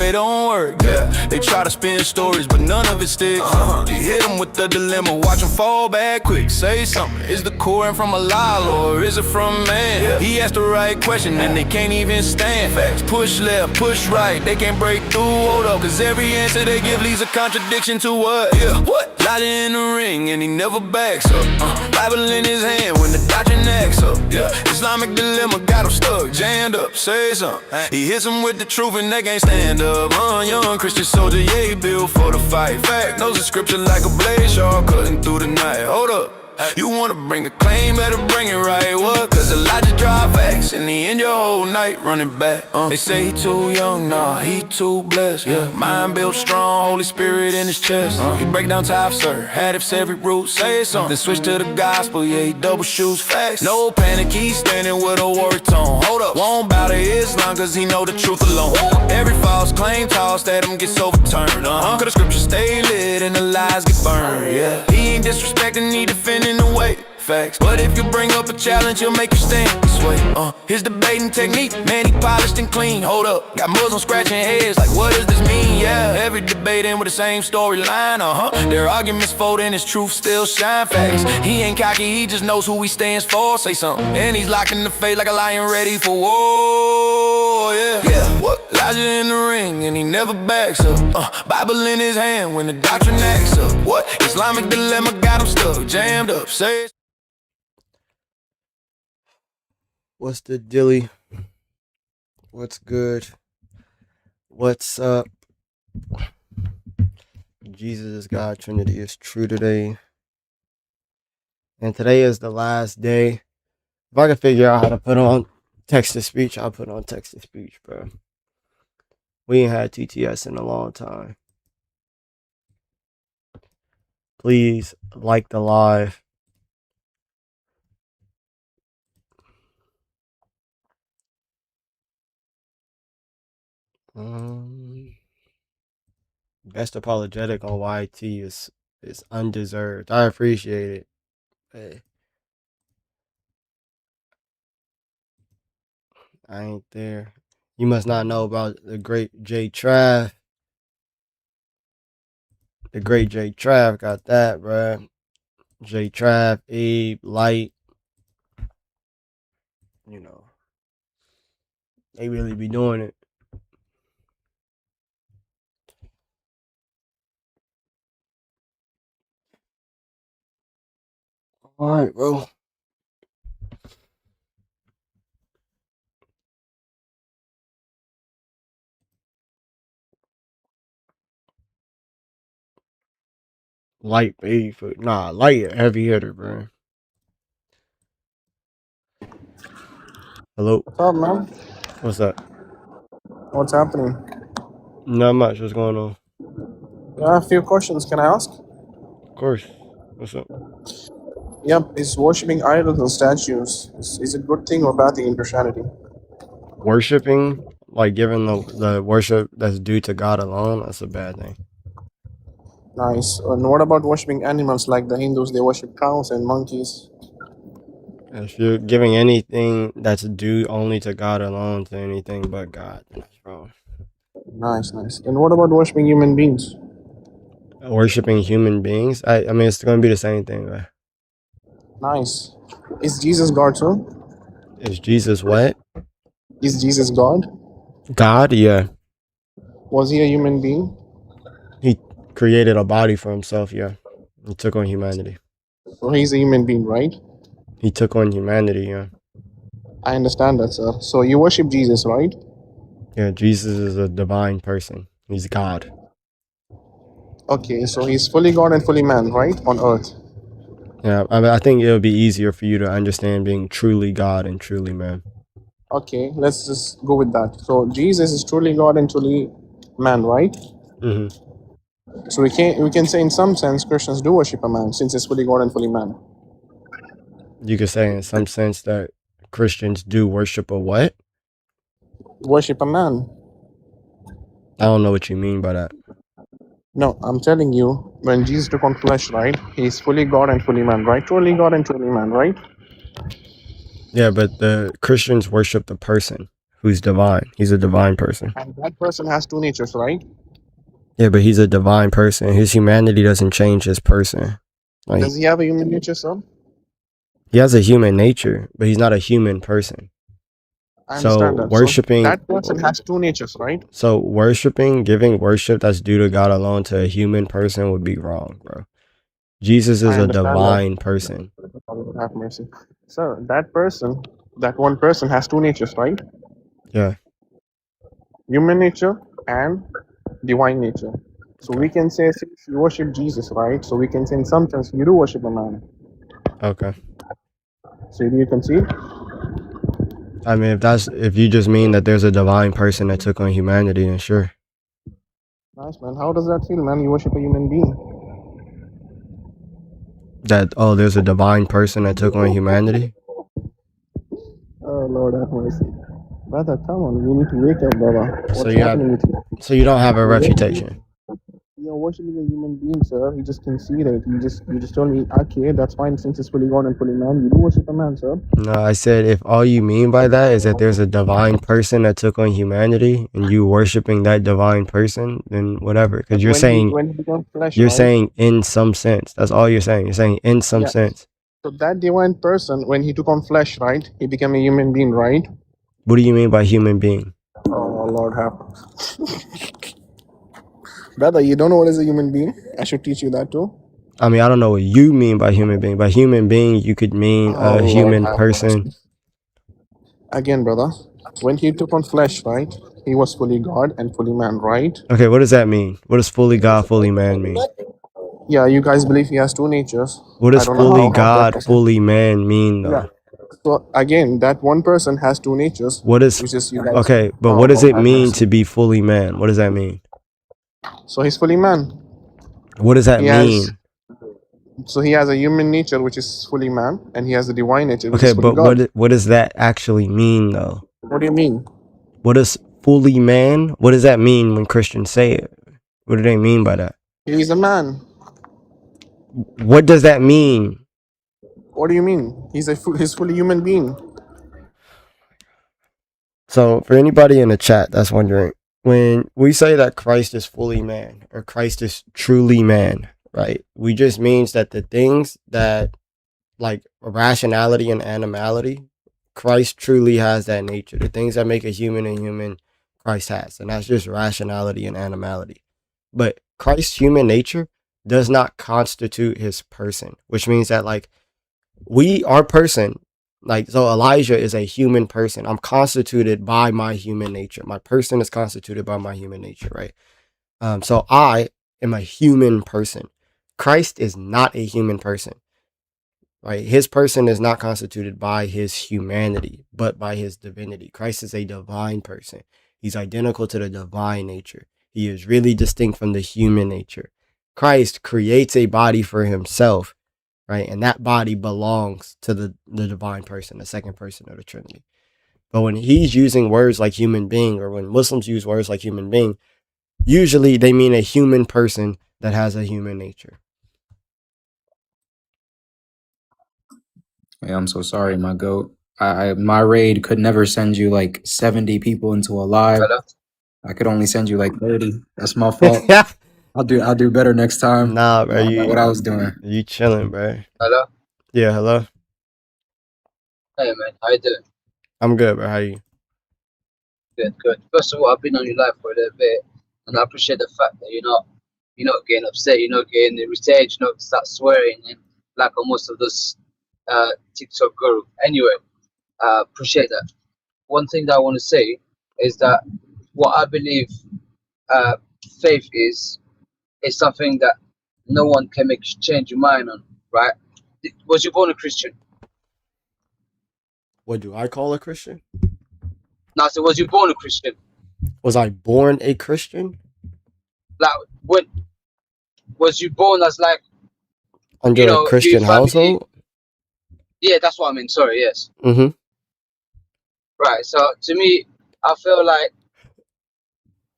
They don't work, yeah. They try to spin stories, but none of it sticks. You hit them with the dilemma, watch them fall back quick. Say something, is the core from a lie, or is it from man? He asked the right question and they can't even stand. Facts. Push left, push right, they can't break through. Hold up, cause every answer they give leaves a contradiction to what? Yeah, what? Elijah in the ring and he never backs up. Bible in his hand when the doctrine acts up. Yeah, Islamic dilemma got him stuck, jammed up. Say something, he hits them with the truth and they can't stand up. Young Christian soldier, yeah, he built for the fight. Fact, knows the scripture like a blade sharp cutting through the night. Hold up, you wanna bring a claim, better bring it right. What? Cause Elijah drive facts and he end your whole night running back. They say he too young, nah, he too blessed. Yeah, mind built strong, Holy Spirit in his chest. He break down top, sir, had if every root, say something. Switch to the gospel, yeah, he double shoes facts. No panic, he's standing with a war tone. Hold up, won't bow to Islam cause he know the truth alone. Every false claim tossed at him gets overturned. Cause the scriptures stay lit and the lies get burned. Yeah, he ain't disrespecting, he defending the way. Facts. But if you bring up a challenge, he'll make you stand this way. His debating technique, man, he polished and clean. Hold up, got Muslims scratching heads like, what does this mean? Yeah, every debate in with the same storyline. Their arguments fold and his truth still shine. Facts. He ain't cocky, he just knows who he stands for. Say something, and he's locked in the face like a lion ready for war. Yeah, what? Elijah in the ring and he never backs up. Bible in his hand when the doctrine acts up. What? Islamic dilemma got him stuck, jammed up. Say it. What's the dilly? What's good? What's up? Jesus is God, Trinity is true today. And today is the last day. If I can figure out how to put on text-to-speech, I'll put on text-to-speech, bro. We ain't had TTS in a long time. Please like the live. Best apologetic on YT is undeserved. I appreciate it. Hey, I ain't there. You must not know about the great J Trav. The great J Trav got that, bruh. J Trav, Abe, Light. You know, they really be doing it. All right, bro. Light, baby foot. Nah, Light a heavy hitter, bro. Hello. What's up, man? What's up? What's happening? Not much. What's going on? Yeah, a few questions. Can I ask? Of course. What's up? Yep. Is worshipping idols and statues is a good thing or bad thing in Christianity? Worshipping, like giving the worship that's due to God alone, that's a bad thing. Nice. And what about worshipping animals like the Hindus? They worship cows and monkeys. If you're giving anything that's due only to God alone to anything but God, then that's wrong. Nice, nice. And what about worshipping human beings? Worshipping human beings, I mean, it's going to be the same thing, right? Nice. Is Jesus God too? Is Jesus what? Is Jesus God? God, yeah. Was he a human being? He created a body for himself, yeah. He took on humanity. So he's a human being, right? He took on humanity, yeah. I understand that, sir. So you worship Jesus, right? Yeah, Jesus is a divine person. He's God. Okay, so he's fully God and fully man, right? On earth. Yeah, I mean, I think it'll be easier for you to understand being truly God and truly man. Okay, let's just go with that. So Jesus is truly God and truly man, right? Mm-hmm. So we can say in some sense Christians do worship a man since he's fully God and fully man. You could say in some sense that Christians do worship a what? Worship a man. I don't know what you mean by that. No, I'm telling you, when Jesus took on flesh, right? He's fully God and fully man, right? Truly God and truly man, right? Yeah, but the Christians worship the person who's divine. He's a divine person. And that person has two natures, right? Yeah, but he's a divine person. His humanity doesn't change his person. Like, Does he have a human nature, sir? he has a human nature, but he's not a human person. I So understand that. So worshiping, that person has two natures, right? so worshiping, giving worship that's due to God alone to a human person would be wrong, bro. Jesus is I a understand that. divine person. Have mercy. Sir, that person, that one person has two natures, right? Yeah. Human nature and divine nature. So Okay. we can say, since you worship Jesus, right? So we can say in some sense you do worship a man. Okay. So do you concede? I mean, if you just mean that there's a divine person that took on humanity, then sure. Nice, man. How does that feel, man? You worship a human being. That, oh, there's a divine person that took on humanity. Oh, Lord have mercy. Brother, come on. We need to wake up, brother. So What's you have, happening with you? so you don't have a refutation. You're worshiping a human being, sir. You just conceded. You just told me, okay, that's fine. Since it's fully God and fully man, you do worship a man, sir. No, I said if all you mean by that is that there's a divine person that took on humanity and you worshiping that divine person, then whatever. Because you're saying When he becomes flesh, right? in some sense. That's all you're saying. You're saying in some Yeah. sense. So that divine person, when he took on flesh, right? He became a human being, right? What do you mean by human being? Oh, Lord have. Brother, you don't know what is a human being? I should teach you that too. I mean, I don't know what you mean by human being. By human being, you could mean Oh, a Lord human have person. mercy. Again, brother, when he took on flesh, right? He was fully God and fully man, right? Okay, what does that mean? What does fully God, fully man mean? Yeah, you guys believe he has two natures. What I does don't know fully how that God, possible. fully man mean Yeah. though? So again, that one person has two natures, What is which is you guys. okay, but Oh, what does Lord it have mean mercy. to be fully man? What does that mean? So he's fully man. What does that He has mean? so he has a human nature which is fully man, and he has a divine nature which Okay, is fully but God. what does that actually mean though? What do you mean? What does fully man? What does that mean when Christians say it? What do they mean by that? He's a man. What does that mean? What do you mean? He's fully human being. So, for anybody in the chat that's wondering, when we say that Christ is fully man or Christ is truly man, right? We just means that the things that like rationality and animality, Christ truly has that nature. The things that make a human, Christ has. And that's just rationality and animality. But Christ's human nature does not constitute his person, which means that like our person, like, so Elijah is a human person. I'm constituted by my human nature. My person is constituted by my human nature, right? So I am a human person. Christ is not a human person, right? His person is not constituted by his humanity, but by his divinity. Christ is a divine person. He's identical to the divine nature. He is really distinct from the human nature. Christ creates a body for himself, right? And that body belongs to the divine person, the second person of the Trinity. But when he's using words like human being, or when Muslims use words like human being, usually they mean a human person that has a human nature. Yeah, I'm so sorry, my goat. My raid could never send you like 70 people into a live. I could only send you like 30. That's my fault. I'll do better next time. Nah, bro, I don't know what I was doing. you chilling, bro. Hello? Yeah, hello. Hey man, how you doing? I'm good, bro. How you? Good, good. First of all, I've been on your live for a little bit, and I appreciate the fact that you're not getting upset, you're not getting irritated, you not start swearing and like on most of this TikTok guru. Anyway, appreciate that. One thing that I want to say is that what I believe uh, faith is something that no one can make you change your mind on, right? Was you born a Christian? What do I call a Christian? No, so was you born a Christian? Was I born a Christian? Like when was you born as like Under a your Christian family? household? Yeah, that's what I mean. Sorry, yes. Mm-hmm. Right. So to me, I feel like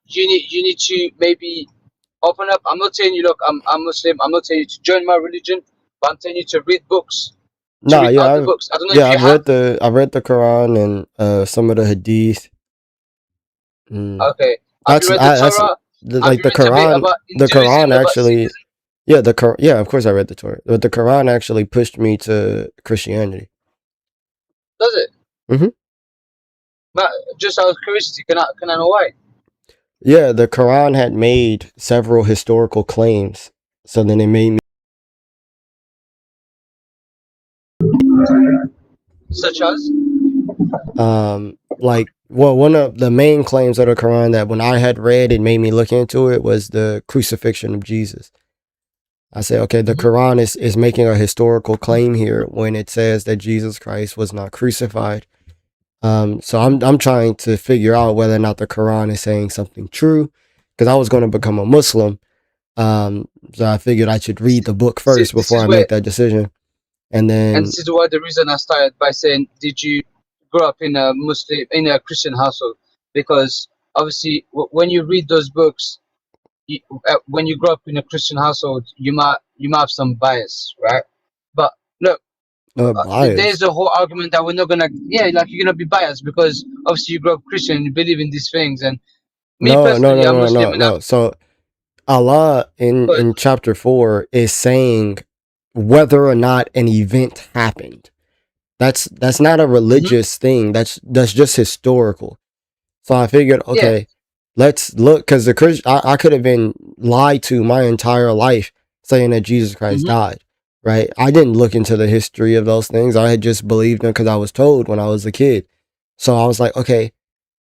you need to maybe open up. I'm not saying you look. I'm Muslim. I'm not saying you to join my religion, but I'm telling you to read books, to Nah, read other books. I don't know if you I've have. read the Quran and some of the Hadith. Okay. Have you read the That's Torah? Have like you read a bit about The Hinduism, Quran about actually. Sikhism? Yeah, yeah, of course I read the Torah, but the Quran actually pushed me to Christianity. Does it? Mm-hmm. But just out of curiosity, can I know why? Yeah, the Quran had made several historical claims, so then it made me. Such as? Like, well, one of the main claims of the Quran that when I had read, it made me look into it was the crucifixion of Jesus. I say, okay, the Mm-hmm. Quran is making a historical claim here when it says that Jesus Christ was not crucified. So I'm trying to figure out whether or not the Quran is saying something true, because I was going to become a Muslim. So I figured I should read the book See, first before I make that decision, and and then this is why the reason I started by saying, did you grow up in a Christian household? Because obviously, when you read those books, when you grow up in a Christian household, you might have some bias, right? But look, there's bias. a whole argument that we're not gonna, yeah, like you're gonna be biased because obviously you grew up Christian, you believe in these things, and me No, no, personally, no, I'm no, Muslim, no, and I'm no. So Allah good. in chapter 4 is saying whether or not an event happened. That's not a Hmm. religious thing. That's just historical. So I figured, Yeah. okay, let's look, because the Christian, I could have been lied to my entire life saying that Jesus Christ Hmm. died, right? I didn't look into the history of those things. I had just believed them because I was told when I was a kid. So I was like, okay,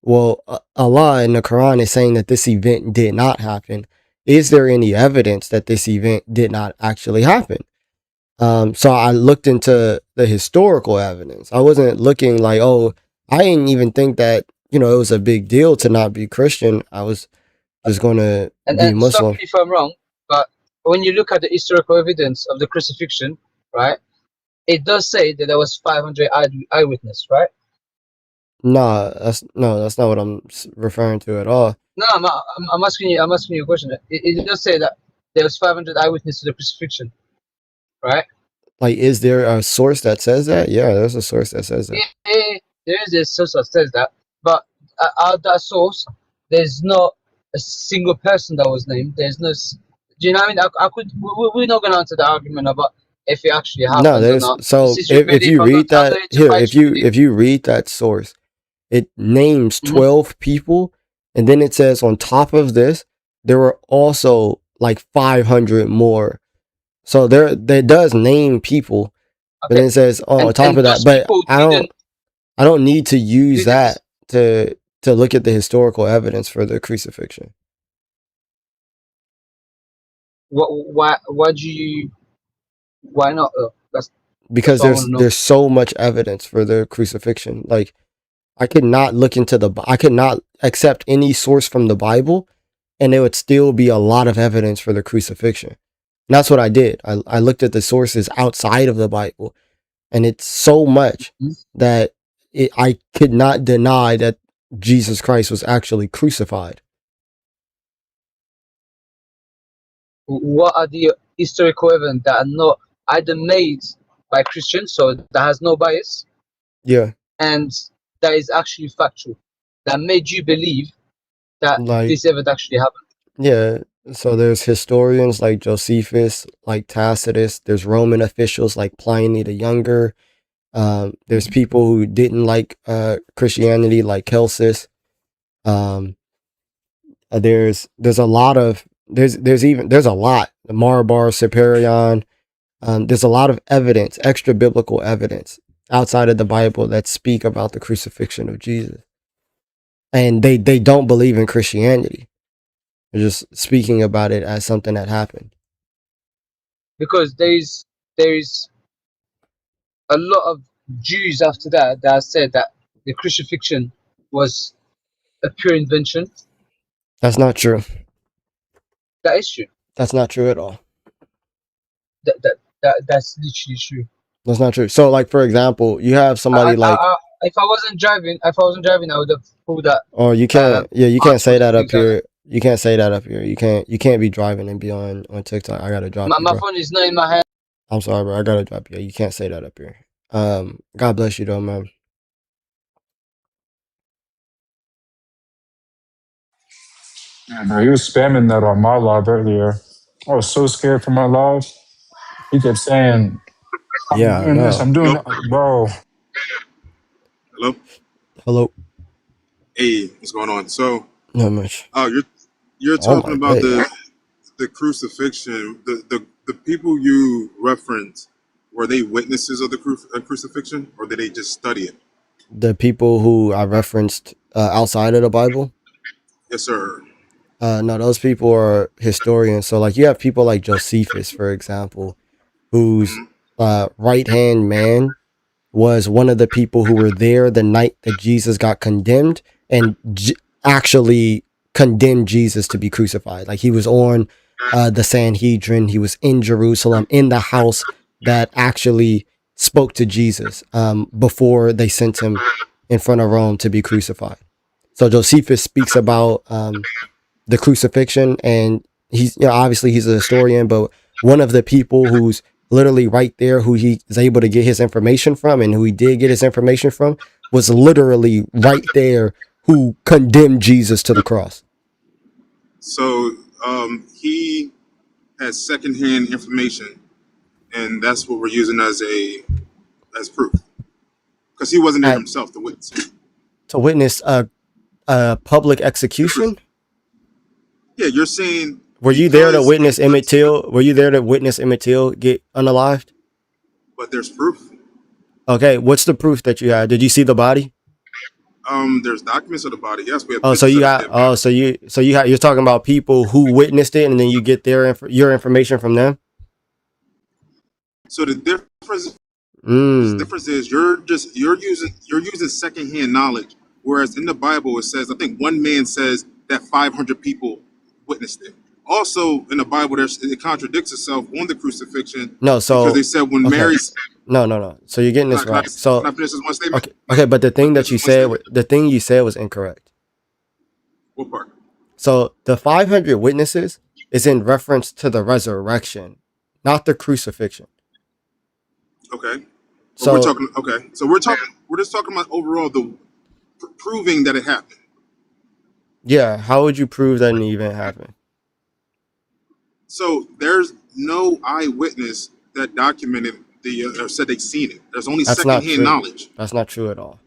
well, Allah in the Quran is saying that this event did not happen. Is there any evidence that this event did not actually happen? So I looked into the historical evidence. I wasn't looking like, oh, I didn't even think that, it was a big deal to not be Christian. I was just going to And be stop Muslim. me if I'm wrong, but when you look at the historical evidence of the crucifixion, right, it does say that there was 500 eyewitness, right? Nah, that's not what I'm referring to at all. No, I'm asking you. I'm asking you a question. It does say that there was 500 eyewitness to the crucifixion, right? Like, is there a source that says that? Yeah, there's a source that says that. Yeah, there is a source that says that, but out of that source, there's not a single person that was named. There's no. Do you know what I mean? I could. We're not going to answer the argument about if it actually No, happened or there's not. so Since you if believe, you I'm not read that here to here, fight you. Believe. if you read that source, it names Hmm. 12 people, and then it says on top of this, there were also like 500 more. So there does name people, but Okay, then it says, oh, on top and of that, those but people I don't need to use didn't. that to look at the historical evidence for the crucifixion, Why do you? Why not? That's because what I want to know. there's so much evidence for the crucifixion. Like, I could not look into I could not accept any source from the Bible, and there would still be a lot of evidence for the crucifixion. And that's what I did. I looked at the sources outside of the Bible, and it's so much Hmm? that I could not deny that Jesus Christ was actually crucified. What are the historical evidence that are not either made by Christians, so that has no bias, Yeah, and that is actually factual, that made you believe that like, this event actually happened? yeah. So there's historians like Josephus, like Tacitus. There's Roman officials like Pliny the Younger. There's people who didn't like Christianity, like Celsus. Um, there's a lot of there's a lot. The Marabar Superion. There's a lot of evidence, extra biblical evidence outside of the Bible that speak about the crucifixion of Jesus, and they don't believe in Christianity. They're just speaking about it as something that happened. Because there is a lot of Jews after that said that the crucifixion was a pure invention. That's not true. That is true. That's not true at all. That's literally true. That's not true. So, like, for example, you have somebody like, If I wasn't driving, I would have pulled that oh, you can't, yeah, you can't say articles and that up things like that. here. You can't say that up here. You can't be driving and be on TikTok. I gotta drop you, My bro. phone is not in my hand. I'm sorry, bro. I gotta drop you. You can't say that up here. God bless you, though, man. Yeah, bro, he was spamming that on my live earlier. I was so scared for my life. He kept saying, I'm Yeah, I doing this, know. I'm doing Hello? that. Bro, Hello? Hello. Hey, what's going on? So, Not much. uh, you're you're Oh talking my about days. the crucifixion. The people you reference, were they witnesses of the crucifixion, or did they just study it? The people who I referenced outside of the Bible, Yes, sir. no, those people are historians. So like you have people like Josephus, for example, whose Hmm. right hand man was one of the people who were there the night that Jesus got condemned and actually condemned Jesus to be crucified. Like he was on the Sanhedrin, he was in Jerusalem, in the house that actually spoke to Jesus before they sent him in front of Rome to be crucified. So Josephus speaks about the crucifixion, and he's, you know, obviously he's a historian, but one of the people who's literally right there, who he is able to get his information from, and who he did get his information from, was literally right there, who condemned Jesus to the cross. So, he has secondhand information, and that's what we're using as proof, because he wasn't there At himself to witness. To witness a public execution. Yeah, you're saying Were you there to because witness it Emmett was, Till? Were you there to witness Emmett Till get unalived? but there's proof. Okay, what's the proof that you had? Did you see the body? There's documents of the body. Yes, we have Oh, so pictures you of the got dead body. you're talking about people who witnessed it, and then you get your information from them. So the Mm. difference is you're using secondhand knowledge, whereas in the Bible it says, I think one man says that 500 people witnessed it. Also in the Bible, it contradicts itself on the crucifixion, No, because they so said when okay, Mary's no. So you're getting can I, this can I, wrong. can So I finish this one statement? okay, but the Can I thing finish that this one statement? the thing you said was incorrect. What part? So the 500 witnesses is in reference to the resurrection, not the crucifixion. Okay, but we're So talking. Okay, so we're just talking about overall the proving that it happened. yeah, how would you prove that an event happened? So there's no eyewitness that documented or said they've seen it. There's only That's not secondhand true. knowledge. That's not true at all.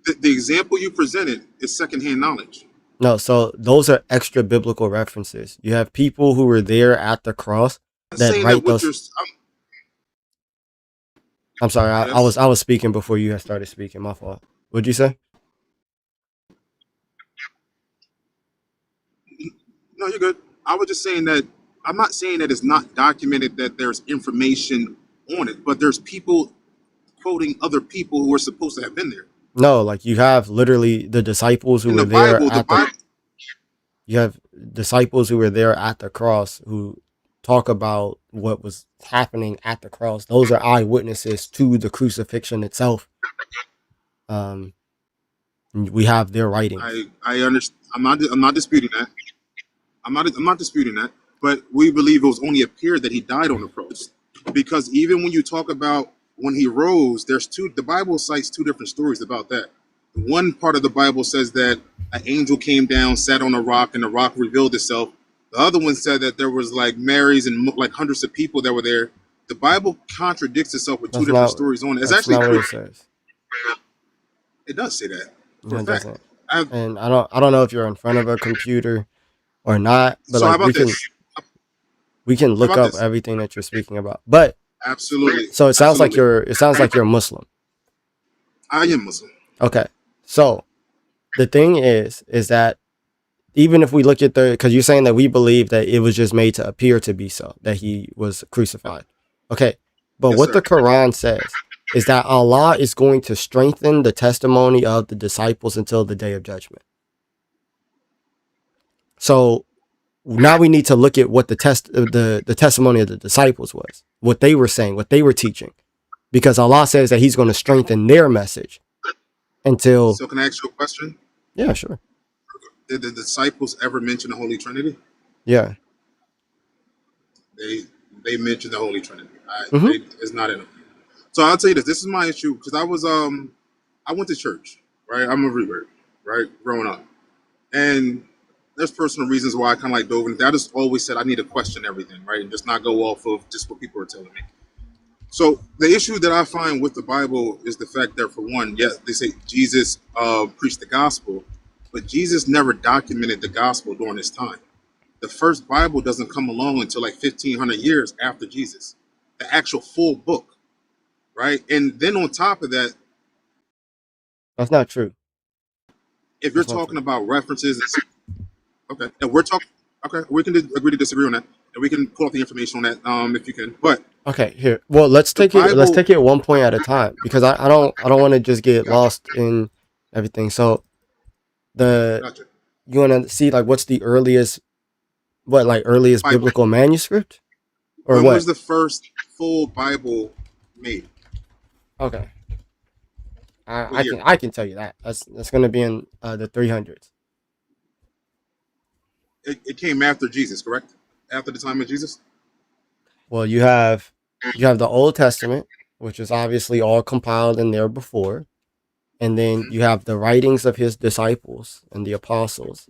The example you presented is secondhand knowledge. No, so those are extra biblical references. You have people who were there at the cross I'm that saying that write what those. you're. I'm sorry, Yes. I was speaking before you had started speaking. My fault. What'd you say? No, you're good. I was just saying that I'm not saying that it's not documented that there's information on it, but there's people quoting other people who are supposed to have been there. No, like you have literally the disciples who In were the there Bible, the at the. Bible. You have disciples who were there at the cross who talk about what was happening at the cross. Those are eyewitnesses to the crucifixion itself. Um, we have their writings. I understand. I'm not disputing that. I'm not disputing that. But we believe it was only appeared that he died on the cross, because even when you talk about when he rose, there's two. The Bible cites two different stories about that. One part of the Bible says that an angel came down, sat on a rock, and the rock revealed itself. The other one said that there was like Marys and like hundreds of people that were there. The Bible contradicts itself with two That's different not. stories on it. It's That's actually not what true. it says. It does say that for No, a it fact. doesn't. I, And I don't know if you're in front of a computer or not, but so how like about this? we can How look about up this? everything that you're speaking about. But Absolutely, so absolutely. it sounds like you're Muslim. I am Muslim. Okay. So the thing is that even if we look at because you're saying that we believe that it was just made to appear to be so, that he was crucified. Okay. But Yes, what the sir. Quran says is that Allah is going to strengthen the testimony of the disciples until the day of judgment. So now we need to look at what the testimony of the disciples was, what they were saying, what they were teaching, because Allah says that He's going to strengthen their message until. So can I ask you a question? Yeah, sure. Did the disciples ever mention the Holy Trinity? Yeah. They they mentioned the Holy Trinity. Mm-hmm. It's not in them. So I'll tell you this. This is my issue, because I went to church, right? I'm a revert, right? Growing up, and there's personal reasons why I kind of like dove into. I just always said I need to question everything, right, and just not go off of just what people are telling me. So the issue that I find with the Bible is the fact that, for one, yes, they say Jesus preached the gospel, but Jesus never documented the gospel during his time. The first Bible doesn't come along until like 1,500 years after Jesus, the actual full book, right? And then on top of that, That's not true. if you're That's not talking true. about references, okay, and we're talking, okay, we can agree to disagree on that, and we can pull up the information on that, if you can. But Okay, here. Well, let's the take it. Let's Bible, take it one point at a time because I don't want to just get gotcha, lost in everything. So the gotcha. you want to see like what's the earliest earliest Bible. biblical manuscript or When was what? the first full Bible made? Okay, What year? I can tell you that. That's going to be in the 300s. It came after Jesus, correct? After the time of Jesus? Well, you have the Old Testament, which is obviously all compiled in there before, and then Mhm. you have the writings of his disciples and the apostles,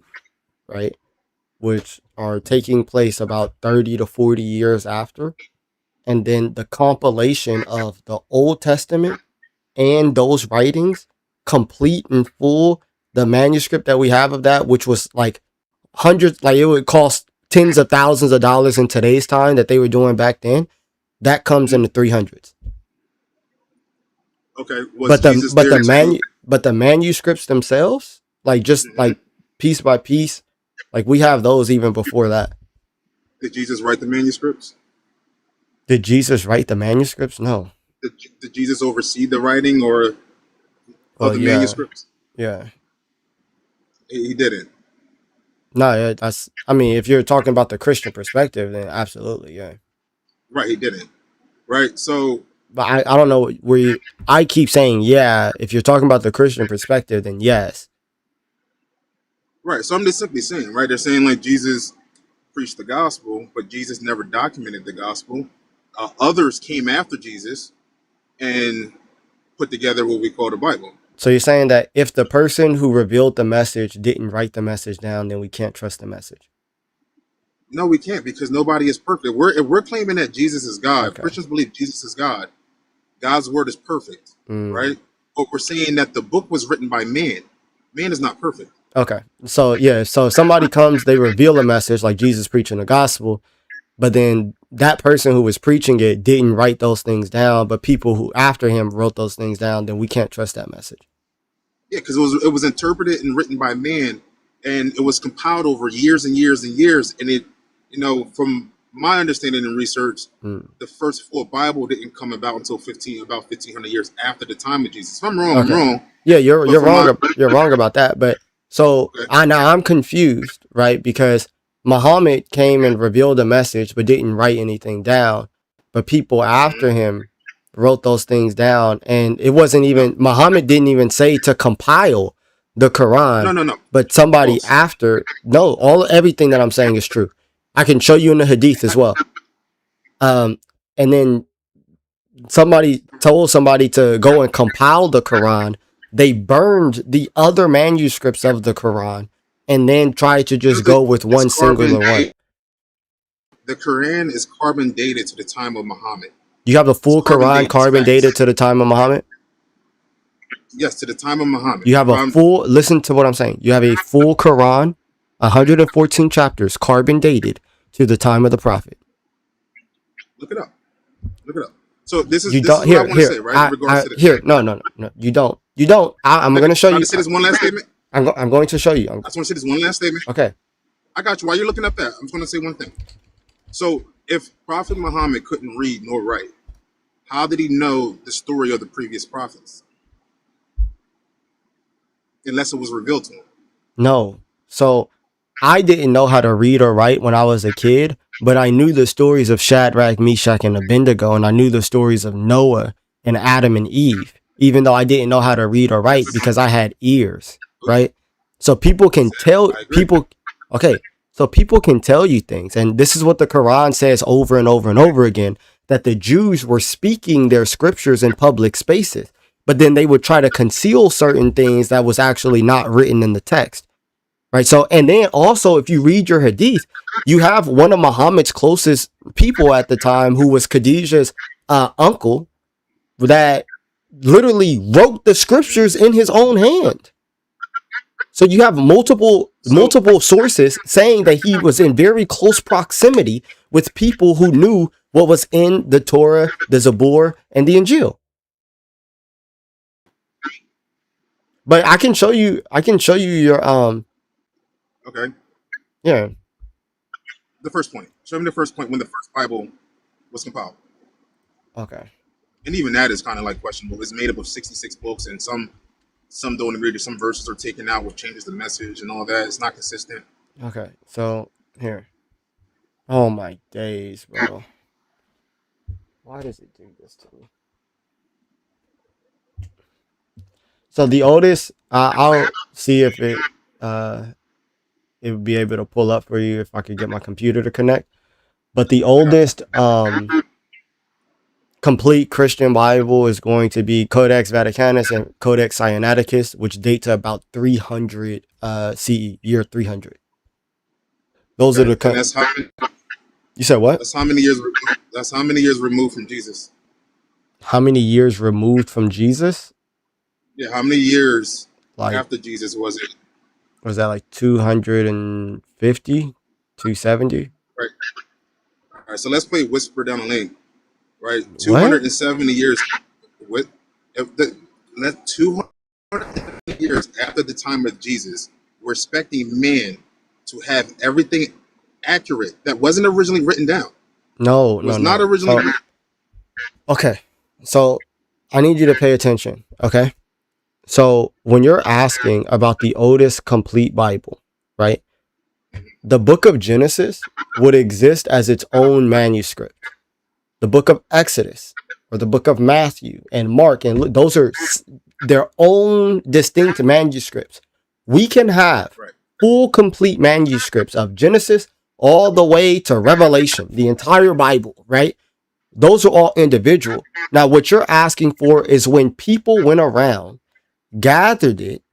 right? Which are taking place about 30 to 40 years after. And then the compilation of the Old Testament and those writings, complete and full, the manuscript that we have of that, which was like hundreds, like it would cost tens of thousands of dollars in today's time that they were doing back then, that comes in Mhm. the 300s. Okay. Was Jesus But there too? the manuscripts themselves, like just Mhm. like piece by piece, like we have those even before that. Did Jesus write the manuscripts? Did Jesus write the manuscripts? No. Did Jesus oversee the writing or of Well, the yeah, manuscripts? yeah. He didn't. No, yeah, that's. I mean, if you're talking about the Christian perspective, then absolutely, yeah. Right, he didn't. Right. So, But I don't know where you. I keep saying yeah. If you're talking about the Christian perspective, then yes. right. So I'm just simply saying, right? They're saying like Jesus preached the gospel, but Jesus never documented the gospel. Others came after Jesus and put together what we call the Bible. So you're saying that if the person who revealed the message didn't write the message down, then we can't trust the message. No, we can't because nobody is perfect. If we're claiming that Jesus is God, if Okay. Christians believe Jesus is God, God's word is perfect, Mm. right? But we're saying that the book was written by man. Man is not perfect. Okay. So yeah. So if somebody comes, they reveal a message like Jesus preaching the gospel, but then that person who was preaching it didn't write those things down, but people who after him wrote those things down, then we can't trust that message. Yeah, because it was interpreted and written by man, and it was compiled over years and years and years. And it, from my understanding and research, Mm. the first full Bible didn't come about until 1,500 years after the time of Jesus. If I'm wrong, I'm Okay. wrong. Yeah, But from my you're wrong about that. But so okay, I'm confused, right? Because Muhammad came and revealed a message but didn't write anything down. But people mhm. after him wrote those things down, and it wasn't No, even Muhammad didn't even say to compile the no, Quran, no, no. but somebody False. after no, everything that I'm saying is true. I can show you in the hadith as well. And then somebody told somebody to go and compile the Quran. They burned the other manuscripts of the Quran and then tried to just Because go with it's one carbon singular one. dated. The Quran is carbon dated to the time of Muhammad. You have the It's full carbon Quran dated. It's carbon facts. dated to the time of Muhammad. Yes, to the time of Muhammad. You have a full, listen to what I'm saying. You have a full Quran, 114 chapters, carbon dated to the time of the Prophet. Look it up. Look it up. So this is You this is don't, what I want to say, right? In regards to this. no, you don't. I'm Let going me to show try you. to say this one last statement. I'm going to show you. I just want to say this one last statement. Okay. I got you. While you're looking up that, I'm just going to say one thing. So if Prophet Muhammad couldn't read nor write, how did he know the story of the previous prophets? Unless it was revealed to him. No. So I didn't know how to read or write when I was a kid, but I knew the stories of Shadrach, Meshach, and Abednego, and I knew the stories of Noah and Adam and Eve, even though I didn't know how to read or write Yes. because I had ears, right? So people can tell I agree. okay, so people can tell you things. And this is what the Quran says over and over and over again, that the Jews were speaking their scriptures in public spaces, but then they would try to conceal certain things that was actually not written in the text. right? So, and then also, if you read your hadith, you have one of Muhammad's closest people at the time, who was Khadijah's uncle, that literally wrote the scriptures in his own hand. So you have multiple sources saying that he was in very close proximity with people who knew what was in the Torah, the Zabur, and the Injil. But I can show you your Okay. yeah. The first point. Show me the first point when the first Bible was compiled. Okay. And even that is kind of like questionable. It's made up of 66 books, and some don't agree. Some verses are taken out, which changes the message and all that. It's not consistent. Okay. So here. Oh my days, bro. Why does it do this to me? So the oldest, I'll see if it would be able to pull up for you if I could get my computer to connect. But the oldest complete Christian Bible is going to be Codex Vaticanus and Codex Sinaiticus, which date to about 300 CE, year 300. Those are the. And that's how. You said what? That's how many years. That's how many years removed from Jesus. How many years removed from Jesus? Yeah, how many years Like after Jesus was it? Was that like 250, 270? Right. All right. So let's play Whisper Down the Lane. Right. What? 270 years. With that 270 years after the time of Jesus, we're expecting man to have everything accurate that wasn't originally written down. No, It was no, not no. originally written. Okay. So I need you to pay attention. Okay. So when you're asking about the oldest complete Bible, right? The book of Genesis would exist as its own manuscript. The book of Exodus or the book of Matthew and Mark and Luke, those are their own distinct manuscripts. We can have full complete manuscripts of Genesis all the way to Revelation, the entire Bible, right? Those are all individual. Now, what you're asking for is when people went around, gathered it,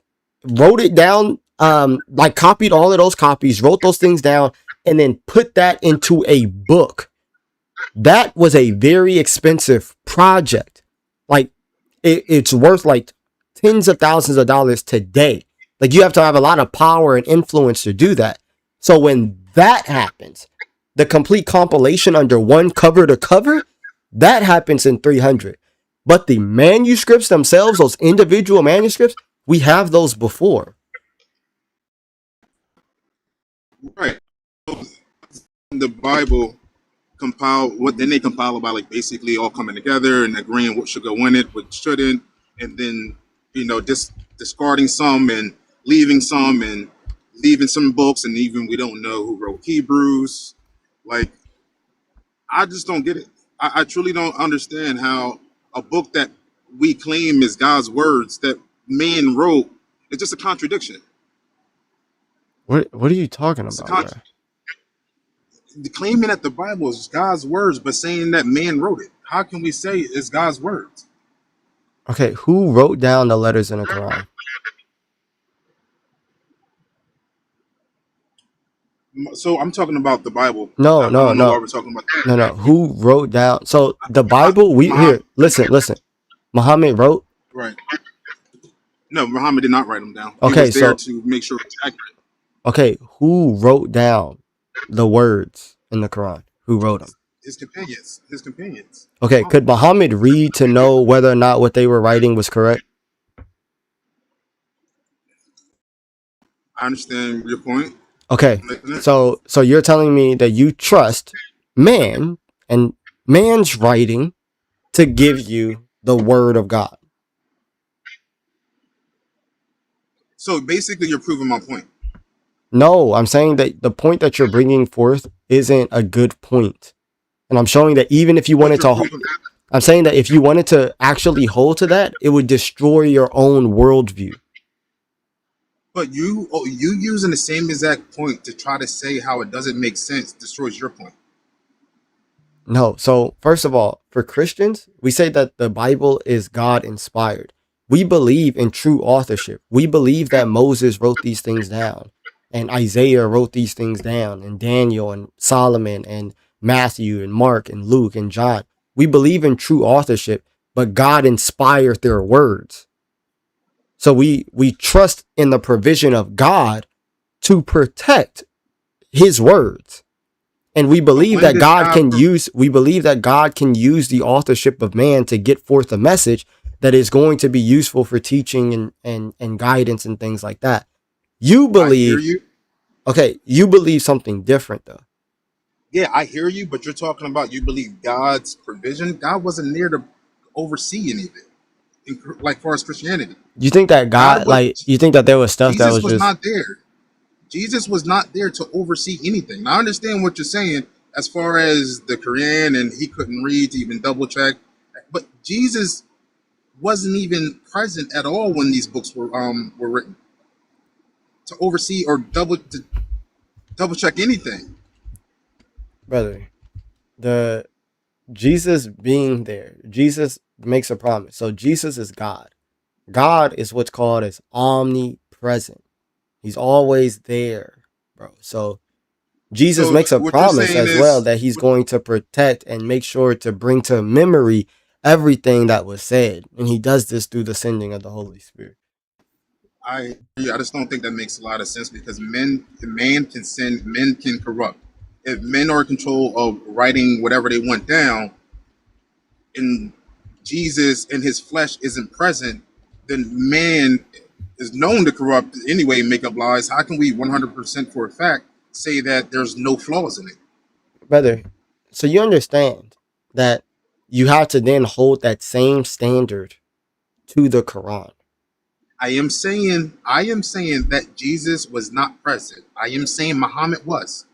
wrote it down, like copied all of those copies, wrote those things down, and then put that into a book. That was a very expensive project. Like it's worth like tens of thousands of dollars today. Like you have to have a lot of power and influence to do that. So when that happens, the complete compilation under one cover to cover, that happens in 300. But the manuscripts themselves, those individual manuscripts, we have those before. Right. The Bible compile what then they compile about like basically all coming together and agreeing what should go in it, what shouldn't, and then discarding some and leaving some and leaving some books, and even we don't know who wrote Hebrews. Like, I just don't get it. I truly don't understand how a book that we claim is God's words that man wrote is just a contradiction. What are you talking It's about? claiming that the Bible is God's words, but saying that man wrote it. How can we say it's God's words? Okay, who wrote down the letters in the Quran? So I'm talking about the Bible. No. I don't know why we're talking about that. No. Who wrote down? So the Bible, listen. Muhammad wrote? Right. No, Muhammad did not write them down. Okay, he was there to make sure it's accurate. Okay, who wrote down the words in the Quran? Who wrote them? His companions. Okay, could Muhammad read to know whether or not what they were writing was correct? I understand your point. Okay, so you're telling me that you trust man and man's writing to give you the word of God. So basically, you're proving my point. No, I'm saying that the point that you're bringing forth isn't a good point. And I'm showing that even if you wanted to, I'm saying that if you wanted to actually hold to that, it would destroy your own worldview. But you using the same exact point to try to say how it doesn't make sense destroys your point. No. So first of all, for Christians, we say that the Bible is God inspired. We believe in true authorship. We believe that Moses wrote these things down. and Isaiah wrote these things down, and Daniel and Solomon and Matthew and Mark and Luke and John. We believe in true authorship, but God inspired their words. So we trust in the provision of God to protect his words. And we But believe when that did God God? can use the authorship of man to get forth a message that is going to be useful for teaching and guidance and things like that. You I hear believe, you. okay, you believe something different though. Yeah, I hear you. But you're talking about you believe God's provision. God wasn't there to oversee any of it. Like far as Christianity, You think that God God, was. like, you think that there was stuff that Jesus was was just, not there. Jesus was not there to oversee anything. Now, I understand what you're saying as far as the Quran and he couldn't read to even double check, but Jesus wasn't even present at all when these books were written to oversee or double check anything. brother, the Jesus being there, Jesus makes a promise. So Jesus is God. God is what's called as omnipresent. He's always there, bro. So Jesus So makes a what you're promise saying as well is, that he's going to protect and make sure to bring to memory everything that was said. And he does this through the sending of the Holy Spirit. I just don't think that makes a lot of sense because man can sin, men can corrupt. If men are in control of writing whatever they want down, and Jesus in his flesh isn't present, then man is known to corrupt anyway, make up lies. How can we 100% for a fact say that there's no flaws in it? Brother, so you understand that you have to then hold that same standard to the Quran. I am saying that Jesus was not present. I am saying Muhammad was.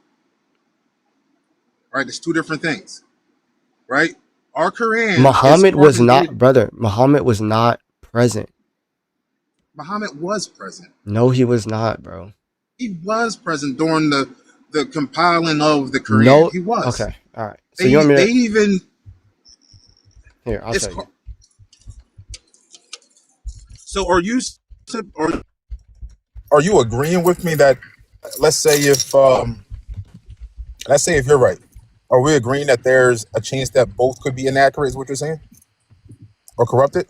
Right? There's two different things. Right? Our Quran is Muhammad was not, formulated. brother, Muhammad was not present. Muhammad was present. No, he was not, bro. He was present during the compiling of the Quran. No, He was. okay, all right. So you They want me they to, even here, I'll it's show you. so are you agreeing with me that let's say if you're right, are we agreeing that there's a chance that both could be inaccurate? Is what you're saying, or corrupted?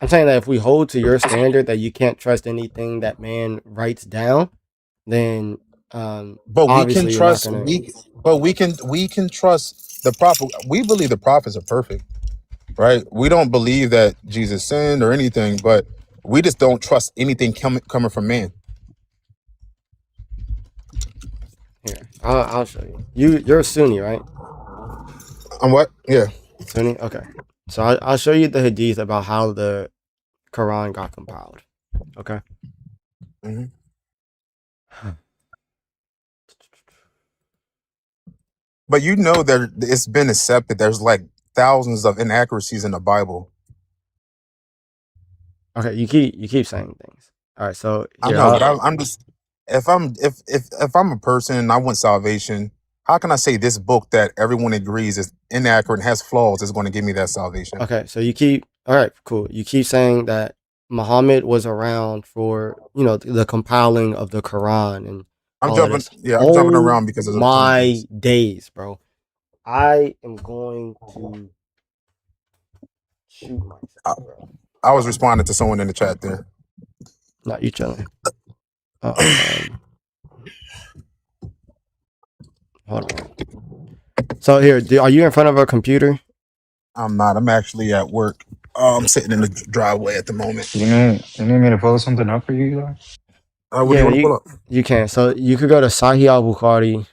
I'm saying that if we hold to your standard that you can't trust anything that man writes down, then But we can obviously you're not trust gonna. we can trust the prophet. We believe the prophets are perfect, right? We don't believe that Jesus sinned or anything, but we just don't trust anything coming from man. Here, I'll show you. You're a Sunni, right? What? Yeah. Sunni. Okay. So I'll show you the hadith about how the Quran got compiled. Okay. hmm But you know that it's been accepted. There's like thousands of inaccuracies in the Bible. Okay. You keep saying things. All right. So I here, know, but I'm just if I'm a person and I want salvation, how can I say this book that everyone agrees is inaccurate and has flaws is going to give me that salvation? okay. So you keep. All right. Cool. You keep saying that Muhammad was around for the compiling of the Quran and I'm all of jumping, this. yeah, I'm jumping Oh around because of some my things. days, bro. I am going to shoot I, myself, bro. I was responding to someone in the chat there. Not you chilling. Um, Hold on. So here, are you in front of a computer? I'm not. I'm actually at work. I'm sitting in the driveway at the moment. You need me to pull something up for you, Eli? What do you Yeah, want to pull up? you can. So you could go to Sahih Al Bukhari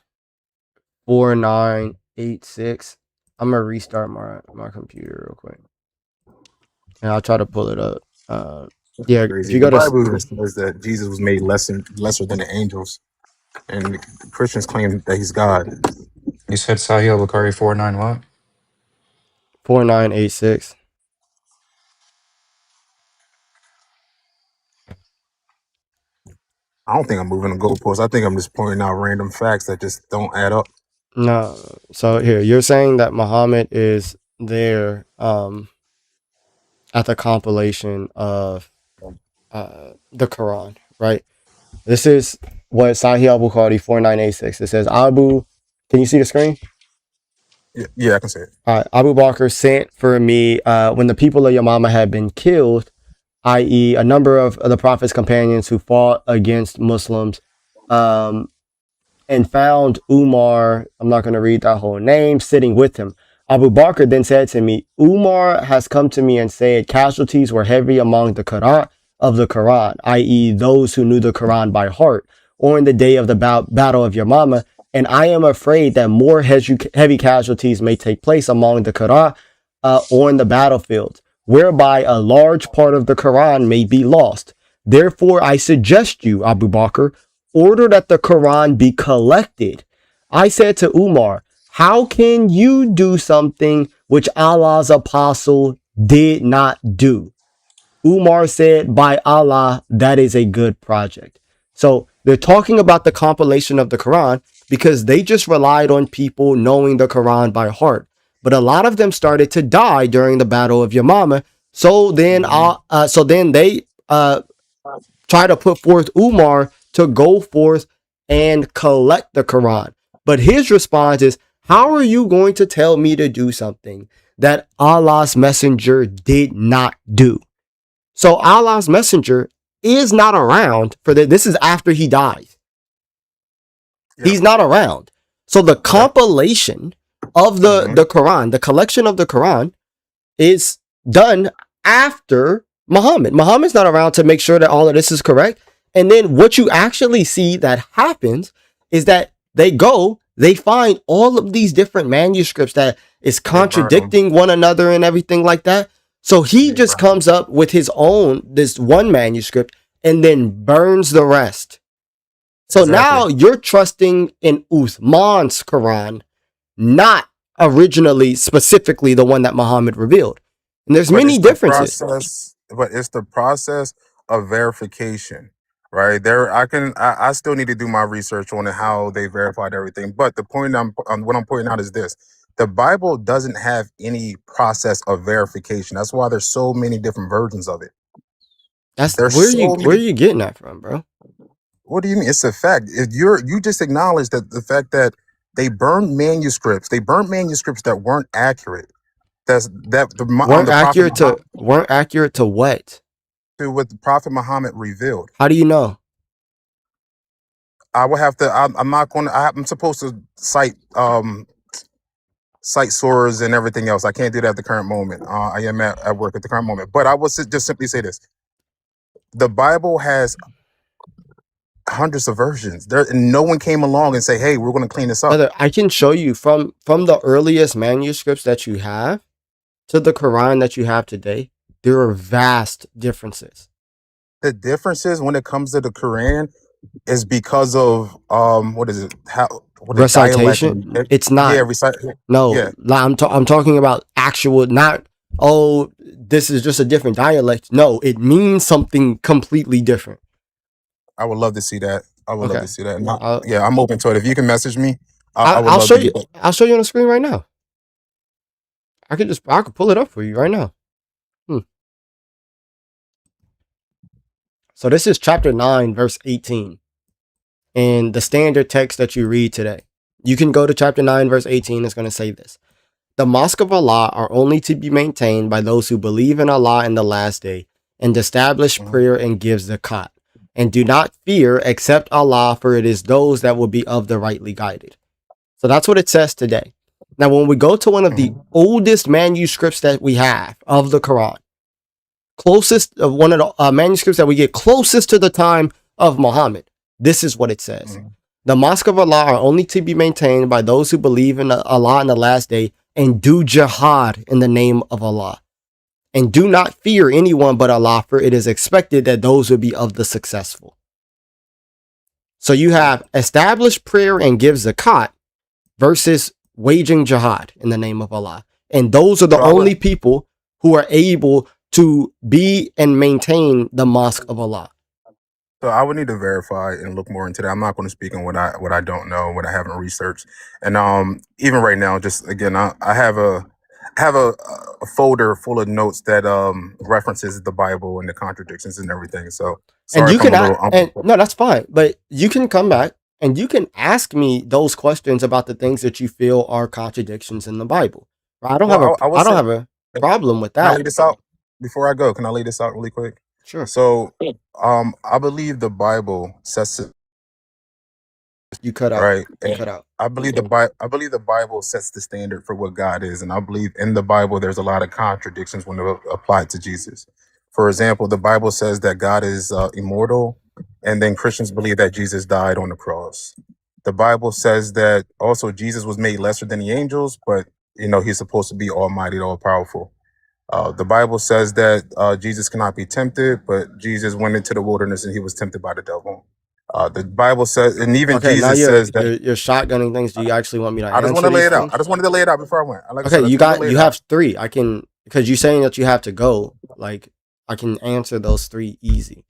4986. I'm gonna restart my computer real quick, and I'll try to pull it up. Yeah, if Crazy. you The go to Bible even says that Jesus was made lesser than the angels, and the Christians claim that he's God. You said Sahih Bukhari 49 what? 4986. I don't think I'm moving the goalposts. I think I'm just pointing out random facts that just don't add up. No, so here you're saying that Muhammad is there at the compilation of the Quran, right? This is what Sahih Al-Bukhari 4986. It says, can you see the screen? Yeah, I can say it. Abu Bakr sent for me when the people of Yamama had been killed, i.e., a number of the Prophet's companions who fought against Muslims, and found Umar, I'm not going to read that whole name, sitting with him. Abu Bakr then said to me, Umar has come to me and said casualties were heavy among the Quran of the Quran, i.e., those who knew the Quran by heart, or in the day of the battle of Yamama, and I am afraid that more heavy casualties may take place among the Quran or in the battlefield, whereby a large part of the Quran may be lost. Therefore, I suggest you, Abu Bakr, order that the Quran be collected. I said to Umar, how can you do something which Allah's apostle did not do? Umar said, by Allah, that is a good project. So they're talking about the compilation of the Quran because they just relied on people knowing the Quran by heart. But a lot of them started to die during the Battle of Yamama. So then they try to put forth Umar to go forth and collect the Quran. But his response is, how are you going to tell me to do something that Allah's messenger did not do? So Allah's messenger is not around for this is after he dies. Yeah. He's not around. So the compilation of the Quran, the collection of the Quran is done after Muhammad. Muhammad's not around to make sure that all of this is correct. And then what you actually see that happens is that they find all of these different manuscripts that is contradicting one another and everything like that. So he just comes up with this one manuscript and then burns the rest. So now you're trusting in Uthman's Quran, not originally, specifically the one that Muhammad revealed. And there's many differences. But it's the process of verification, right? I still need to do my research on how they verified everything. But the point what I'm pointing out is this: the Bible doesn't have any process of verification. That's why there's so many different versions of it. Where are you getting that from, bro? What do you mean? It's a fact. You just acknowledged that the fact that they burned manuscripts that weren't accurate. Weren't accurate to what? To what the Prophet Muhammad revealed. How do you know? I will have to. I'm not going to. I'm supposed to cite sources and everything else. I can't do that at the current moment. I am at work at the current moment. But I will just simply say this: the Bible has hundreds of versions. And no one came along and say, "Hey, we're going to clean this up." Brother, I can show you from the earliest manuscripts that you have to the Quran that you have today. There are vast differences. The differences when it comes to the Quran is because of what is it? Recitation? It's not. Yeah, no. Yeah. I'm talking about actual, not, oh, this is just a different dialect. No, it means something completely different. I would love to see that. I'm open to it. If you can message me, I'll show you. I'll show you on the screen right now. I could pull it up for you right now. So this is chapter 9, verse 18. In the standard text that you read today. You can go to chapter 9, verse 18. It's going to say this. The mosque of Allah are only to be maintained by those who believe in Allah in the last day and establish prayer and give zakat. And do not fear except Allah, for it is those that will be of the rightly guided. So that's what it says today. Now, when we go to one of the oldest manuscripts that we have of the Quran, one of the manuscripts that we get closest to the time of Muhammad, this is what it says. The mosque of Allah are only to be maintained by those who believe in Allah in the last day and do jihad in the name of Allah. And do not fear anyone but Allah, for it is expected that those will be of the successful. So you have established prayer and give zakat versus waging jihad in the name of Allah. And those are the only people who are able to be and maintain the mosque of Allah. So I would need to verify and look more into that. I'm not going to speak on what I don't know, what I haven't researched. And even right now, just again, I have a folder full of notes that references the Bible and the contradictions and everything. So And Sorry you if I'm can a little and unprepared. no, that's fine. But you can come back and you can ask me those questions about the things that you feel are contradictions in the Bible. Well, I I would don't say, have a problem with can I that. lay this out before I go? Can I lay this out really quick? Sure. So, I believe the Bible sets it You cut out. right, You and cut out. I believe the Bible sets the standard for what God is, and I believe in the Bible there's a lot of contradictions when applied to Jesus. For example, the Bible says that God is immortal, and then Christians believe that Jesus died on the cross. The Bible says that also Jesus was made lesser than the angels, but he's supposed to be almighty, all powerful. The Bible says that Jesus cannot be tempted, but Jesus went into the wilderness and he was tempted by the devil. The Bible says, and even Okay, now Jesus you're says that. you're you're shotgunning things. Do you actually want me to I just want answer to lay these it out. things? I just wanted to lay it out before I went. Like I Okay, said, I just wanted to lay you it out. have three. I can because you're saying that you have to go. Like I can answer those three easy.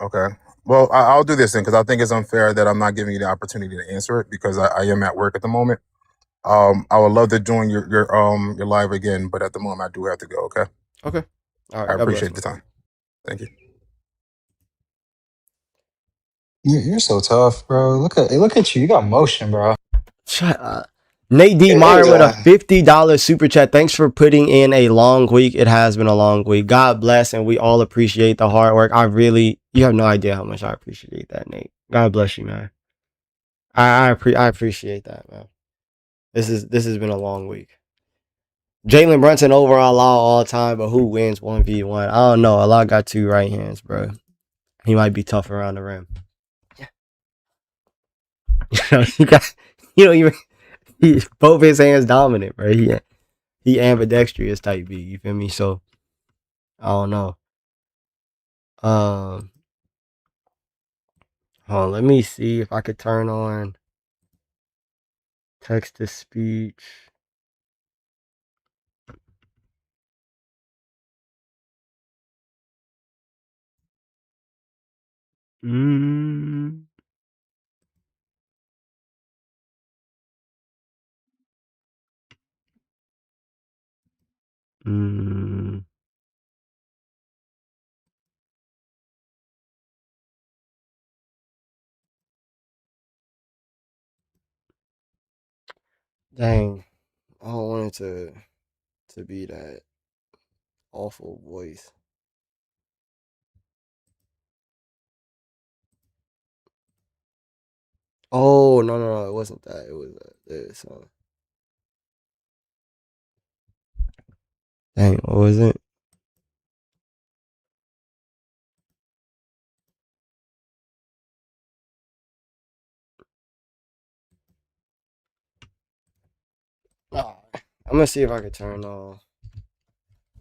Okay. Well, I'll do this then because I think it's unfair that I'm not giving you the opportunity to answer it because I am at work at the moment. I would love to join your live again, but at the moment I do have to go. Okay. Okay. All I right. God bless, appreciate the man. time. Thank you. You're so tough, bro. Look at you. You got motion, bro. Shut up. Nate D. Hey, Meyer with a $50 super chat. Thanks for putting in a long week. It has been a long week. God bless, and we all appreciate the hard work. You have no idea how much I appreciate that, Nate. God bless you, man. I appreciate that, man. This has been a long week. Jalen Brunson overall law all time, but who wins 1v1? I don't know. Allah got two right hands, bro. He might be tough around the rim. He got, even both his hands dominant, bro. He ambidextrous type B. You feel me? So I don't know. Um, hold on, let me see if I could turn on text to speech. Mm, mm, dang, I don't want it to be that awful voice. Oh no, it wasn't that. It was this. Dang, what was it? Ah, I'm gonna see if I can turn on.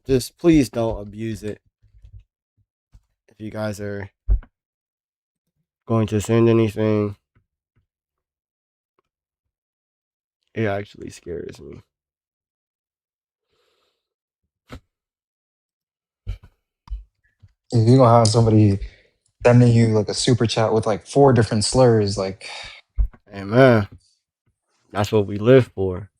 Just please don't abuse it. If you guys are going to send anything, it actually scares me. If you're gonna have somebody sending you like a super chat with like four different slurs, like Hey man, that's what we live for.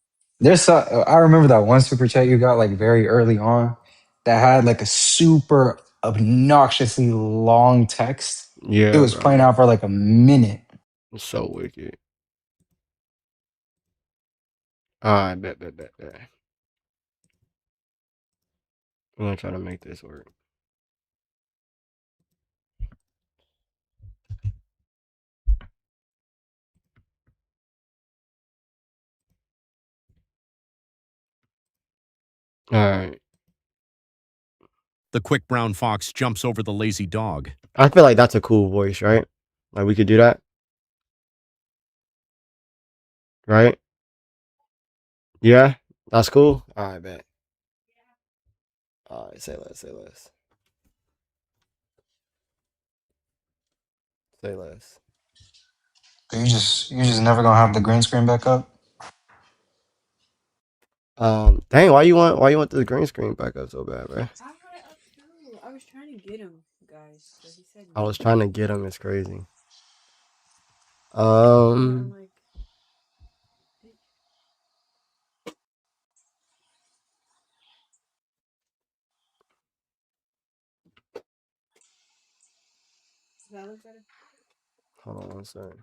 I remember that one super chat you got like very early on that had like a super obnoxiously long text. It Yeah, was bro. playing out for like a minute. It's so wicked. Alright, bet. I'm gonna try to make this work. Alright. The quick brown fox jumps over the lazy dog. I feel like that's a cool voice, right? Like we could do that, right? Yeah? That's cool? Alright, bet. Alright, say less, say less. Say less. You just never gonna have the green screen back up. Dang, why you want the green screen back up so bad, bro? I was trying to get him, guys, but he said I no. was trying to get him, it's crazy. I'm Um like, That looks better. Hold on one second.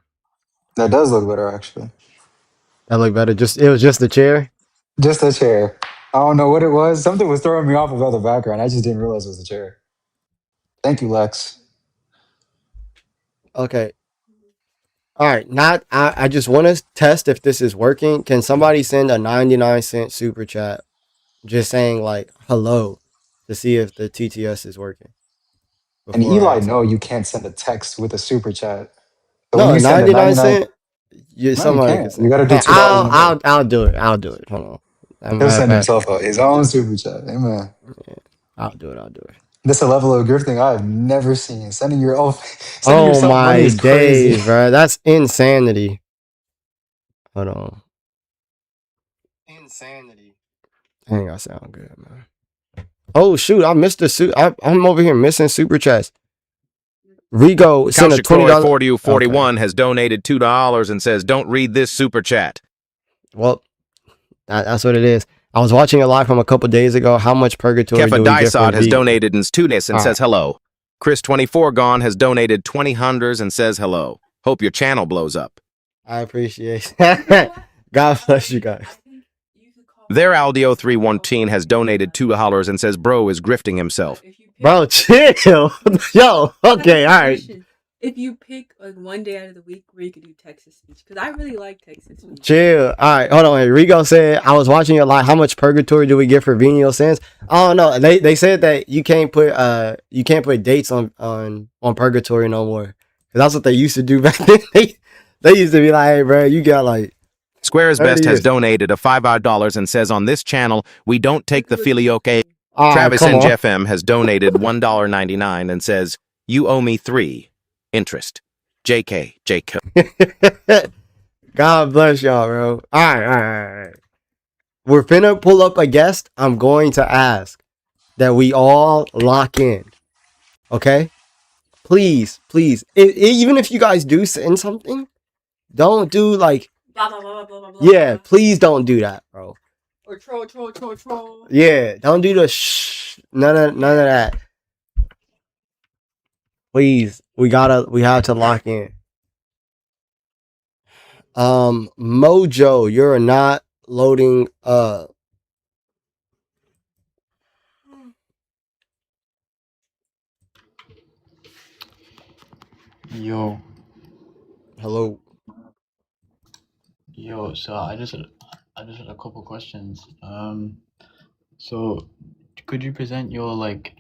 That does look better, actually. That look better. It was just the chair. Just a chair. I don't know what it was. Something was throwing me off about the background. I just didn't realize it was a chair. Thank you, Lex. Okay. All right. Not. I just want to test if this is working. Can somebody send a 99-cent super chat, just saying like hello, to see if the TTS is working And before I Eli, no, talk? you can't send a text with a super chat. So when No, you a send a 99 99, cent. You no, you somebody can't. can You send. got to do Hey, $2 more. I'll do it. I'll do it. Hold on. As a He'll matter of send fact, himself his own super chat. Amen. I'll do it. I'll do it. That's a level of grifting I've never seen. Sending your own, sending Oh yourself money my is crazy. days, bro. That's insanity. Hold on. Insanity. Dang, I sound good, man. Oh shoot, I missed the suit. I'm over here missing super chats. Rigo sent a Kalshikroy $20. Okay. 4041 has donated $2 and says, "Don't read this super chat." Well, that's what it is. I was watching a live from a couple days ago. How much purgatory Kefa do we get for Dysot has V? donated in Stunis and All right. says hello. Chris24 Gone has donated 20 hundreds and says hello. Hope your channel blows up. I appreciate it. God bless you guys. Their Aldio 314 has donated $2 and says bro is grifting himself. Bro, chill. Yo, okay, all right. If you pick like one day out of the week where you could do Texas speech, because I really like Texas speech. Chill. All right, hold on. Rigo said, I was watching a lot. How much purgatory do we get for venial sins? I don't know. They said that you can't put dates on purgatory no more. Cause that's what they used to do back then. They used to be like, hey, bro, you got like Square's 30 Best has years. donated a $5 and says on this channel we don't take the filioque. All right, Travis come and on. Jeff M has donated $1.99 and says you owe me 3 interest. JK. God bless y'all, bro. All right. We're finna pull up a guest. I'm going to ask that we all lock in. Okay? Please. Even if you guys do send something, don't do like, Blah, blah, blah, blah, blah, blah, yeah, blah. please don't do that, bro. Or troll. Yeah, don't do the shh. None of that. Please, we have to lock in. Mojo, you're not loading up. Yo, Hello. so I just had a couple questions. So could you present your like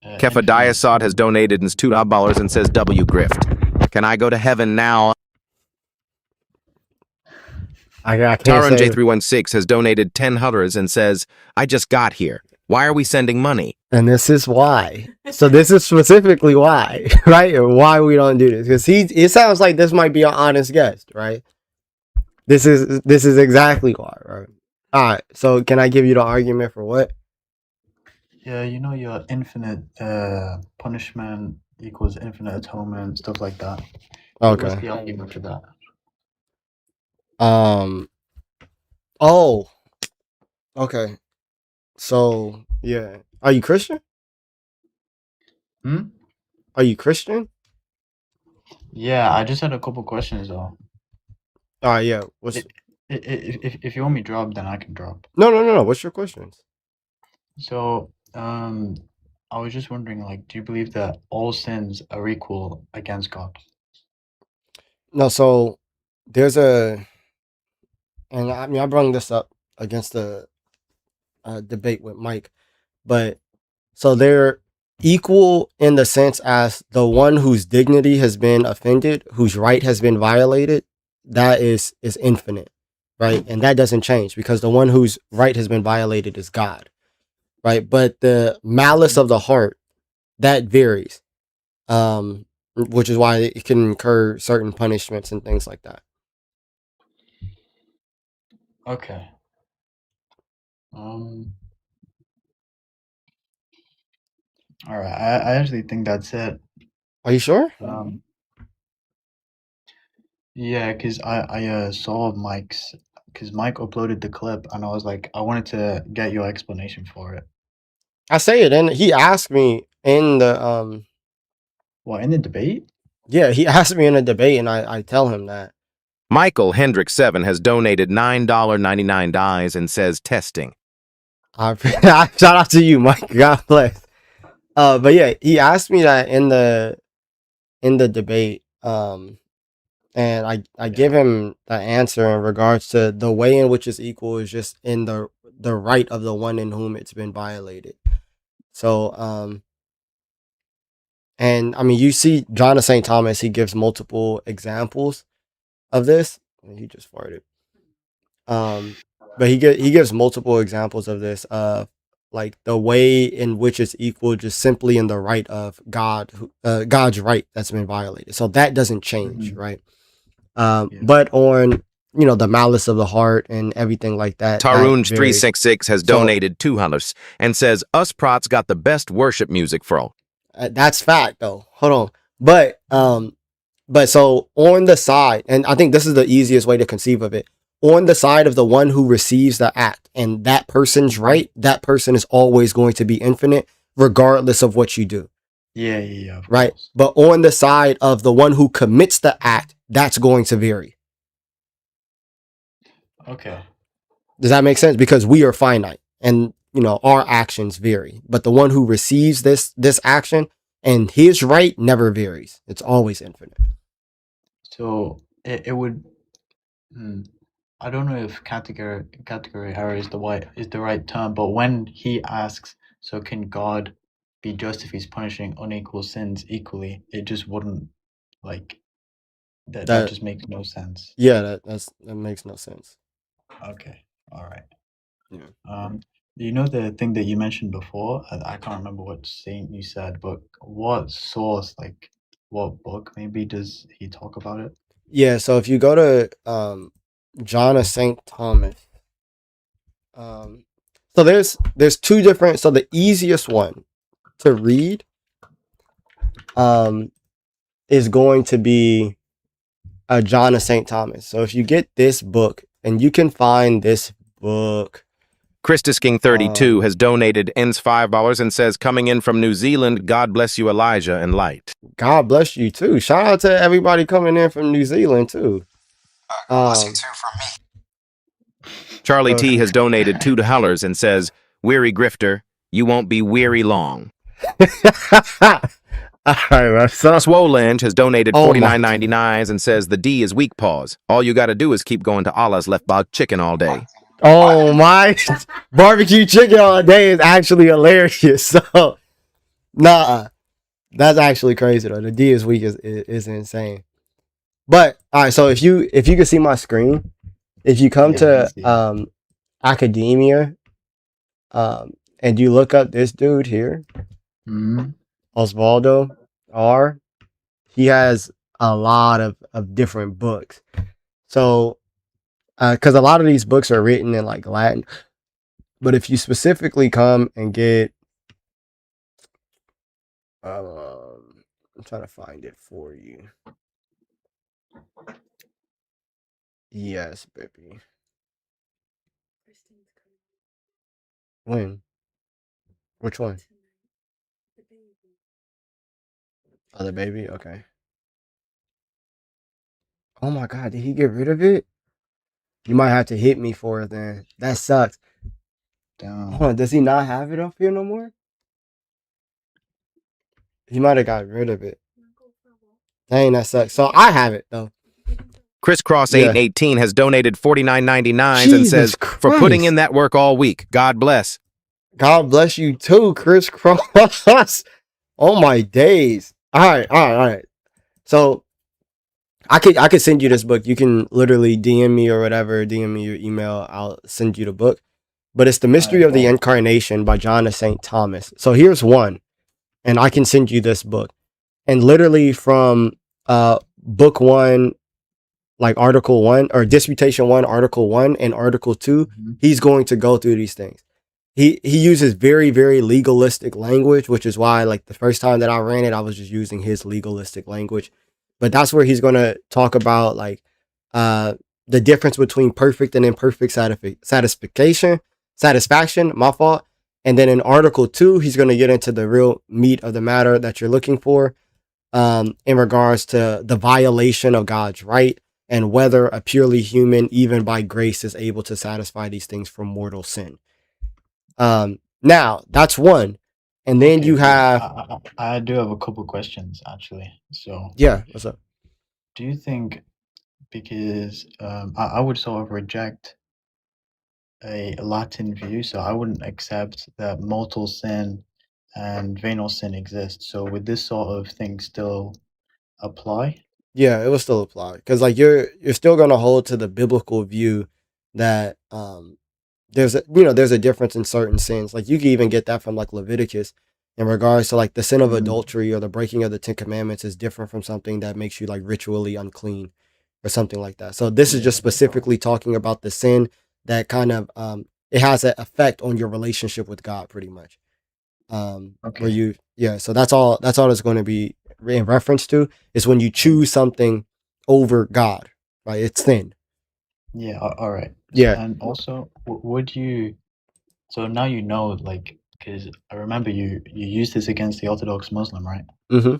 Kefa infinite? Dysot has donated in $2 and says W grift. Can I go to heaven now? I can't Taran say. J316 has donated 10 hundreds and says, I just got here. Why are we sending money? And this is why. So this is specifically why, right? Or why we don't do this. Because it sounds like this might be an honest guest, right? This is exactly why, right? Alright, so can I give you the argument for what? Yeah, you know your infinite punishment equals infinite atonement, stuff like that. What's Okay. the argument for that? Oh. Okay. So yeah. Are you Christian? Hmm? Are you Christian? Yeah, I just had a couple questions though. Alright, yeah. If you want me to drop, then I can drop. No. What's your questions? So, I was just wondering, like, do you believe that all sins are equal against God? No, so there's and I mean I brought this up against the debate with Mike, but so they're equal in the sense as the one whose dignity has been offended, whose right has been violated, that is infinite, right? And that doesn't change because the one whose right has been violated is God, right? But the malice of the heart, that varies, which is why it can incur certain punishments and things like that. Okay. All right. I actually think that's it. Are you sure? Yeah, because I saw because Mike uploaded the clip, and I was like, I wanted to get your explanation for it. I say it, and he asked me in the What, in the debate? Yeah, he asked me in a debate, and I tell him that. Michael Hendrick 7 has donated $9.99 and says testing. Shout out to you, Mike. God bless. But yeah, he asked me that in the debate. And I give him the answer in regards to the way in which it's equal is just in the right of the one in whom it's been violated. So and I mean, you see John of St. Thomas, he gives multiple examples of this. He just farted. But he gives multiple examples of this, like the way in which it's equal just simply in the right of God, God's right that's been violated. So that doesn't change, Mhm. right? Yeah. But on, the malice of the heart and everything like that, that Tarunj varies. 366 has So donated $2 and says us prots got the best worship music, fro. that's fact though. Hold on. But so on the side, and I think this is the easiest way to conceive of it, on the side of the one who receives the act and that person's right, that person is always going to be infinite, regardless of what you do. Yeah, of Right. course. But on the side of the one who commits the act, that's going to vary. Okay. Does that make sense? Because we are finite and our actions vary. But the one who receives this action and his right never varies. It's always infinite. So it would. I don't know if category error is the right term, but when he asks, so can God be just if he's punishing unequal sins equally? It just wouldn't like that That just makes no sense. Yeah, that makes no sense. Okay. All right. Yeah. You know the thing that you mentioned before? I can't remember what saint you said, but what source, like what book maybe does he talk about it? Yeah, so if you go to John of St. Thomas, so there's two different, so the easiest one to read is going to be John of St. Thomas. So if you get this book, and you can find this book. Christus King 32 has donated ends $5 and says, coming in from New Zealand, God bless you, Elijah and Light. God bless you too. Shout out to everybody coming in from New Zealand too. God bless you too from me. Charlie So T has donated $2 and says, weary grifter, you won't be weary long. all right, so Swolange has donated Oh my $49.99 and says the D is weak paws. All you got to do is keep going to Allah's left bow chicken all day. Oh my barbecue chicken all day is actually hilarious. So nah, that's actually crazy though. The D is weak is insane. But all right, so if you can see my screen, if you come Yeah, I to see it. academia, and you look up this dude here, Mhm. Osvaldo R, he has a lot of different books. So because a lot of these books are written in like Latin, but if you specifically come and get I'm trying to find it for you. Yes, baby. When? Which one? Oh, the baby? Okay. Oh my god, did he get rid of it? You might have to hit me for it then. That sucks. Hold Damn. on, does he not have it up here no more? He might have got rid of it. Dang, that sucks. So I have it though. Crisscross Yeah. 818 has donated $49.99 and Jesus says, for putting Christ. in that work all week. God bless. God bless you too, Chris Cross. Oh my days. All right. So I could send you this book. You can literally DM me or whatever, DM me your email. I'll send you the book. But it's The Mystery of the Incarnation by John of St. Thomas. So here's one, and I can send you this book. And literally from book 1, like article 1 or disputation 1, article 1 and article 2, he's going to go through these things. He uses very, very legalistic language, which is why like the first time that I ran it, I was just using his legalistic language. But that's where he's going to talk about like the difference between perfect and imperfect satisfaction, my fault. And then in article 2, he's going to get into the real meat of the matter that you're looking for. in regards to the violation of God's right and whether a purely human, even by grace, is able to satisfy these things from mortal sin. Now that's one, and then Okay, you but have I do have a couple questions actually. So, yeah. What's up? do you think because I would sort of reject a Latin view, so I wouldn't accept that mortal sin and venial sin exist. So, would this sort of thing still apply? Yeah, it will still apply because like you're still gonna hold to the biblical view that there's a there's a difference in certain sins. Like you can even get that from like Leviticus in regards to like the sin of Mm, adultery or the breaking of the Ten Commandments is different from something that makes you like ritually unclean or something like that. So this is yeah, just specifically talking about the sin that kind of it has an effect on your relationship with God pretty much. Where okay. you so that's all it's going to be in reference to is when you choose something over God, right? It's sin. Yeah, all right. So, Yeah. and also, would you? So now you know, like, because I remember you used this against the Orthodox Muslim, right? Mm-hmm.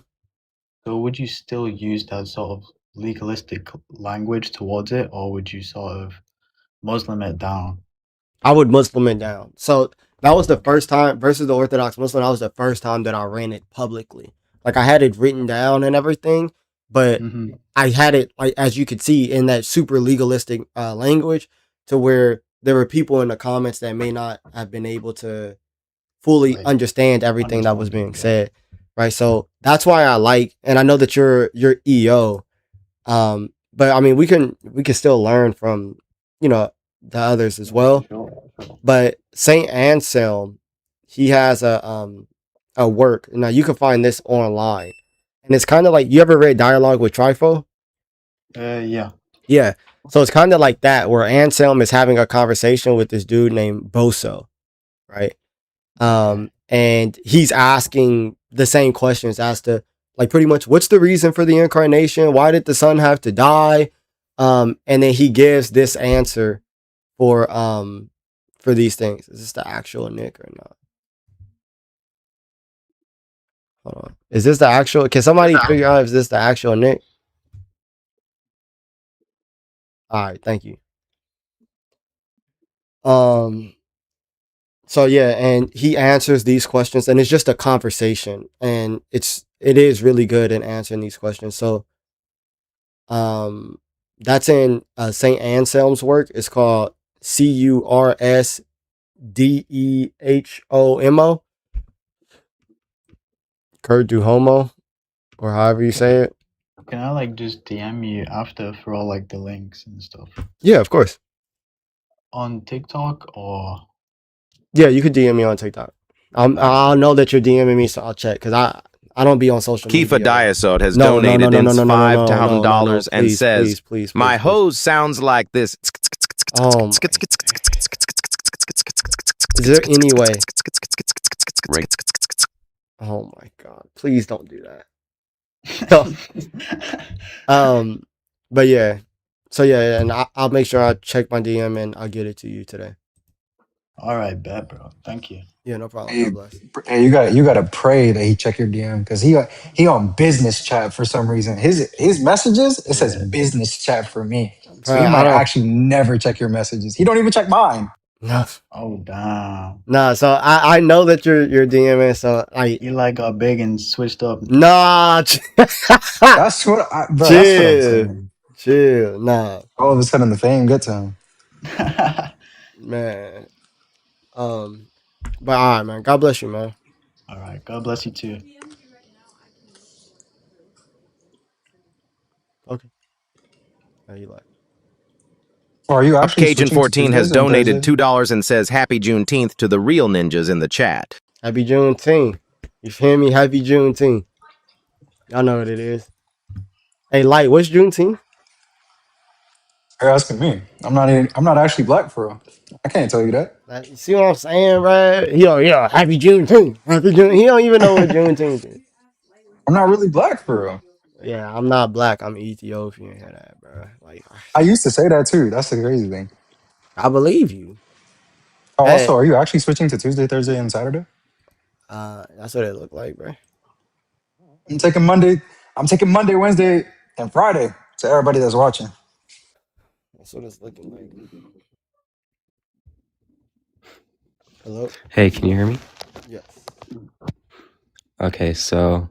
So would you still use that sort of legalistic language towards it, or would you sort of Muslim it down? I would Muslim it down. So that was the Okay. first time versus the Orthodox Muslim. That was the first time that I ran it publicly. Like I had it written down and everything, but Mm-hmm. I had it like as you could see in that super legalistic language to where there were people in the comments that may not have been able to fully Like understand everything that was understand it, being yeah. said. Right. So that's why I like and I know that you're EO. But I mean we can still learn from, you know, the others as Yeah, well. sure, sure. But Saint Anselm, he has a work. Now you can find this online, and it's kind of like you ever read Dialogue with Trifo? Yeah. Yeah. So it's kind of like that, where Anselm is having a conversation with this dude named Boso, right? Okay. And he's asking the same questions as to like pretty much what's the reason for the incarnation? Why did the son have to die? And then he gives this answer for these things. Is this the actual Nick or not? Hold on. Is this the actual? Can somebody figure out if this the actual Nick? All right, thank you. Um. So yeah, and he answers these questions, and it's just a conversation, and it is really good in answering these questions. So that's in Saint Anselm's work. It's called Cursdehomo, Cur du Homo, or however you say it. Can I like just DM you after for all like the links and stuff Yeah, of course. on TikTok or Yeah, you could DM me on TikTok. alright, I'll bet. know that you're DMing me, so I'll check because I don't be on social Kifa media. Or, Diasod has no, no, no, donated no, no, ins no, no, no, five no, thousand no, no, no. dollars and Please, says, please, please, "My please, please. hose sounds like this." Oh my. Is there any way? Oh my god! Please don't do that. But yeah. So yeah, and I'll make sure I check my DM and I'll get it to you today. Alright, bet, bro. Thank you. Yeah, no problem. God Hey, bless. hey, you gotta pray that he check your DM because he on business chat for some reason. His messages it says Yeah. business chat for me, so he Bro, I might don't. actually never check your messages. He don't even check mine. No, Oh damn. no. So I know that you're DMing. So I Eli got big and switched up. nah. Bro. That's what I'm Chill, saying. chill. Nah, All of a sudden, the fame gets to him. man. But all right, man. God bless you, man. Alright, God bless you too. Okay. How you like? Or are you actually Upcajun switching to 14 has Tuesdays and donated Thursdays? $2 and says, "Happy Juneteenth" to the real ninjas in the chat. Happy Juneteenth. You feel me? Happy Juneteenth. Y'all know what it is. Hey, Light, what's Juneteenth? You're asking me. I'm not actually black for real. I can't tell you that. Like, you see what I'm saying, right? Yeah, Happy Juneteenth. Happy June. He don't even know what Juneteenth is. I'm not really black for real. Yeah, I'm not black. I'm Ethiopian. Hear that, bro? Like, I used to say that too. That's the crazy thing. I believe you. Oh, Hey, also, are you actually switching to Tuesday, Thursday, and Saturday? that's what it look like, bro. I'm taking Monday. I'm taking Monday, Wednesday, and Friday to everybody that's watching. That's what it's looking like. Hello? Hey, can you hear me? Yes. Okay, so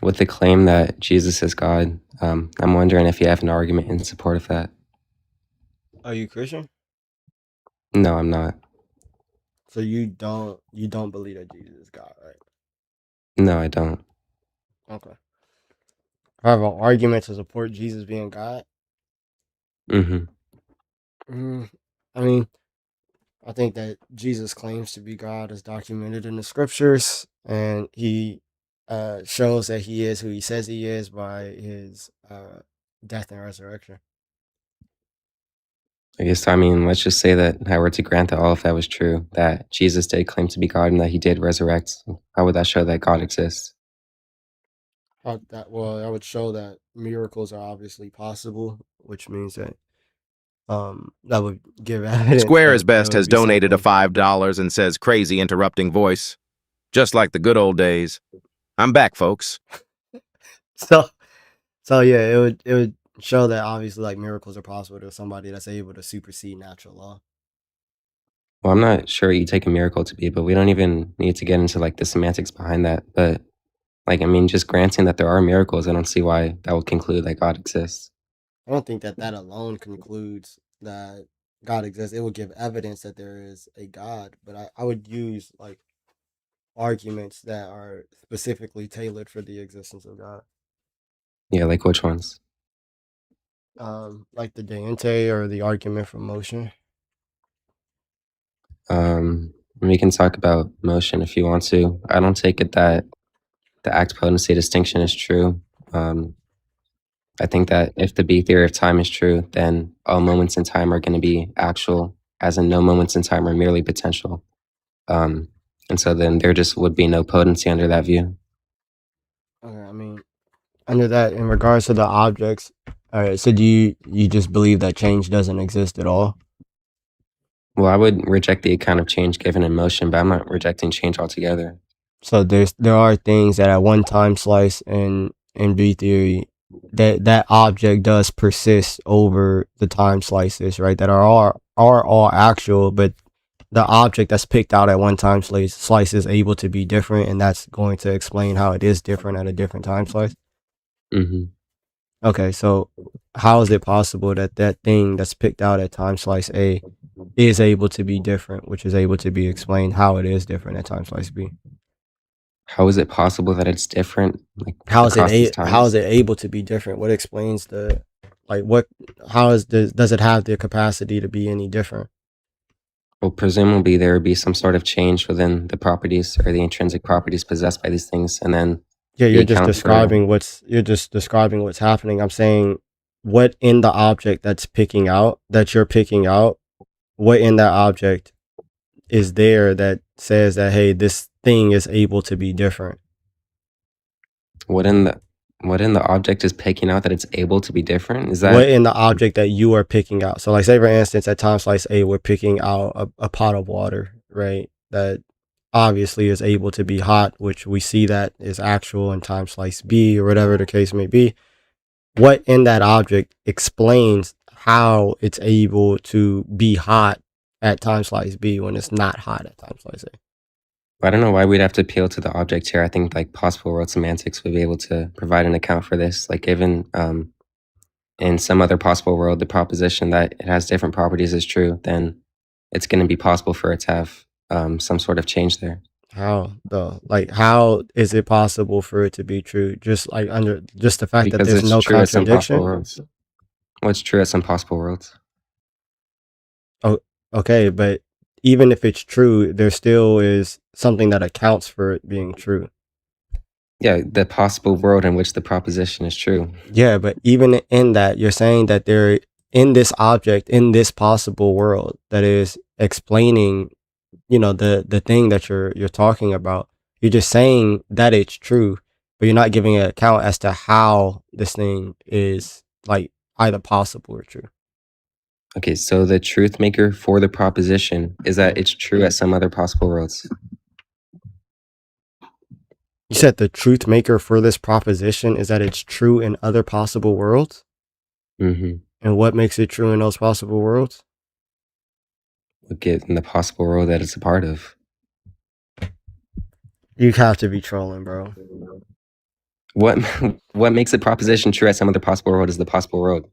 with the claim that Jesus is God, I'm wondering if you have an argument in support of that. Are you Christian? No, I'm not. So you don't believe that Jesus is God, right? No, I don't. Okay. I have an argument to support Jesus being God. Mm-hmm. I mean, I think that Jesus' claims to be God is documented in the scriptures, and he shows that he is who he says he is by his death and resurrection. I guess, I mean, let's just say that I were to grant that all of that was true, that Jesus did claim to be God and that he did resurrect. How would that show that God exists? That would show that miracles are obviously possible, which means that that would give evidence Square is that there Best would has be donated a something. $5 and says crazy interrupting voice. Just like the good old days. I'm back, folks. So yeah, it would show that obviously like miracles are possible to somebody that's able to supersede natural law. Well, I'm not sure you take a miracle to be, but we don't even need to get into like the semantics behind that. But like, I mean, just granting that there are miracles, I don't see why that would conclude that God exists. I don't think that that alone concludes that God exists. It would give evidence that there is a God, but I would use like arguments that are specifically tailored for the existence of God. Yeah, like which ones? Like the deente or the argument from motion. We can talk about motion if you want to. I don't take it that the act potency distinction is true. I think that if the B theory of time is true, then all moments in time are going to be actual, as in no moments in time are merely potential. And so then there just would be no potency under that view. Okay, I mean, under that, in regards to the objects, all right. So do you just believe that change doesn't exist at all? Well, I would reject the account of change given in motion, but I'm not rejecting change altogether. So there are things that at one time slice in B theory that object does persist over the time slices, right? That are all actual, but the object that's picked out at one time slice is able to be different, and that's going to explain how it is different at a different time slice. Mm-hmm. Okay, so how is it possible that that thing that's picked out at time slice A is able to be different, which is able to be explained how it is different at time slice B? How is it possible that it's different, like How is across these it times? able to be different? What explains the like what how is does it have the capacity to be any different? Well, presumably there would be some sort of change within the properties or the intrinsic properties possessed by these things, and then Yeah, the account for you're just describing what's happening. I'm saying what in the object that you're picking out, what in that object is there that says that hey, this thing is able to be different? what in the object is picking out that it's able to be different. Is What that in the object that you are picking out? So like say for instance at time slice A we're picking out a pot of water, right? That obviously is able to be hot, which we see that is actual in time slice B or whatever the case may be. What in that object explains how it's able to be hot at time slice B when it's not hot at time slice A? I don't know why we'd have to appeal to the object here. I think like possible world semantics would be able to provide an account for this. Like given in some other possible world, the proposition that it has different properties is true, then it's going to be possible for it to have some sort of change there. How though? Like how is it possible for it to be true? Just like under just the fact that Because there's it's no true at some possible contradiction? worlds. What's true at some possible worlds? Oh, okay, but even if it's true, there still is something that accounts for it being true. Yeah, the possible world in which the proposition is true. Yeah, but even in that, you're saying that there in this object, in this possible world that is explaining, the thing that you're talking about. You're just saying that it's true, but you're not giving an account as to how this thing is like either possible or true. Okay, so the truth maker for the proposition is that it's true at some other possible worlds. You said the truth maker for this proposition is that it's true in other possible worlds? Mm-hmm. And what makes it true in those possible worlds? Look at in the possible world that it's a part of. You have to be trolling, bro. What what makes a proposition true at some other possible world is the possible world.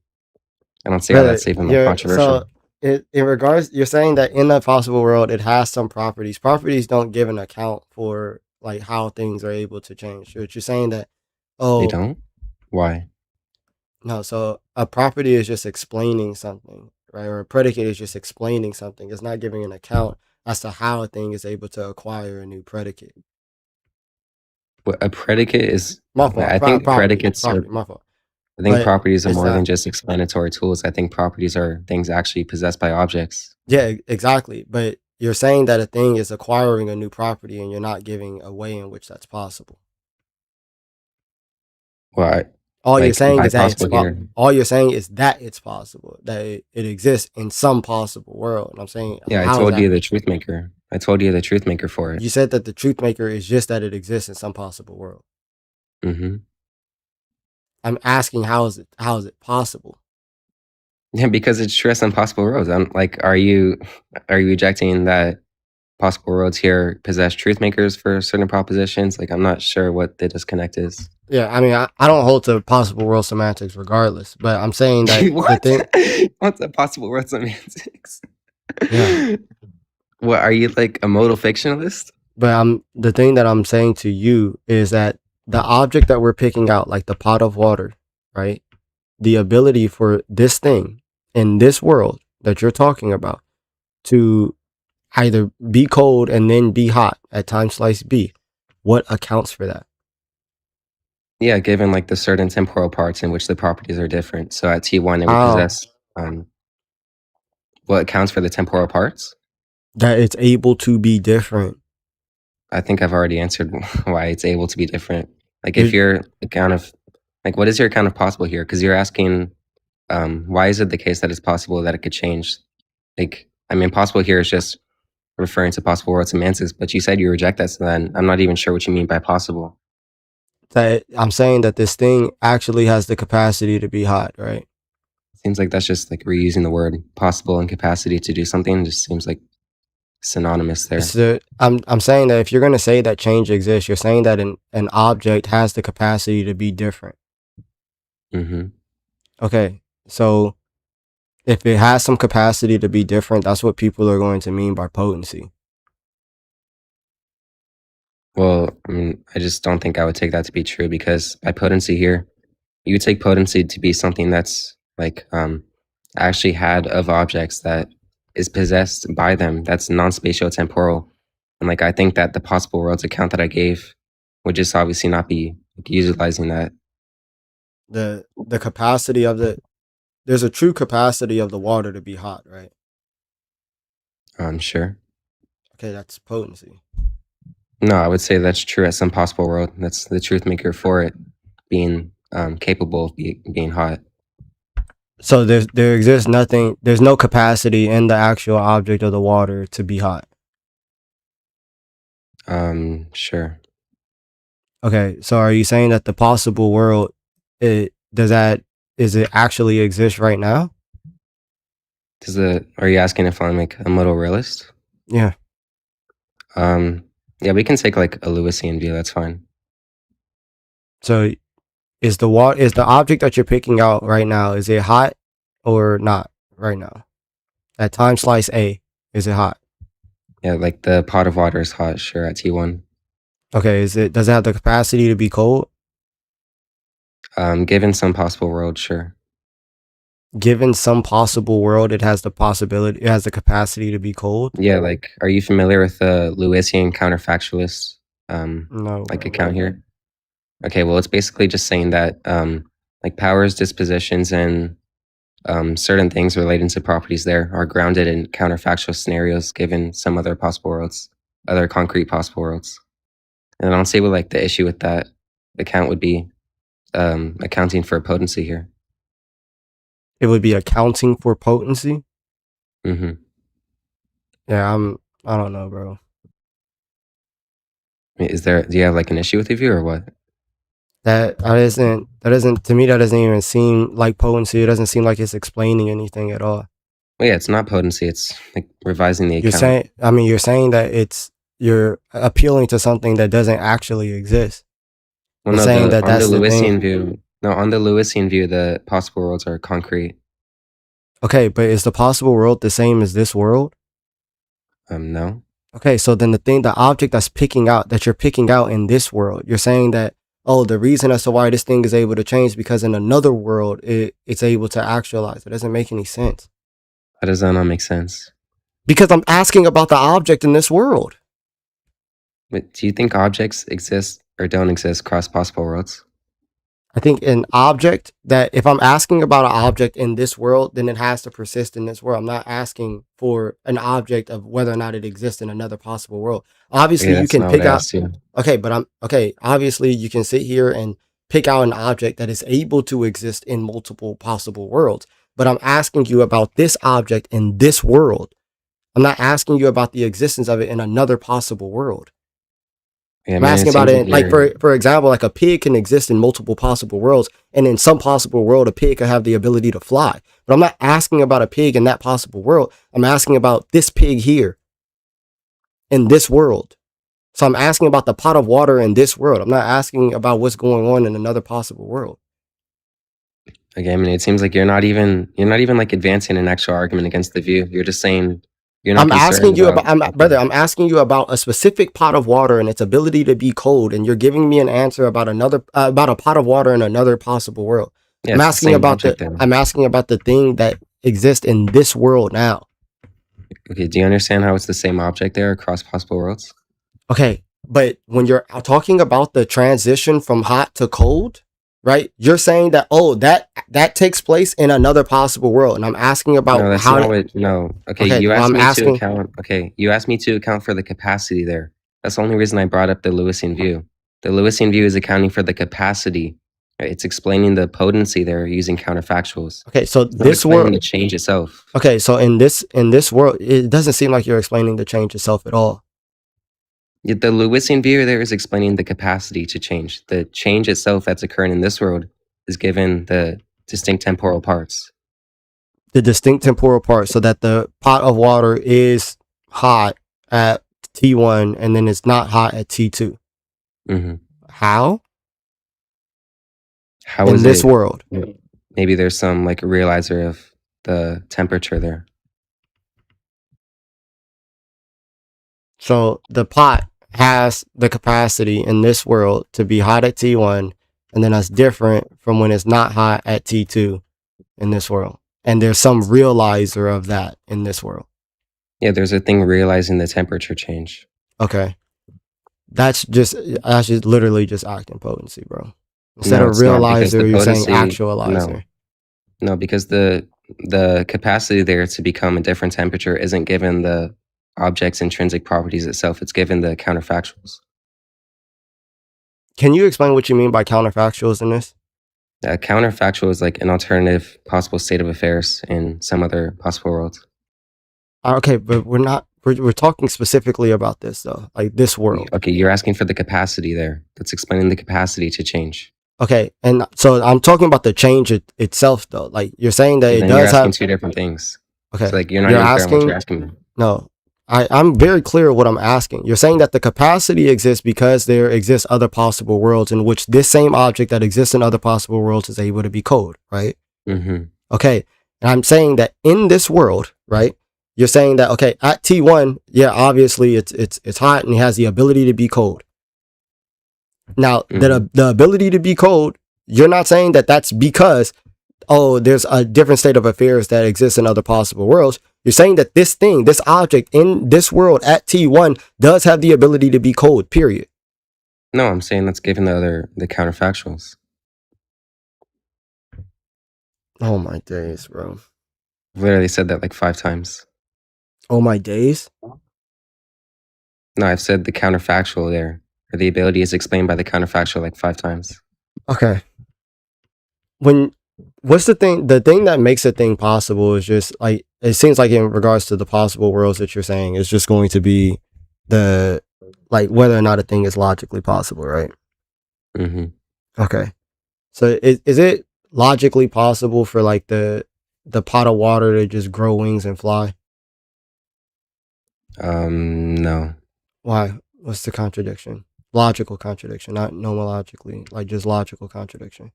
I don't see how Brother, that's even like controversial. in regards, you're saying that in that possible world, it has some properties. Properties don't give an account for like how things are able to change. But you're saying that, They oh don't? Why? no, so a property is just explaining something, right? Or a predicate is just explaining something. It's not giving an account as to how a thing is able to acquire a new predicate. What a predicate is My fault. I think predicates are My fault. I think But properties are it's more than not. just explanatory tools. I think properties are things actually possessed by objects. Yeah, exactly. But you're saying that a thing is acquiring a new property, and you're not giving a way in which that's possible. Well, All you're like saying by is that it's possible here. all you're saying is that it's possible, that it exists in some possible world. And I'm saying, Yeah, I how is told you that? the truth maker. I told you the truth maker for it. You said that the truth maker is just that it exists in some possible world. Mm-hmm. I'm asking, how is it possible? Yeah, because it's true at some possible worlds. I'm like, are you rejecting that possible worlds here possess truth makers for certain propositions? Like, I'm not sure what the disconnect is. Yeah, I mean, I don't hold to possible world semantics regardless, but I'm saying that the What? thing, What's a possible world semantics? yeah, What are you like a modal fictionalist? but the thing that I'm saying to you is that the object that we're picking out, like the pot of water, right? The ability for this thing in this world that you're talking about to either be cold and then be hot at time slice B, what accounts for that? Yeah, given like the certain temporal parts in which the properties are different. So at T1, it would How? possess what accounts for the temporal parts. That it's able to be different. I think I've already answered why it's able to be different. Like if You- your account of like what is your account of possible here? Because you're asking why is it the case that it's possible that it could change? Like I mean possible here is just referring to possible world semantics, but you said you reject that, so then I'm not even sure what you mean by possible. That I'm saying that this thing actually has the capacity to be hot, right? Seems like that's just like reusing the word possible and capacity to do something. Just seems like synonymous there. So I'm saying that if you're gonna say that change exists, you're saying that an object has the capacity to be different. Mm-hmm. Okay, so if it has some capacity to be different, that's what people are going to mean by potency. Well, I mean, I just don't think I would take that to be true because by potency here, you would take potency to be something that's like actually had of objects that is possessed by them. That's non-spatio-temporal. And like I think that the possible worlds account that I gave would just obviously not be utilizing that. The capacity of there's a true capacity of the water to be hot, right? Sure. Okay, that's potency. No, I would say that's true at some possible world. That's the truth maker for it being capable of being hot. So there exists nothing. There's no capacity in the actual object of the water to be hot. Sure. Okay, so are you saying that the possible world, does it actually exist right now? Are you asking if I'm like a modal realist? Yeah. Yeah, we can take like a Lewisian view. That's fine. So is the object that you're picking out right now, is it hot or not right now? At time slice A, is it hot? Yeah, like the pot of water is hot, sure, at T1. Okay, does it have the capacity to be cold? Given some possible world, sure. Given some possible world, it has the capacity to be cold? Yeah, like, are you familiar with the Lewisian counterfactualist No, like bro. account here? Okay, well, it's basically just saying that like powers, dispositions, and certain things relating to properties there are grounded in counterfactual scenarios given some other possible worlds, other concrete possible worlds. And I don't see what like the issue with that account would be accounting for potency here. It would be accounting for potency? Mm-hmm. Yeah, I don't know, bro. Do you have like an issue with the view or what? That doesn't to me, that doesn't even seem like potency. It doesn't seem like it's explaining anything at all. Well, yeah, it's not potency. It's like revising the account. You're saying that you're appealing to something that doesn't actually exist. Well, You're no, saying that on that's the the thing. Lewisian view. No, on the Lewisian view, the possible worlds are concrete. Okay, but is the possible world the same as this world? No. Okay, so then the object that you're picking out in this world, you're saying that, oh, the reason as to why this thing is able to change because in another world it's able to actualize. It doesn't make any sense. How does that not make sense? Because I'm asking about the object in this world. But do you think objects exist or don't exist across possible worlds? I think an object that if I'm asking about an object in this world, then it has to persist in this world. I'm not asking for an object of whether or not it exists in another possible world. Obviously, Yeah, you that's can not pick what I out. asked you. Okay, but obviously, you can sit here and pick out an object that is able to exist in multiple possible worlds. But I'm asking you about this object in this world. I'm not asking you about the existence of it in another possible world. Yeah, I'm man, asking about it, like for example, like a pig can exist in multiple possible worlds, and in some possible world, a pig could have the ability to fly. But I'm not asking about a pig in that possible world. I'm asking about this pig here in this world. So I'm asking about the pot of water in this world. I'm not asking about what's going on in another possible world. Okay, I mean, it seems like you're not even like advancing an actual argument against the view. You're just saying you're not. I'm asking you about, I'm asking you about a specific pot of water and its ability to be cold, and you're giving me an answer about about a pot of water in another possible world. Yeah, I'm asking about the thing that exists in this world now. Okay, do you understand how it's the same object there across possible worlds? Okay, but when you're talking about the transition from hot to cold, right? You're saying that that takes place in another possible world, and I'm asking about no, that's how. Not what, no, okay. You asked me to account. Okay, you asked me to account for the capacity there. That's the only reason I brought up the Lewisian view. The Lewisian view is accounting for the capacity. Right? It's explaining the potency there using counterfactuals. Okay, so this world, the change itself. Okay, so in this world, it doesn't seem like you're explaining the change itself at all. The Lewisian view there is explaining the capacity to change. The change itself that's occurring in this world is given the distinct temporal parts. The distinct temporal parts, so that the pot of water is hot at T1 and then it's not hot at T2. Mm-hmm. How? How in is this it, world? Maybe there's some like realizer of the temperature there. So the pot has the capacity in this world to be hot at T1, and then that's different from when it's not hot at T2 in this world. And there's some realizer of that in this world. Yeah, there's a thing realizing the temperature change. Okay. That's literally just acting potency, bro. Instead of realizer, you're saying actualizer. No, because the capacity there to become a different temperature isn't given the object's intrinsic properties itself. It's given the counterfactuals. Can you explain what you mean by counterfactuals in this? Counterfactual is like an alternative possible state of affairs in some other possible worlds. Okay, but we're talking specifically about this though, like this world. Okay, you're asking for the capacity there. That's explaining the capacity to change. Okay, and so I'm talking about the change itself though. Like you're saying that it does have two different things. Okay, so like you're not even clear on what you're asking me. No, I'm very clear what I'm asking. You're saying that the capacity exists because there exists other possible worlds in which this same object that exists in other possible worlds is able to be cold, right? Mm-hmm. Okay, and I'm saying that in this world, right? You're saying that okay, at T1, yeah, obviously it's hot and it has the ability to be cold. Now, the ability to be cold, you're not saying that that's because there's a different state of affairs that exists in other possible worlds. You're saying that this object in this world at T1 does have the ability to be cold, period. No, I'm saying that's given the counterfactuals. Oh my days, bro. I've literally said that like 5 times. Oh my days? No, I've said the counterfactual there. Or the ability is explained by the counterfactual like 5 times. Okay. What's the thing that makes a thing possible is just like, it seems like in regards to the possible worlds that you're saying, it's just going to be the like whether or not a thing is logically possible, right? Mm-hmm. Okay. So is it logically possible for like the pot of water to just grow wings and fly? No. Why? What's the contradiction? Logical contradiction, not nomologically, like just logical contradiction.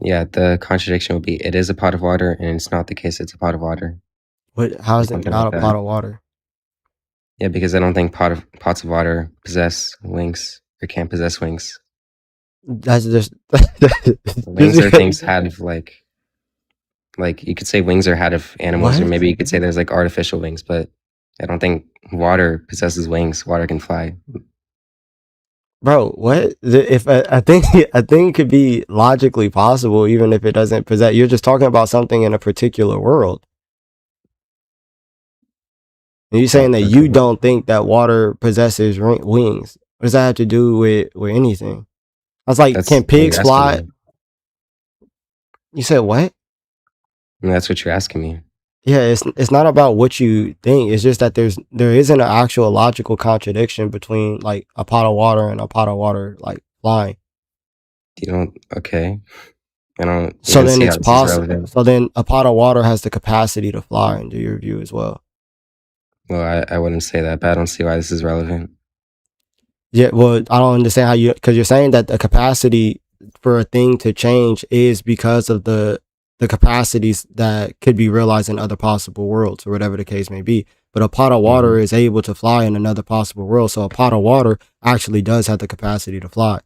Yeah, the contradiction would be it is a pot of water, and it's not the case it's a pot of water. What? How Or is it something not like a pot that. of water? Yeah, because I don't think pots of water possess wings or can't possess wings. That's just Wings are things had of like you could say wings are had of animals, or what? maybe you could say there's like artificial wings, but I don't think water possesses wings. Water can fly. Bro, what? If I think I think it could be logically possible, even if it doesn't possess. You're just talking about something in a particular world. And you're saying that you Okay. don't think that water possesses wings. What does that have to do with anything? I was like, That's can what you're pigs asking fly? me. You said what? And that's what you're asking me. Yeah, it's not about what you think. It's just that there isn't an actual logical contradiction between like a pot of water and a pot of water like flying. You don't okay. I don't So even then see how it's this is possible. relevant. So then a pot of water has the capacity to fly into your view as well. Well, I wouldn't say that, but I don't see why this is relevant. Yeah, well, I don't understand how you, because you're saying that the capacity for a thing to change is because of the capacities that could be realized in other possible worlds or whatever the case may be. But a pot of water is able to fly in another possible world, so a pot of water actually does have the capacity to fly.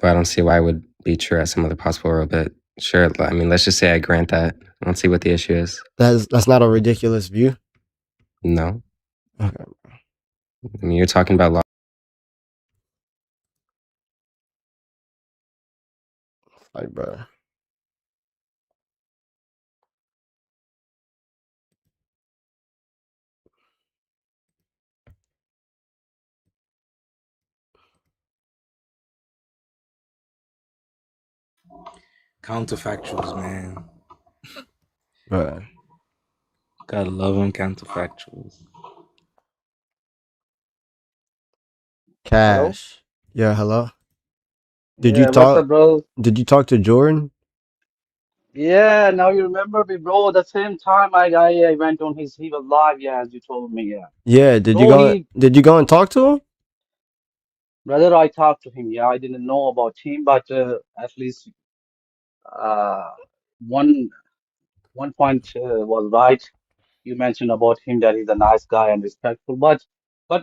Well, I don't see why it would be true at some other possible world, but sure. I mean, let's just say I grant that. I don't see what the issue is. That's not a ridiculous view. No. Okay, I mean, you're talking about like, bro. Counterfactuals, man. Bro. Gotta love them counterfactuals. Hello? Cash. Yeah, hello. Did you Yeah, what's up, talk? bro? Did you talk to Jordan? Yeah, now you remember me, bro. The same time I went on he was live, yeah, as you told me, yeah. Yeah. Did you Bro, go? Did you go and talk to him? brother, I talked to him, yeah. I didn't know about him, but at least uh, one one point was right. You mentioned about him that he's a nice guy and respectful, but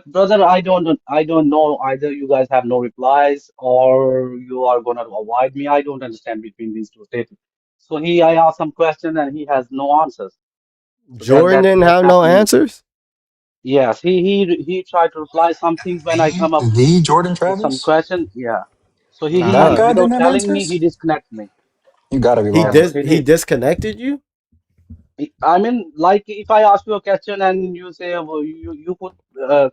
brother, I don't know either you guys have no replies or you are gonna avoid me. I don't understand between these two statements. So I asked some question and he has no answers. So that Jordan didn't that's have no happening. answers. Yes, he tried to reply some things when I come up The Jordan with some Travis? question. Yeah. So That Nah. guy didn't without have telling me he answers? disconnect me. You gotta be He Yes, lying. did. he He did. disconnected you. I mean, like if I ask you a question and you say well, you put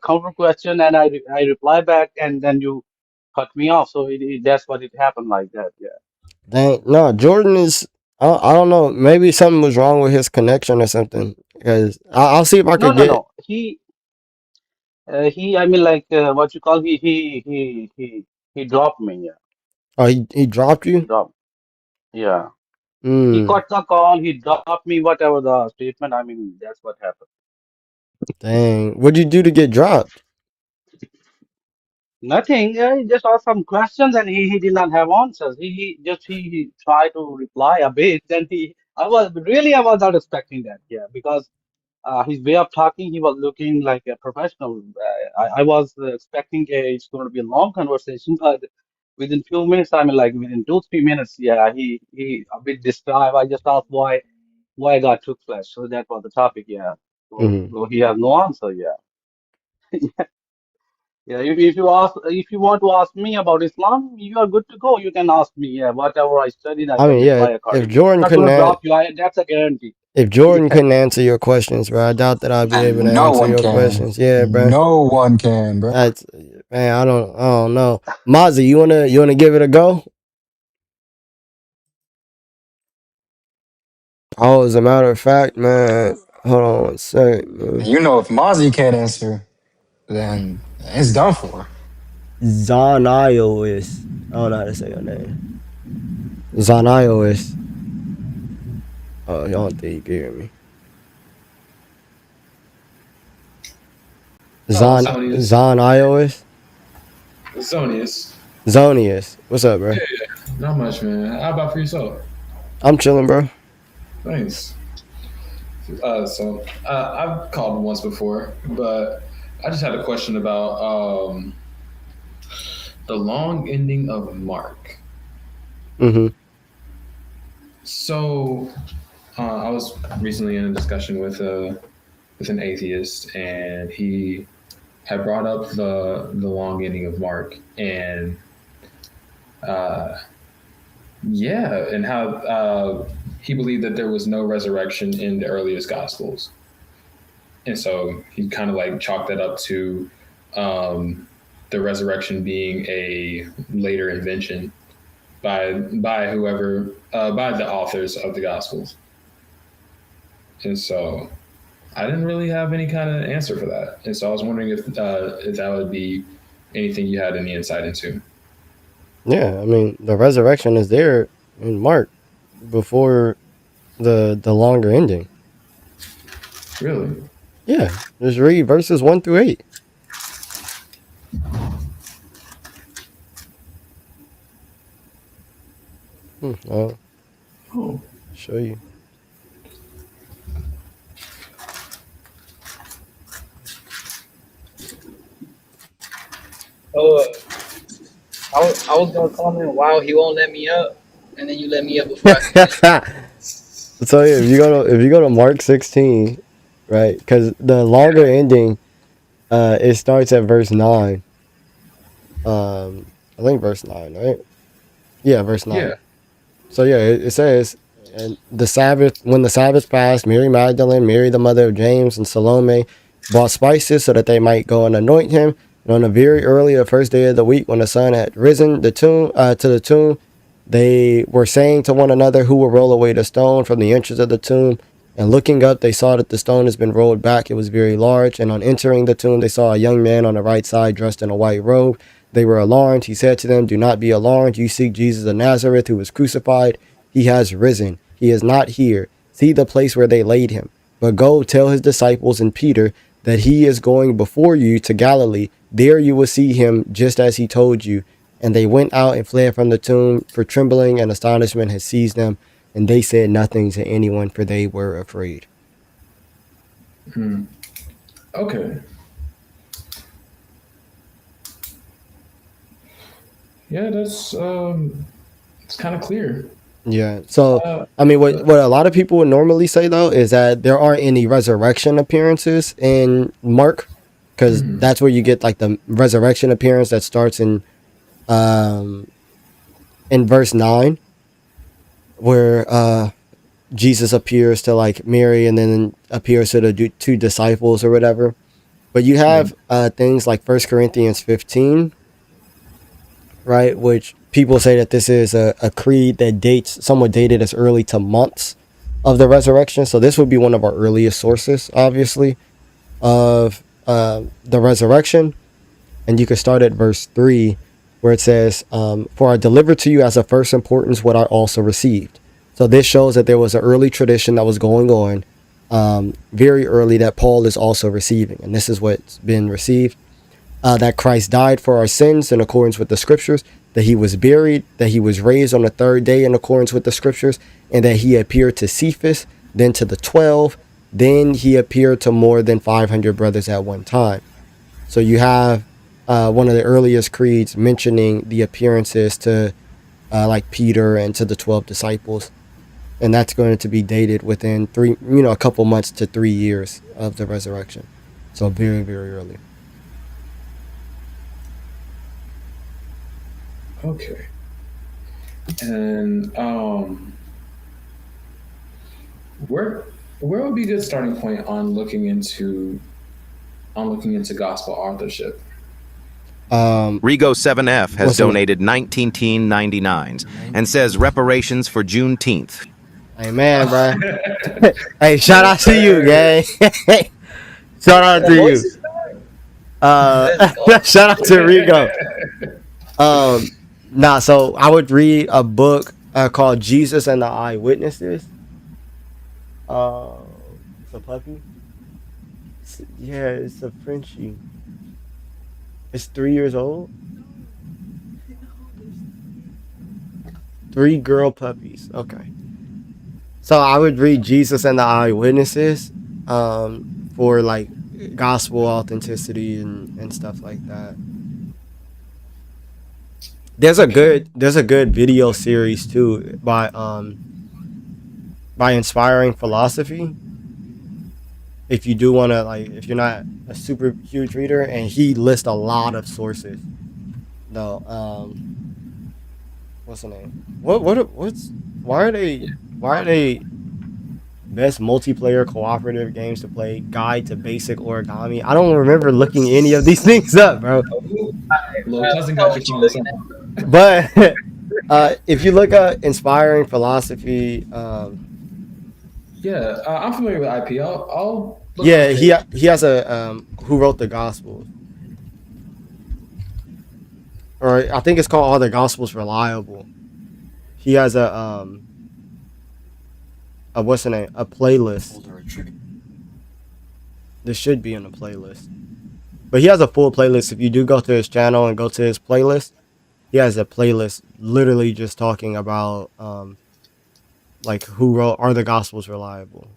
counter question and I reply back and then you cut me off. So that's what it happened like that. Yeah. Dang. No, Jordan is. I don't know. Maybe something was wrong with his connection or something. Because I'll see if I No, could no, get. no. He. I mean, like what you call he dropped me. Yeah, Oh, he dropped he you. dropped. Yeah. He Hmm. cut the call. He dropped me. Whatever the statement. I mean, that's what happened. Dang. What'd you do to get dropped? Nothing. He just asked some questions and he did not have answers. He tried to reply a bit. Then I was not expecting that. Yeah, because his way of talking, he was looking like a professional. I was expecting it's going to be a long conversation, but within few minutes, I mean, like within 2 3 minutes, yeah, he a bit disturbed. I just asked why I got took flash. So that was the topic. Yeah. Hmm. So he has no answer. Yeah. Yeah, if you want to ask me about Islam, you are good to go. You can ask me. Yeah, whatever I studied, I I can mean, yeah. reply If accordingly. I'm Jordan not couldn't going to drop you. That's a guarantee. if Jordan Yeah, couldn't answer your questions, bro, I doubt that I'd be able to And no answer one your can. questions. Yeah, bro. No one can, bro. That's man. I don't know. Mozzie, you wanna give it a go? Oh, as a matter of fact, man. Hold on one second, man. You know if Mozzie can't answer. then it's done for. Zanios. I don't know how to say your name. Zanios. Oh, y'all don't think you can hear me. Zanios. Sonius. Zonius. What's up, bro? Yeah, not much, man. How about for yourself? I'm chilling, bro. Thanks. I've called once before, but I just had a question about the long ending of Mark. Mm-hmm. So I was recently in a discussion with an atheist, and he had brought up the long ending of Mark, and and how he believed that there was no resurrection in the earliest Gospels, and so he kind of like chalked that up to the resurrection being a later invention by whoever by the authors of the Gospels, and so I didn't really have any kind of answer for that, and so I was wondering if that would be anything you had any insight into. Yeah, I mean the resurrection is there in Mark before the longer ending. Really? Yeah, just read verses 1 through 8. I'll show you. Oh, I was gonna comment, wow, he won't let me up, and then you let me up before I finished. So yeah, if you go to Mark 16, right? Because the longer ending, it starts at verse 9. I think verse 9, right? Yeah, verse 9. Yeah. So yeah, it says, and when the Sabbath passed, Mary Magdalene, Mary the mother of James, and Salome bought spices so that they might go and anoint him. And on the very early the first day of the week, when the sun had risen to the tomb, they were saying to one another, who will roll away the stone from the entrance of the tomb? And looking up, they saw that the stone has been rolled back. It was very large. And on entering the tomb, they saw a young man on the right side dressed in a white robe. They were alarmed. He said to them, do not be alarmed. You seek Jesus of Nazareth, who was crucified. He has risen. He is not here. See the place where they laid him. But go tell his disciples and Peter that he is going before you to Galilee. There you will see him just as he told you. And they went out and fled from the tomb, for trembling and astonishment had seized them. And they said nothing to anyone, for they were afraid. Okay. Yeah, that's it's kind of clear. Yeah. So, I mean, what a lot of people would normally say, though, is that there aren't any resurrection appearances in Mark, because that's where you get like the resurrection appearance that starts in verse 9, where Jesus appears to like Mary and then appears to the two disciples or whatever. But you have things like 1 Corinthians 15, right? Which people say that this is a creed that dates, somewhat dated as early to months of the resurrection. So this would be one of our earliest sources, obviously, of the resurrection. And you can start at verse 3, where it says, for I delivered to you as of first importance what I also received. So this shows that there was an early tradition that was going on, very early, that Paul is also receiving. And this is what's been received. That Christ died for our sins in accordance with the scriptures, that he was buried, that he was raised on the third day in accordance with the scriptures, and that he appeared to Cephas, then to the 12, then he appeared to more than 500 brothers at one time. So you have one of the earliest creeds mentioning the appearances to like Peter and to the 12 disciples. And that's going to be dated within a couple months to 3 years of the resurrection. So very, very early. Okay. And where would be a good starting point on looking into gospel authorship? Rigo7F has donated 19.99 and says reparations for Juneteenth. Amen, bro. Hey, shout out to you, gang. Shout out to you. Uh, shout out to Rico. Nah. So I would read a book called Jesus and the Eyewitnesses. It's a puppy. Yeah, it's a Frenchie. It's 3 years old. No, there's three. Three girl puppies. Okay. So I would read Jesus and the Eyewitnesses for like gospel authenticity and stuff like that. There's a good video series too by Inspiring Philosophy. If you do want to like if you're not a super huge reader, and he lists a lot of sources though. What's the name? What's why are they best multiplayer cooperative games to play, guide to basic origami? I don't remember looking any of these things up, bro. Little cousin Tell got you what you calling looking something. at. But if you look at Inspiring Philosophy, Yeah, I'm familiar with IP. I'll look on his yeah, page. he has a who wrote the Gospels, or I think it's called All the Gospels Reliable. He has a what's the name? A playlist. This should be in the playlist. But he has a full playlist. If you do go to his channel and go to his playlist, he has a playlist literally just talking about like who wrote Are the Gospels Reliable?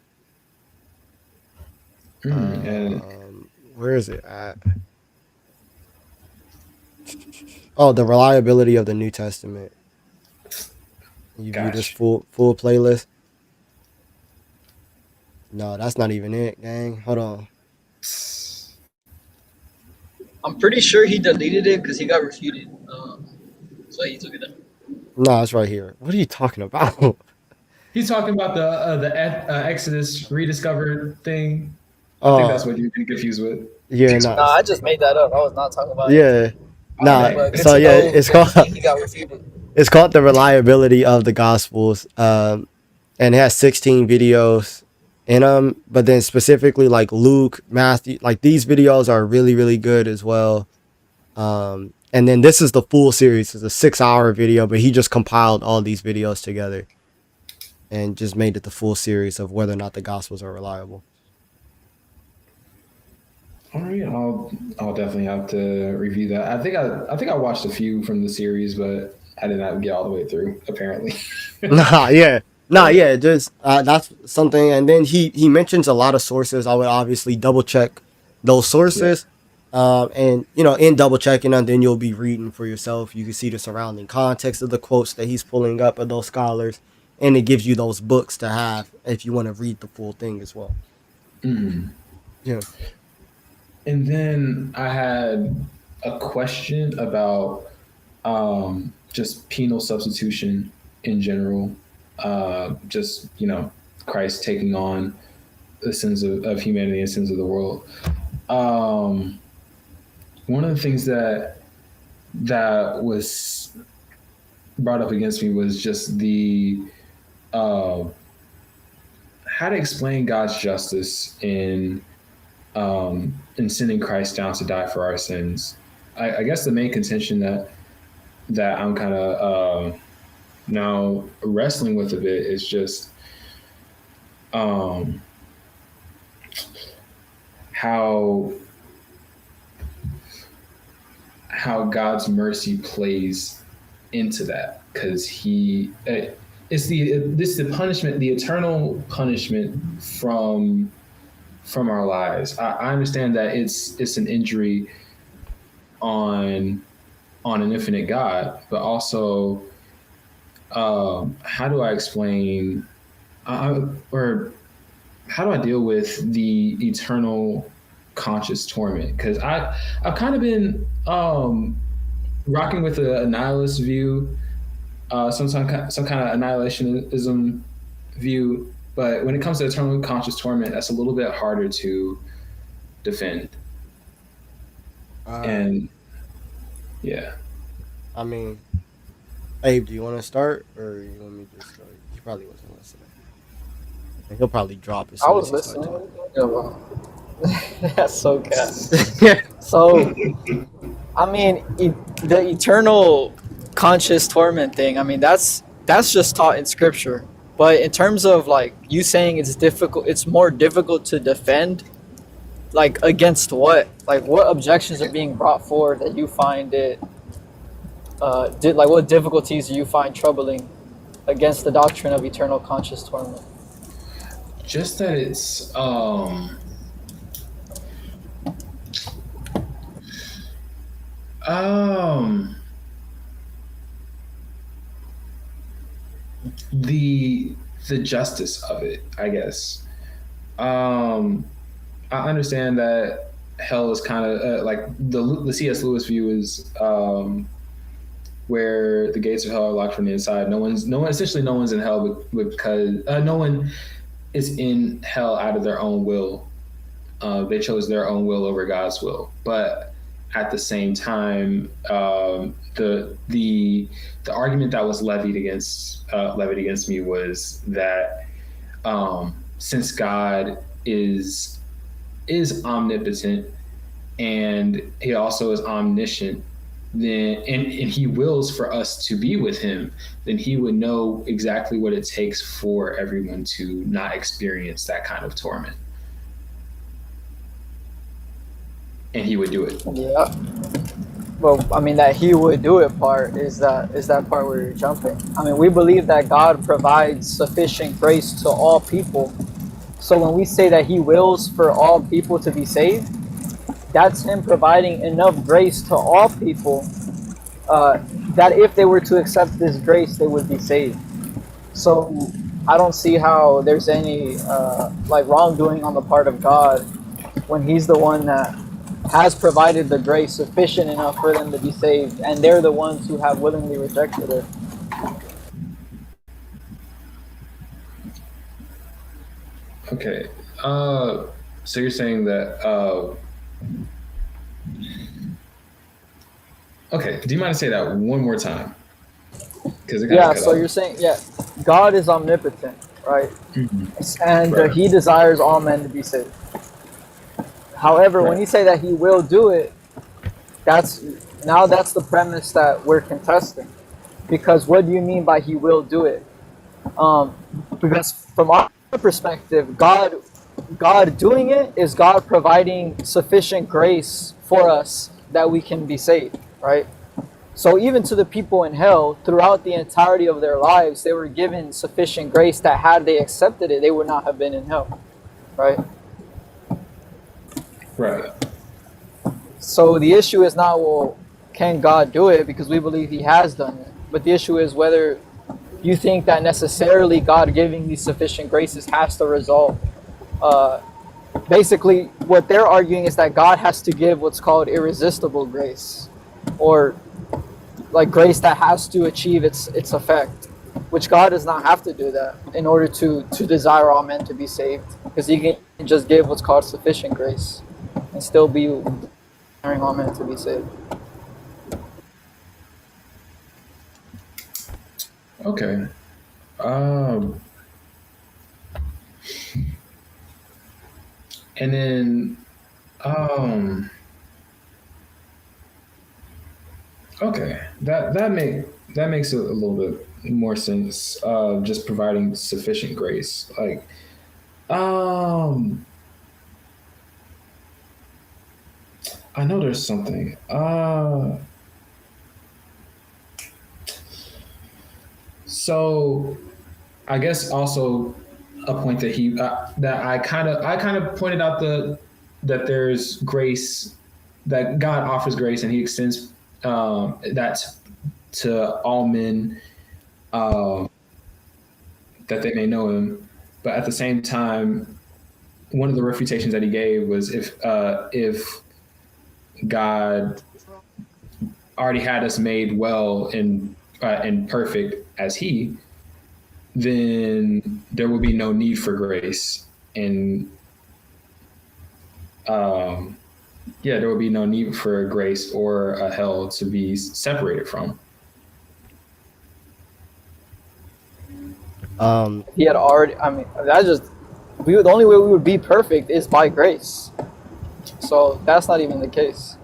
And Where is it at? Oh, the reliability of the New Testament. You view this gosh, full playlist. No, that's not even it, gang. Hold on. I'm pretty sure he deleted it because he got refuted. So he took it down. No, it's right here. What are you talking about? he's talking about the Exodus rediscovered thing. I think that's Oh, what you're confused with. yeah, Nah, no. I just made that up. I was not talking about it. Yeah. Oh Nah. dang. But good So to yeah, know it's that called he got refuted. it's called the reliability of the Gospels. And it has 16 videos in them, but then specifically like Luke, Matthew, like these videos are really, really good as well. And then this is the full series. It's a 6-hour video, but he just compiled all these videos together and just made it the full series of whether or not the Gospels are reliable. All right, I'll definitely have to review that. I think I watched a few from the series, but I did not get all the way through. Apparently. Nah, yeah, just that's something. And then he mentions a lot of sources. I would obviously double check those Yeah. sources, and in double checking them, then you'll be reading for yourself. You can see the surrounding context of the quotes that he's pulling up of those scholars, and it gives you those books to have if you want to read the full thing as well. Mm. Yeah. And then I had a question about just penal substitution in general. Just Christ taking on the sins of humanity and sins of the world. One of the things that was brought up against me was just the uh, how to explain God's justice in sending Christ down to die for our sins. I guess the main contention that I'm kind of now wrestling with a bit is just um, how God's mercy plays into that, because it's the punishment, the eternal punishment from our lives. I understand that it's an injury on an infinite God, but also how do I explain or how do I deal with the eternal conscious torment? Because I've kind of been rocking with a nihilist view, some kind of annihilationism view, but when it comes to eternal conscious torment, that's a little bit harder to defend. And yeah. I mean, Abe, do you want to start, or you want me to just start? He probably wasn't listening. And he'll probably drop as I soon was as he starts listening. talking. Yeah, well, That's so cat. So I mean, the eternal conscious torment thing. I mean, that's just taught in scripture. But in terms of like you saying it's difficult, it's more difficult to defend. Like against what? Like what objections are being brought forward that you find it? Did like what difficulties do you find troubling against the doctrine of eternal conscious torment? Just that it's um the justice of it, I guess. I understand that hell is kind of like the C.S. Lewis view is where the gates of hell are locked from the inside. No one's in hell because no one is in hell out of their own will. They chose their own will over God's will, but at the same time, the argument that was levied against me was that since God is omnipotent and he also is omniscient, then and he wills for us to be with him, then he would know exactly what it takes for everyone to not experience that kind of torment. And he would do it. Yeah. Well, I mean that he would do it part is that part where you're jumping. I mean, we believe that God provides sufficient grace to all people. So when we say that he wills for all people to be saved, that's him providing enough grace to all people that if they were to accept this grace, they would be saved. So I don't see how there's any like wrongdoing on the part of God when he's the one that has provided the grace sufficient enough for them to be saved, and they're the ones who have willingly rejected it. Okay. So you're saying that okay, do you mind to say that one more time? Yeah, so you're saying, yeah, God is omnipotent, right? Mm-hmm. And Right. he desires all men to be saved. However, when you say that he will do it, that's the premise that we're contesting. Because what do you mean by he will do it? Because from our perspective, God doing it is God providing sufficient grace for us that we can be saved, right? So even to the people in hell, throughout the entirety of their lives, they were given sufficient grace that had they accepted it, they would not have been in hell, right? Right. So the issue is not, well, can God do it? Because we believe he has done it. But the issue is whether you think that necessarily God giving these sufficient graces has to result. Basically, what they're arguing is that God has to give what's called irresistible grace, or like grace that has to achieve its effect, which God does not have to do that in order to desire all men to be saved, because he can just give what's called sufficient grace and still be desiring all men to be saved. Okay. And then okay, that makes a little bit more sense. Just providing sufficient grace, like I know there's something. So I guess also a point that that I kind of pointed out that there's grace, that God offers grace and he extends that to all men, that they may know him. But at the same time, one of the refutations that he gave was if God already had us made well and perfect as he, then there will be no need for grace. And there will be no need for grace or a hell to be separated from. He had already, I mean, that's just, the only way we would be perfect is by grace. So that's not even the case.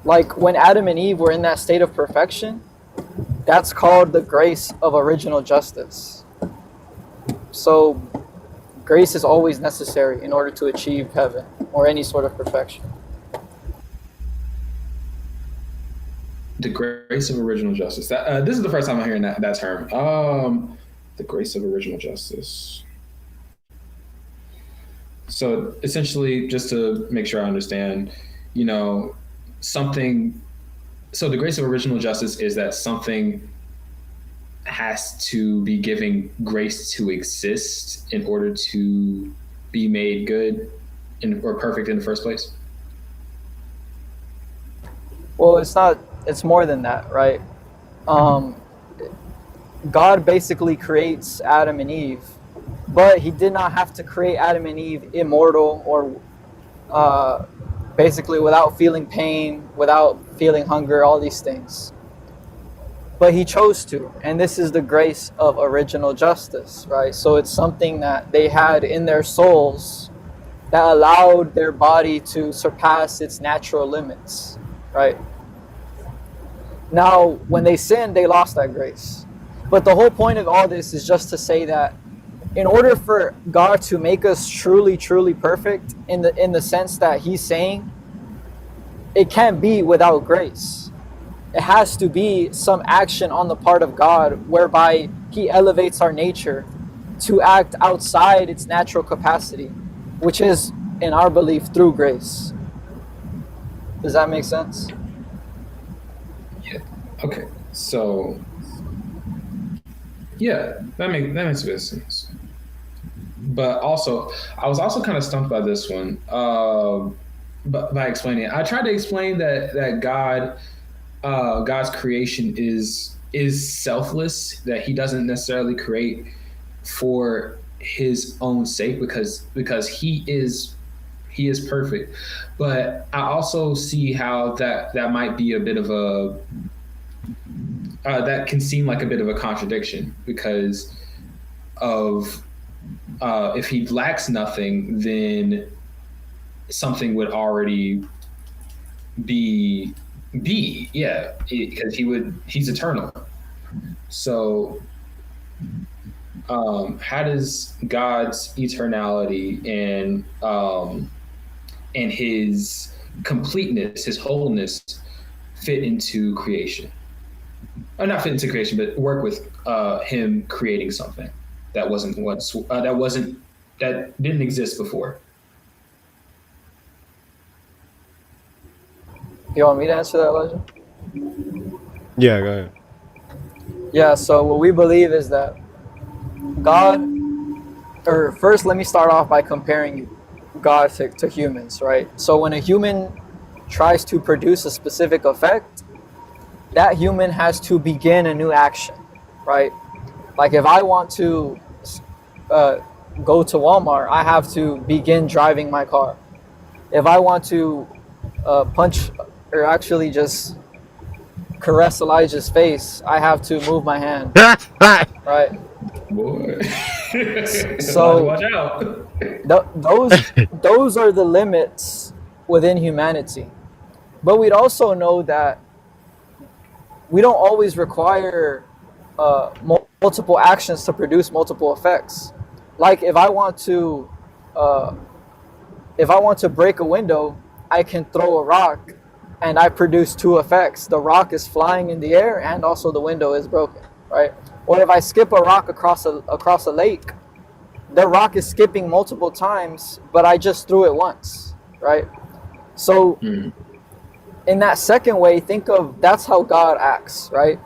Like when Adam and Eve were in that state of perfection, that's called the grace of original justice. So grace is always necessary in order to achieve heaven or any sort of perfection. The grace of original justice. This is the first time I'm hearing that term. The grace of original justice. So essentially, just to make sure I understand, something. So the grace of original justice is that something has to be giving grace to exist in order to be made good or perfect in the first place. Well, it's more than that, right? God basically creates Adam and Eve, but he did not have to create Adam and Eve immortal or basically without feeling pain, without feeling hunger, all these things. But he chose to, and this is the grace of original justice, right? So it's something that they had in their souls that allowed their body to surpass its natural limits, right? Now, when they sinned, they lost that grace. But the whole point of all this is just to say that in order for God to make us truly, truly perfect, in the sense that he's saying, it can't be without grace. It has to be some action on the part of God whereby he elevates our nature to act outside its natural capacity, which is, in our belief, through grace. Does that make sense? Yeah. Okay. So, yeah, that makes good sense. But also, I was also kind of stumped by this one. But by explaining it, I tried to explain that God's creation is selfless, that he doesn't necessarily create for his own sake because he is perfect. But I also see how that might be a bit of a that can seem like a bit of a contradiction because of if he lacks nothing, then something would already be because he's eternal. So how does God's eternality and his completeness, his wholeness, fit into creation? Not fit into creation, but work with him creating something that didn't exist before. You want me to answer that, Elijah? Yeah, go ahead. Yeah, so what we believe is that first let me start off by comparing God to humans, right? So when a human tries to produce a specific effect, that human has to begin a new action, right? Like if I want to go to Walmart, I have to begin driving my car. If I want to punch or actually just caress Elijah's face, I have to move my hand, right? Boy. So watch out. those are the limits within humanity. But we'd also know that we don't always require multiple actions to produce multiple effects. Like if I want to break a window, I can throw a rock and I produce two effects. The rock is flying in the air and also the window is broken, right? Or if I skip a rock across a lake, the rock is skipping multiple times, but I just threw it once, right? So in that second way, think of that's how God acts, right?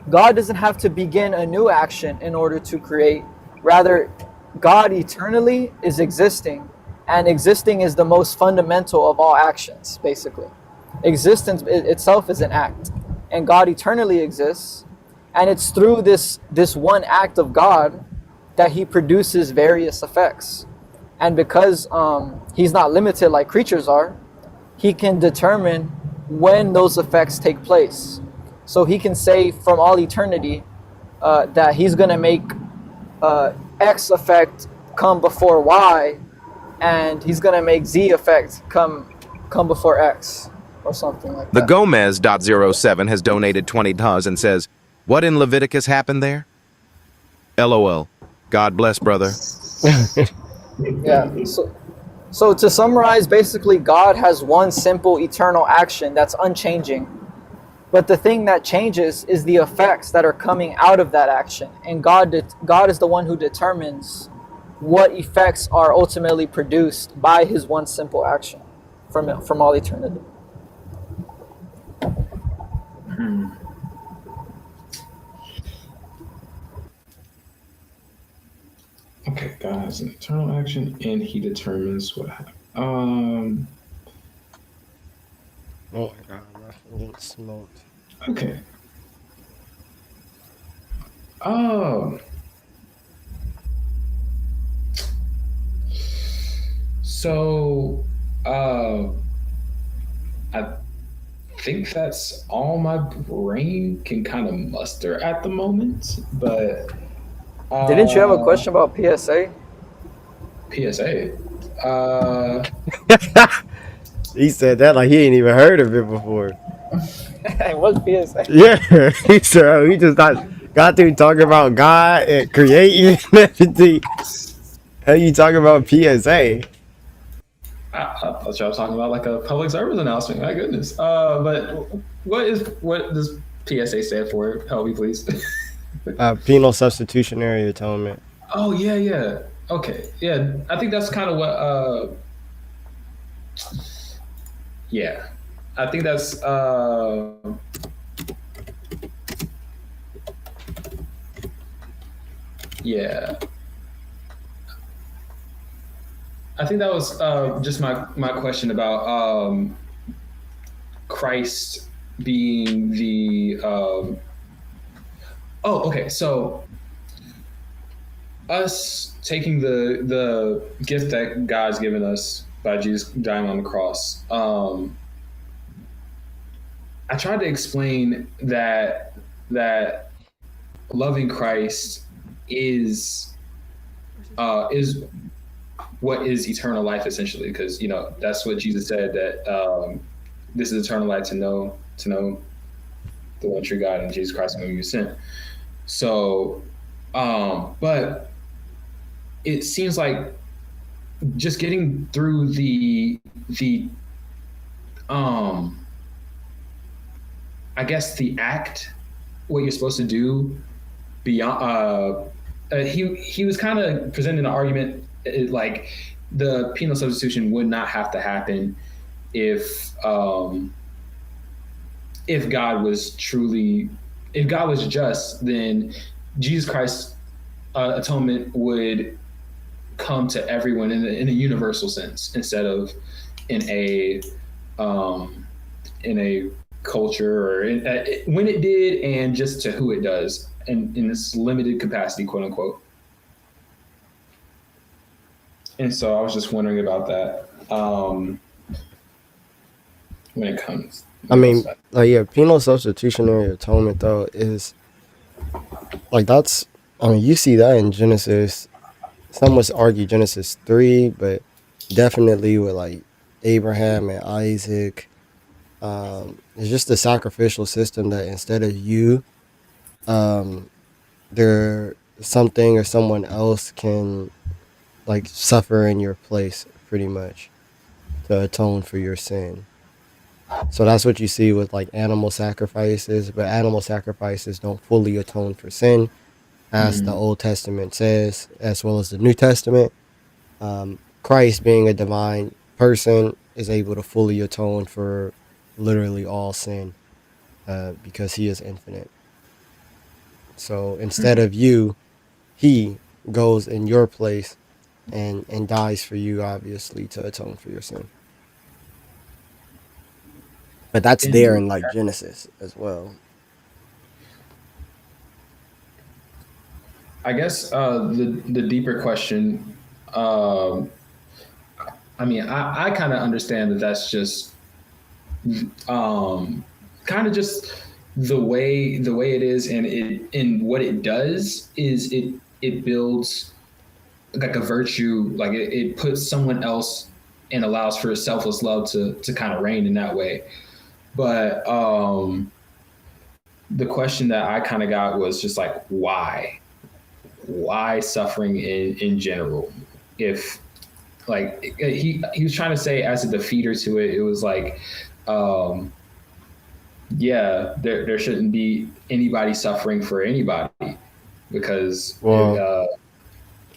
God doesn't have to begin a new action in order to create. Rather, God eternally is existing, and existing is the most fundamental of all actions, basically. Existence itself is an act, and God eternally exists, and it's through this one act of God that he produces various effects. And because he's not limited like creatures are, he can determine when those effects take place. So he can say from all eternity that he's going to make X effect come before Y and he's gonna make Z effect come before X or something like The that. Gomez.07 has donated $20 and says, "What in Leviticus happened there?" LOL. God bless, brother. Yeah. So to summarize, basically, God has one simple eternal action that's unchanging. But the thing that changes is the effects that are coming out of that action. And God is the one who determines what effects are ultimately produced by his one simple action from all eternity. Okay, God has an eternal action, and He determines what happens. Oh my god, bro. I'm getting smoked. Okay. Um. So, I think that's all my brain can kind of muster at the moment. But Didn't you have a question about PSA? PSA. He said that like he ain't even heard of it before. What's PSA? Yeah, he said he just got through talking about God and creating and everything. How you talking about PSA? I thought y'all was talking about like a public service announcement. My goodness. But what does PSA stand for? Help me, please. Penal substitutionary atonement. Oh yeah. Okay, yeah. I think that's kind of what. Yeah, I think that's. Yeah, I think that was just my question about Christ being the. Oh, okay. So us taking the gift that God's given us by Jesus dying on the cross. I tried to explain that loving Christ is what is eternal life essentially, because that's what Jesus said, that this is eternal life, to know the one true God and Jesus Christ whom you sent. So, but it seems like just getting through the I guess the act, what you're supposed to do beyond. He was kind of presenting an argument like the penal substitution would not have to happen if God was just, then Jesus Christ's atonement would come to everyone in a universal sense, instead of in a culture, or when it did, and just to who it does, and in this limited capacity, quote unquote. And so I was just wondering about that when it comes. I mean, yeah, penal substitutionary atonement though is like that's. I mean, you see that in Genesis. Some would argue Genesis 3, but definitely with like Abraham and Isaac. It's just a sacrificial system that instead of you, there something or someone else can like suffer in your place, pretty much, to atone for your sin. So that's what you see with like animal sacrifices, but animal sacrifices don't fully atone for sin, as the Old Testament says, as well as the New Testament. Christ, being a divine person, is able to fully atone for literally all sin, because he is infinite. So instead of you, he goes in your place and dies for you, obviously, to atone for your sin. But that's there in like Genesis as well. I guess the deeper question. I mean, I kind of understand that that's just kind of just the way it is, and what it does is it builds like a virtue, like it puts someone else and allows for selfless love to kind of reign in that way. But the question that I kind of got was just like, why suffering in general? If like he was trying to say as a defeater to it, it was like, um, yeah, there shouldn't be anybody suffering for anybody because Well,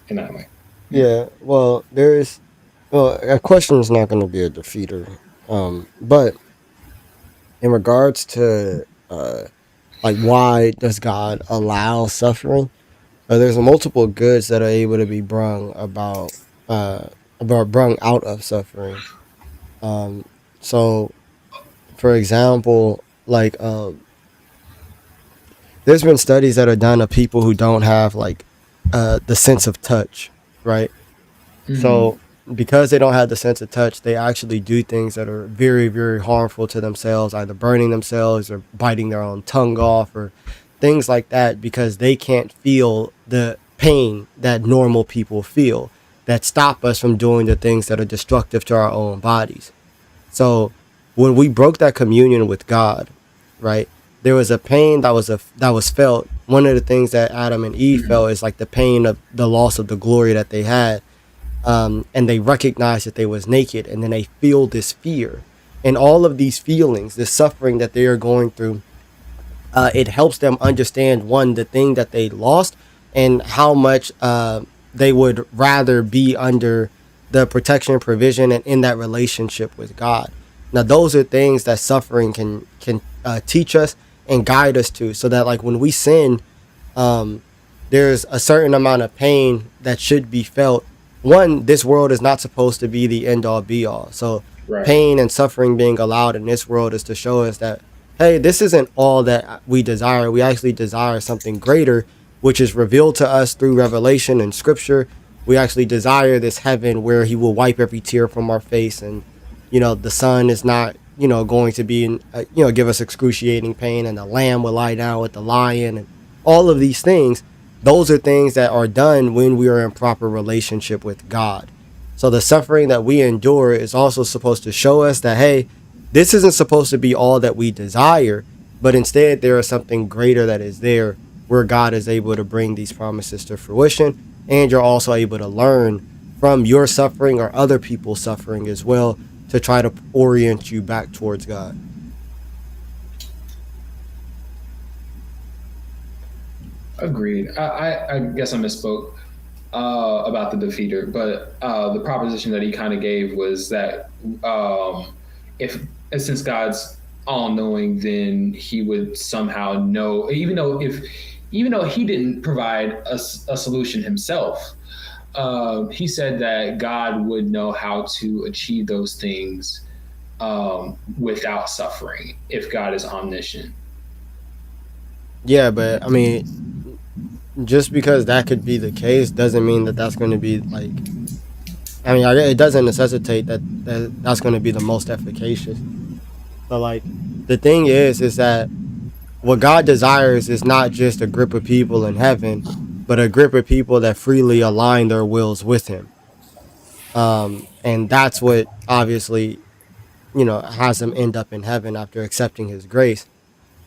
in that way. yeah. Well, a question is not going to be a defeater. But in regards to like why does God allow suffering? There's multiple goods that are able to be uh brung out of suffering. Um, so for example, like there's been studies that are done of people who don't have like the sense of touch, right? Mm, So because they don't have the sense of touch, they actually do things that are very, very harmful to themselves, either burning themselves or biting their own tongue off or things like that because they can't feel the pain that normal people feel that stop us from doing the things that are destructive to our own bodies. So when we broke that communion with God, right? There was a pain that was felt. One of the things that Adam and Eve mm, felt is like the pain of the loss of the glory that they had, and they recognize that they was naked, and then they feel this fear and all of these feelings, this suffering that they are going through. It helps them understand one, the thing that they lost, and how much they would rather be under the protection, provision, and in that relationship with God. Now those are things that suffering can teach us and guide us to, so that like when we sin, um, there's a certain amount of pain that should be felt. One, this world is not supposed to be the end all be all. So right. pain and suffering being allowed in this world is to show us that, hey, this isn't all that we desire. We actually desire something greater, which is revealed to us through revelation and scripture. We actually desire this heaven where he will wipe every tear from our face, and the sun is not going to be give us excruciating pain, and the lamb will lie down with the lion, and all of these things. Those are things that are done when we are in proper relationship with God. So the suffering that we endure is also supposed to show us that, hey, this isn't supposed to be all that we desire, but instead there is something greater that is there, where God is able to bring these promises to fruition, and you're also able to learn from your suffering or other people's suffering as well, to try to orient you back towards God. Agreed. I guess I misspoke about the defeater, but the proposition that he kind of gave was that if since God's all knowing, then he would somehow know, even though he didn't provide a solution himself. He said that God would know how to achieve those things without suffering if God is omniscient. Yeah, but I mean, just because that could be the case doesn't mean that that's going to be like. I mean, it doesn't necessitate that that's going to be the most efficacious. So, like, the thing is that what God desires is not just a group of people in heaven, but a group of people that freely align their wills with Him. And that's what obviously has them end up in heaven after accepting His grace.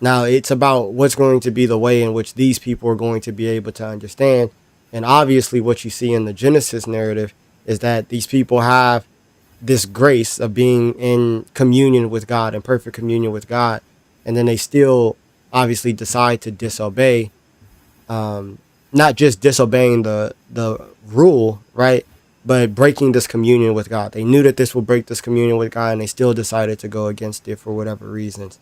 Now it's about what's going to be the way in which these people are going to be able to understand. And obviously, what you see in the Genesis narrative is that these people have this grace of being in communion with God and perfect communion with God. And then they still obviously decide to disobey, not just disobeying the rule, right? But breaking this communion with God. They knew that this would break this communion with God, and they still decided to go against it for whatever reasons.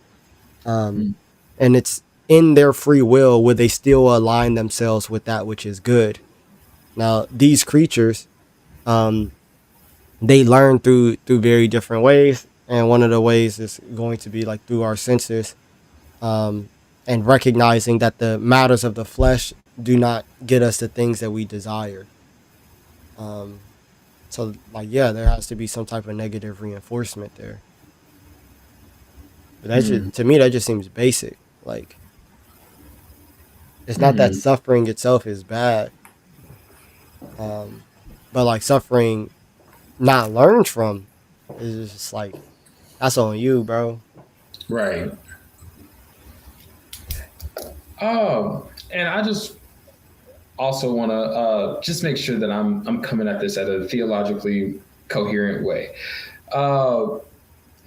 Um, Mm. and it's in their free will would they still align themselves with that which is good. Now, these creatures, um, they learn through very different ways, and one of the ways is going to be like through our senses, um, and recognizing that the matters of the flesh do not get us the things that we desire. Um, so, like, yeah, there has to be some type of negative reinforcement there. But Mm. to me, that just seems basic. Like, it's not that Mm. suffering itself is bad. but like suffering not learned from is just like that's on you, bro. Right. And I just also want to just make sure that I'm coming at this at a theologically coherent way.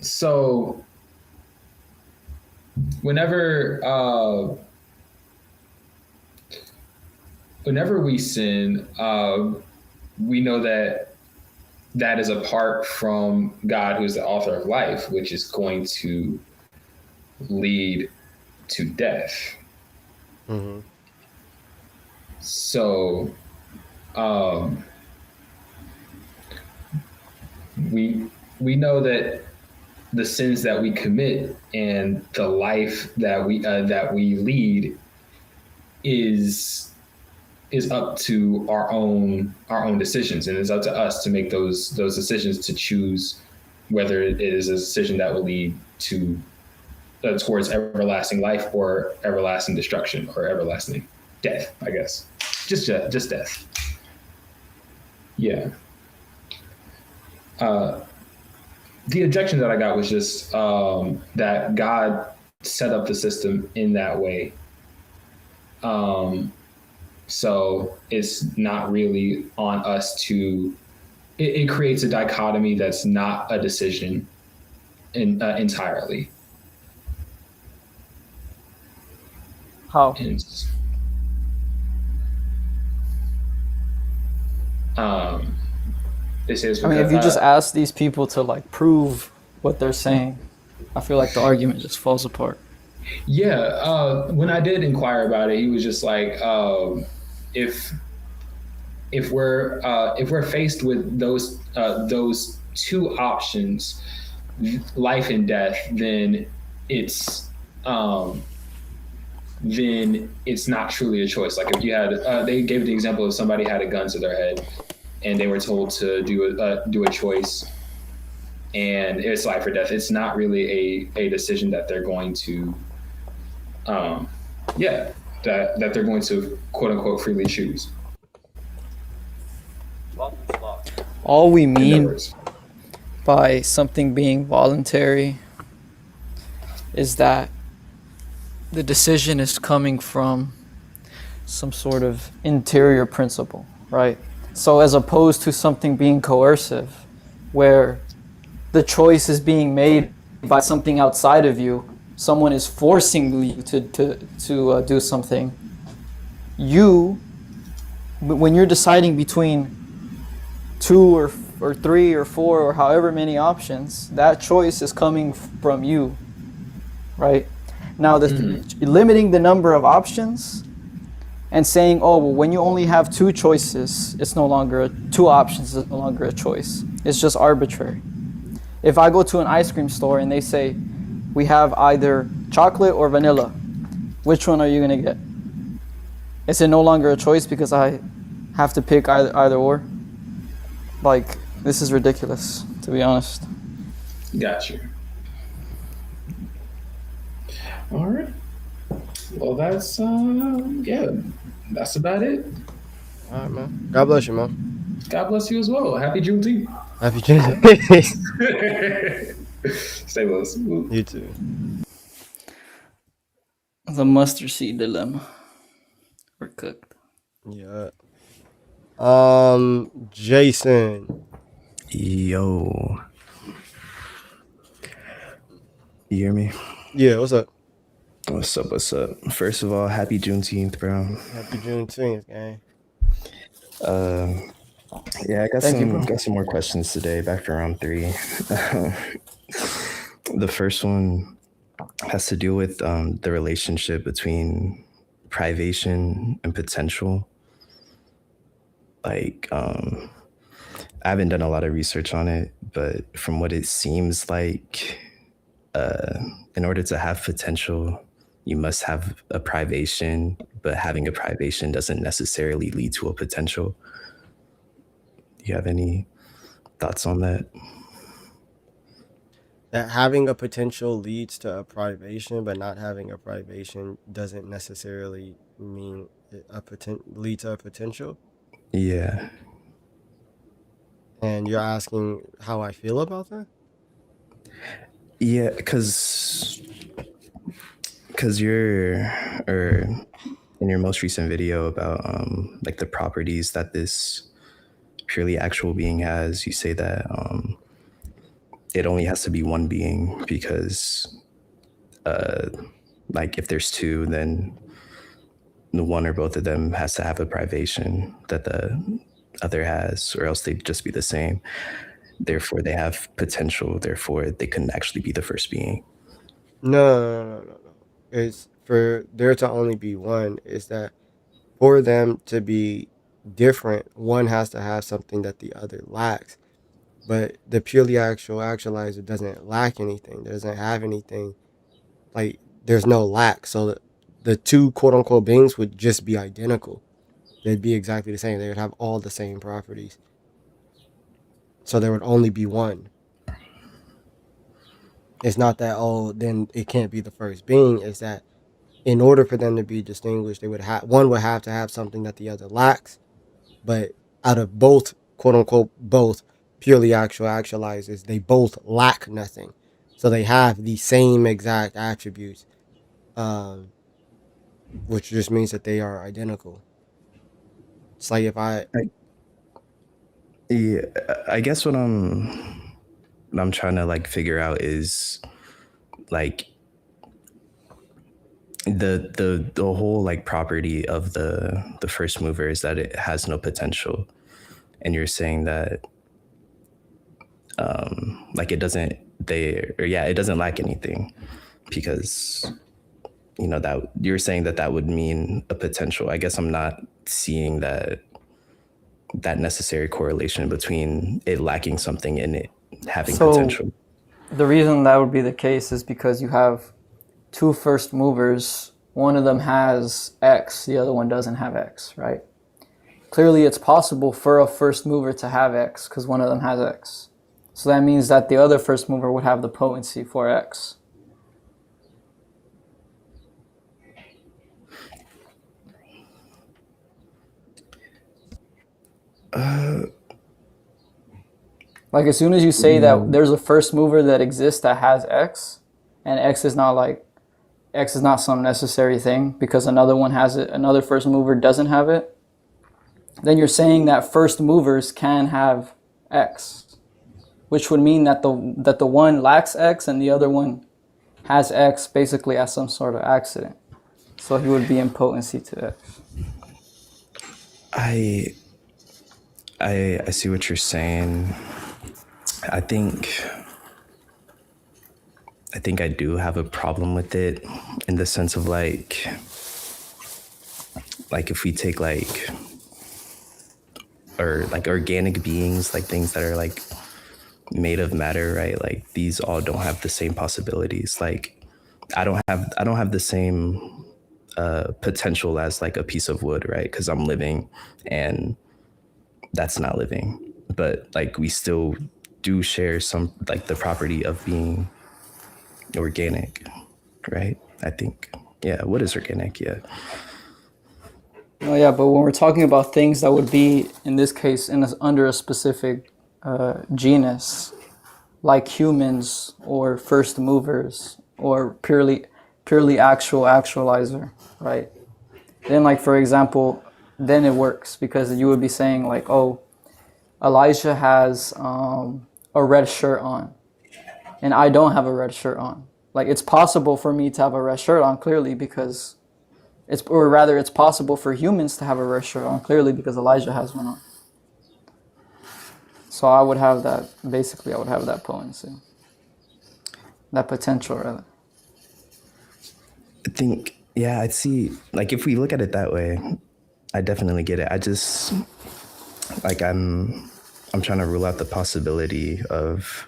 So whenever whenever we sin, we know that that is apart from God, who is the author of life, which is going to lead to death. Mm-hmm. So we know that the sins that we commit and the life that we lead is up to our own decisions, and it's up to us to make those decisions to choose whether it is a decision that will lead to towards everlasting life or everlasting destruction or everlasting death. I guess just death. Yeah. The objection that I got was just that God set up the system in that way. So it's not really on us to. It creates a dichotomy that's not a decision entirely. How? And, this is. I mean, if you just ask these people to like prove what they're saying, I feel like the argument just falls apart. Yeah, when I did inquire about it, he was just like, if we're faced with those two options, life and death, then it's not truly a choice. Like if you had, they gave the example of somebody had a gun to their head, and they were told to do a choice, and it's life or death. It's not really a decision that they're going to, that they're going to quote unquote freely choose. All we mean by something being voluntary is that the decision is coming from some sort of interior principle, right? So as opposed to something being coercive, where the choice is being made by something outside of you, someone is forcing you to do something. You, when you're deciding between 2 or 3 or 4 or however many options, that choice is coming from you, right? Now, limiting the number of options and saying, oh, well, when you only have 2 choices, it's no longer 2 options, it's no longer a choice. It's just arbitrary. If I go to an ice cream store and they say, we have either chocolate or vanilla, which one are you gonna get? Is it no longer a choice because I have to pick either or? Like, this is ridiculous, to be honest. Got you. All right. Well, that's that's about it. All right, man. God bless you, man. God bless you as well. Happy Juneteenth. Happy Juneteenth. Stay with us. You too. The mustard seed dilemma. We're cooked. Yeah. Jason. Yo. You hear me? Yeah, what's up? What's up? What's up? First of all, happy Juneteenth, bro. Happy Juneteenth, gang. Yeah, I got some more questions today. Back to round 3. The first one has to do with the relationship between privation and potential. Like, I haven't done a lot of research on it, but from what it seems like, in order to have potential, you must have a privation, but having a privation doesn't necessarily lead to a potential. Do you have any thoughts on that? That having a potential leads to a privation, but not having a privation doesn't necessarily mean lead to a potential? Yeah. And you're asking how I feel about that? Yeah, because you're, or in your most recent video about like the properties that this purely actual being has, you say that it only has to be one being because like if there's two, then the one or both of them has to have a privation that the other has, or else they'd just be the same. Therefore, they have potential. Therefore, they couldn't actually be the first being. No. It's for there to only be one. Is that for them to be different, one has to have something that the other lacks. But the purely actualizer doesn't lack anything. Doesn't have anything. Like there's no lack. So the two quote unquote beings would just be identical. They'd be exactly the same. They would have all the same properties. So there would only be one. It's not that, oh, then it can't be the first being. It's that in order for them to be distinguished, they would have one would have to have something that the other lacks. But out of both, quote unquote, both purely actualizers, they both lack nothing. So they have the same exact attributes, which just means that they are identical. It's like if Yeah, I guess what I'm trying to like figure out is like the whole like property of the first mover is that it has no potential, and you're saying that like it doesn't it doesn't lack anything because that you're saying that would mean a potential. I guess I'm not seeing that necessary correlation between it lacking something and it having potential. The reason that would be the case is because you have two first movers. One of them has X, the other one doesn't have X, right? Clearly, it's possible for a first mover to have X because one of them has X. So that means that the other first mover would have the potency for X. Like as soon as you say that there's a first mover that exists that has X, and X is not some necessary thing because another one has it, another first mover doesn't have it, then you're saying that first movers can have X, which would mean that the one lacks X and the other one has X basically as some sort of accident. So he would be in potency to X. I see what you're saying. I think I do have a problem with it in the sense of like if we take like organic beings, like things that are like made of matter, right? Like these all don't have the same possibilities. Like I don't have the same potential as like a piece of wood, right? Because I'm living and that's not living. But like we still do share some like the property of being organic, right? I think. Yeah, what is organic? Yeah. Oh yeah, but when we're talking about things that would be, in this case, under a specific genus, like humans or first movers or purely actualizer, right? Then, like for example, then it works because you would be saying like, oh, Elijah has a red shirt on, and I don't have a red shirt on. Like it's possible for me to have a red shirt on clearly because it's possible for humans to have a red shirt on clearly because Elijah has one on. So I would have that, basically I would have that potency. That potential, rather. I think, yeah, I'd see, like, if we look at it that way, I definitely get it. I just, like, I'm trying to rule out the possibility of,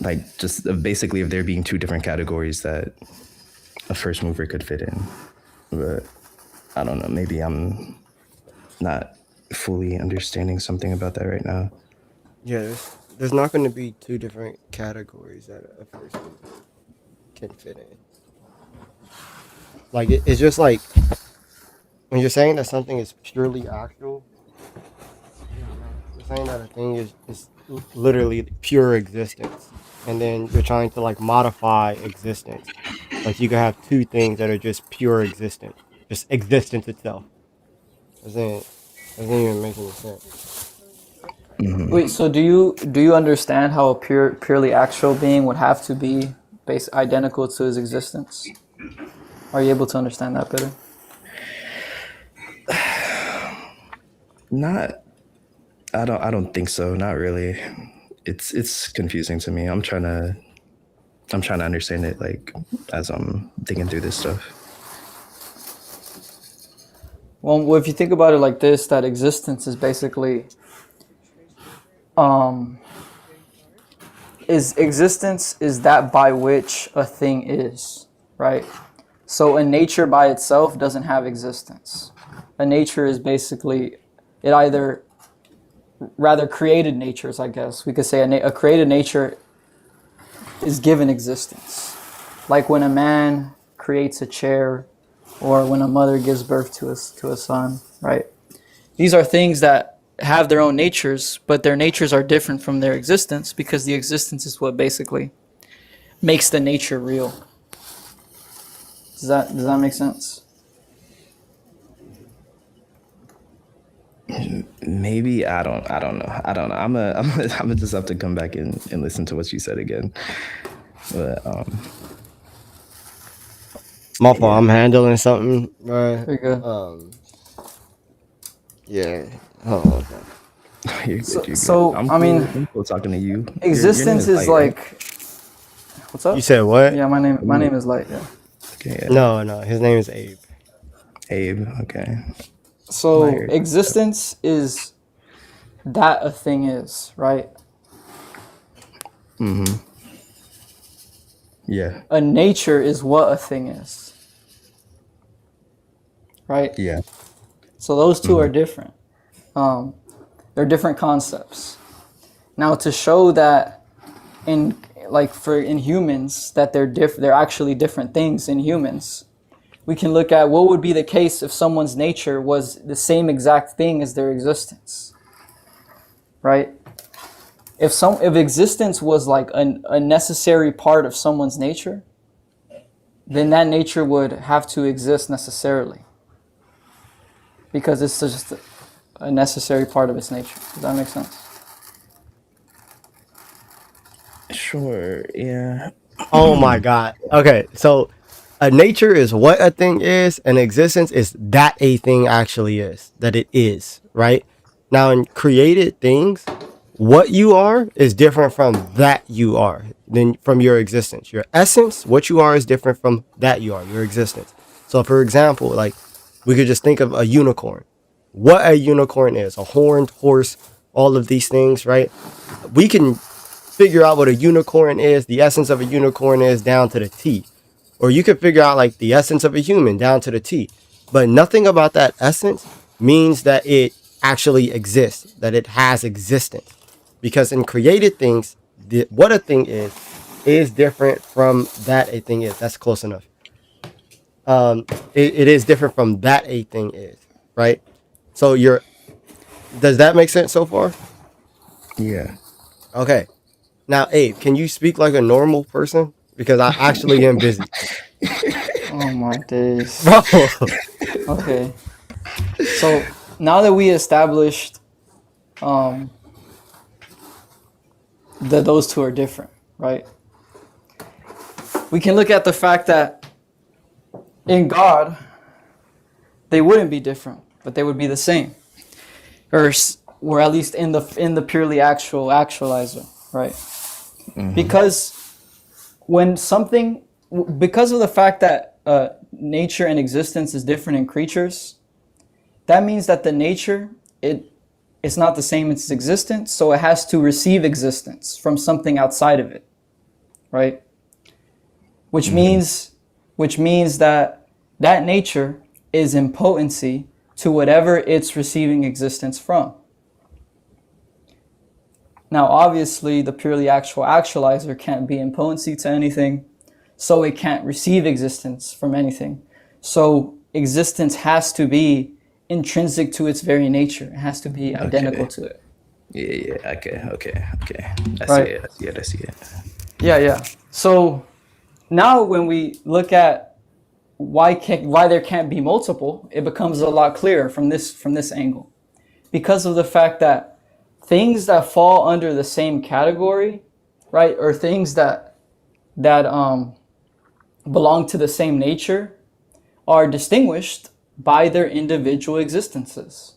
like, just basically of there being two different categories that a first mover could fit in. But I don't know, maybe I'm not fully understanding something about that right now. Yeah, there's not going to be two different categories that a first mover can fit in. Like it's just like when you're saying that something is purely actual. Yeah, man, saying that a thing is literally pure existence, and then you're trying to like modify existence. Like you could have two things that are just pure existence, just existence itself. Doesn't doesn't even make any sense. Wait, so do you understand how a purely actual being would have to be identical to his existence? Are you able to understand that better? Not. I don't think so. Not really. It's confusing to me. I'm trying to understand it like as I'm digging through this stuff. Well, if you think about it like this, that existence is basically existence is that by which a thing is, right? So a nature by itself doesn't have existence. A nature is basically, it either, rather created natures, I guess. We could say a created nature is given existence. Like when a man creates a chair, or when a mother gives birth to a son, right? These are things that have their own natures, but their natures are different from their existence because the existence is what basically makes the nature real. Does that make sense? Maybe I don't know. I'm gonna just have to come back and listen to what you said again. But My fault. I'm handling something, right? Very good. Yeah. Oh, okay. You're good. So I'm I mean, I'm cool talking to you. existence your name is Light, like. right? What's up? You said what? Yeah, my name is Light. Yeah. Okay. Yeah. No, his name is Abe. Abe. Okay. So Light. existence is that a thing is, right? Mm-hmm. Yeah. A nature is what a thing is, right? Yeah. So those two are different. They're different concepts. Now, to show that in humans that they're actually different things in humans, we can look at what would be the case if someone's nature was the same exact thing as their existence, right? If existence was like a necessary part of someone's nature, then that nature would have to exist necessarily, because it's just a necessary part of its nature. Does that make sense? Sure. Yeah. Oh my God. Okay, so a nature is what a thing is, and existence is that a thing actually is, that it is, right? Now, in created things, what you are is different from that you are, than from your existence. Your essence, what you are, is different from that you are, your existence. So, for example, like we could just think of a unicorn. What a unicorn is, a horned horse, all of these things, right? We can figure out what a unicorn is, the essence of a unicorn is, down to the T. Or you could figure out like the essence of a human down to the T. But nothing about that essence means that it actually exists, that it has existence. Because in created things, what a thing is different from that a thing is. That's close enough. It is different from that a thing is, right? So does that make sense so far? Yeah. Okay. Now, Abe, can you speak like a normal person? Because I actually am busy. Oh my days. Bro. Okay. So now that we established that those two are different, right? We can look at the fact that in God, they wouldn't be different, but they would be the same. Or at least in the purely actualizer, right? Mm-hmm. Because of the fact that nature and existence is different in creatures, that means that the nature, it's not the same as existence, so it has to receive existence from something outside of it, right? Which means that nature is in potency to whatever it's receiving existence from. Now, obviously, the purely actualizer can't be in potency to anything, so it can't receive existence from anything. So existence has to be intrinsic to its very nature. It has to be identical to it. Yeah. Okay. I see right? it. I see it. Yeah. So now when we look at why there can't be multiple, it becomes a lot clearer from this angle, because of the fact that things that fall under the same category, right, or things that belong to the same nature, are distinguished by their individual existences.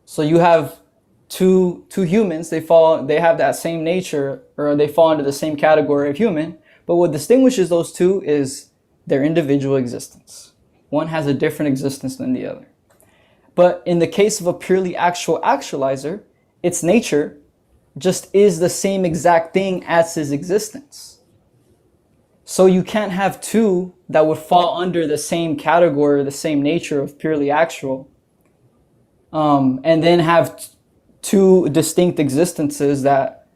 So you have two humans, they have that same nature, or they fall into the same category of human, but what distinguishes those two is their individual existence. One has a different existence than the other. But in the case of a purely actual actualizer, its nature just is the same exact thing as his existence. So you can't have two that would fall under the same category, the same nature of purely actual, and then have two distinct existences that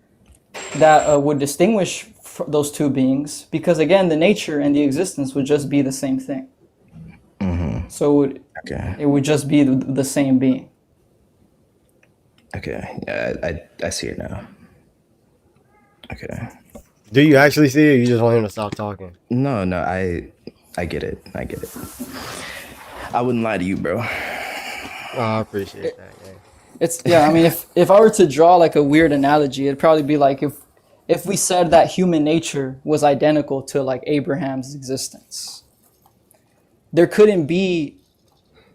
would distinguish those two beings, because again, the nature and the existence would just be the same thing. So it would just be the same being. Okay. Yeah, I see it now. Okay. Do you actually see it? Or you just want him to stop talking? No, I get it. I wouldn't lie to you, bro. Oh, I appreciate that. Yeah. It's I mean, if I were to draw like a weird analogy, it'd probably be like if we said that human nature was identical to like Abraham's existence. There couldn't be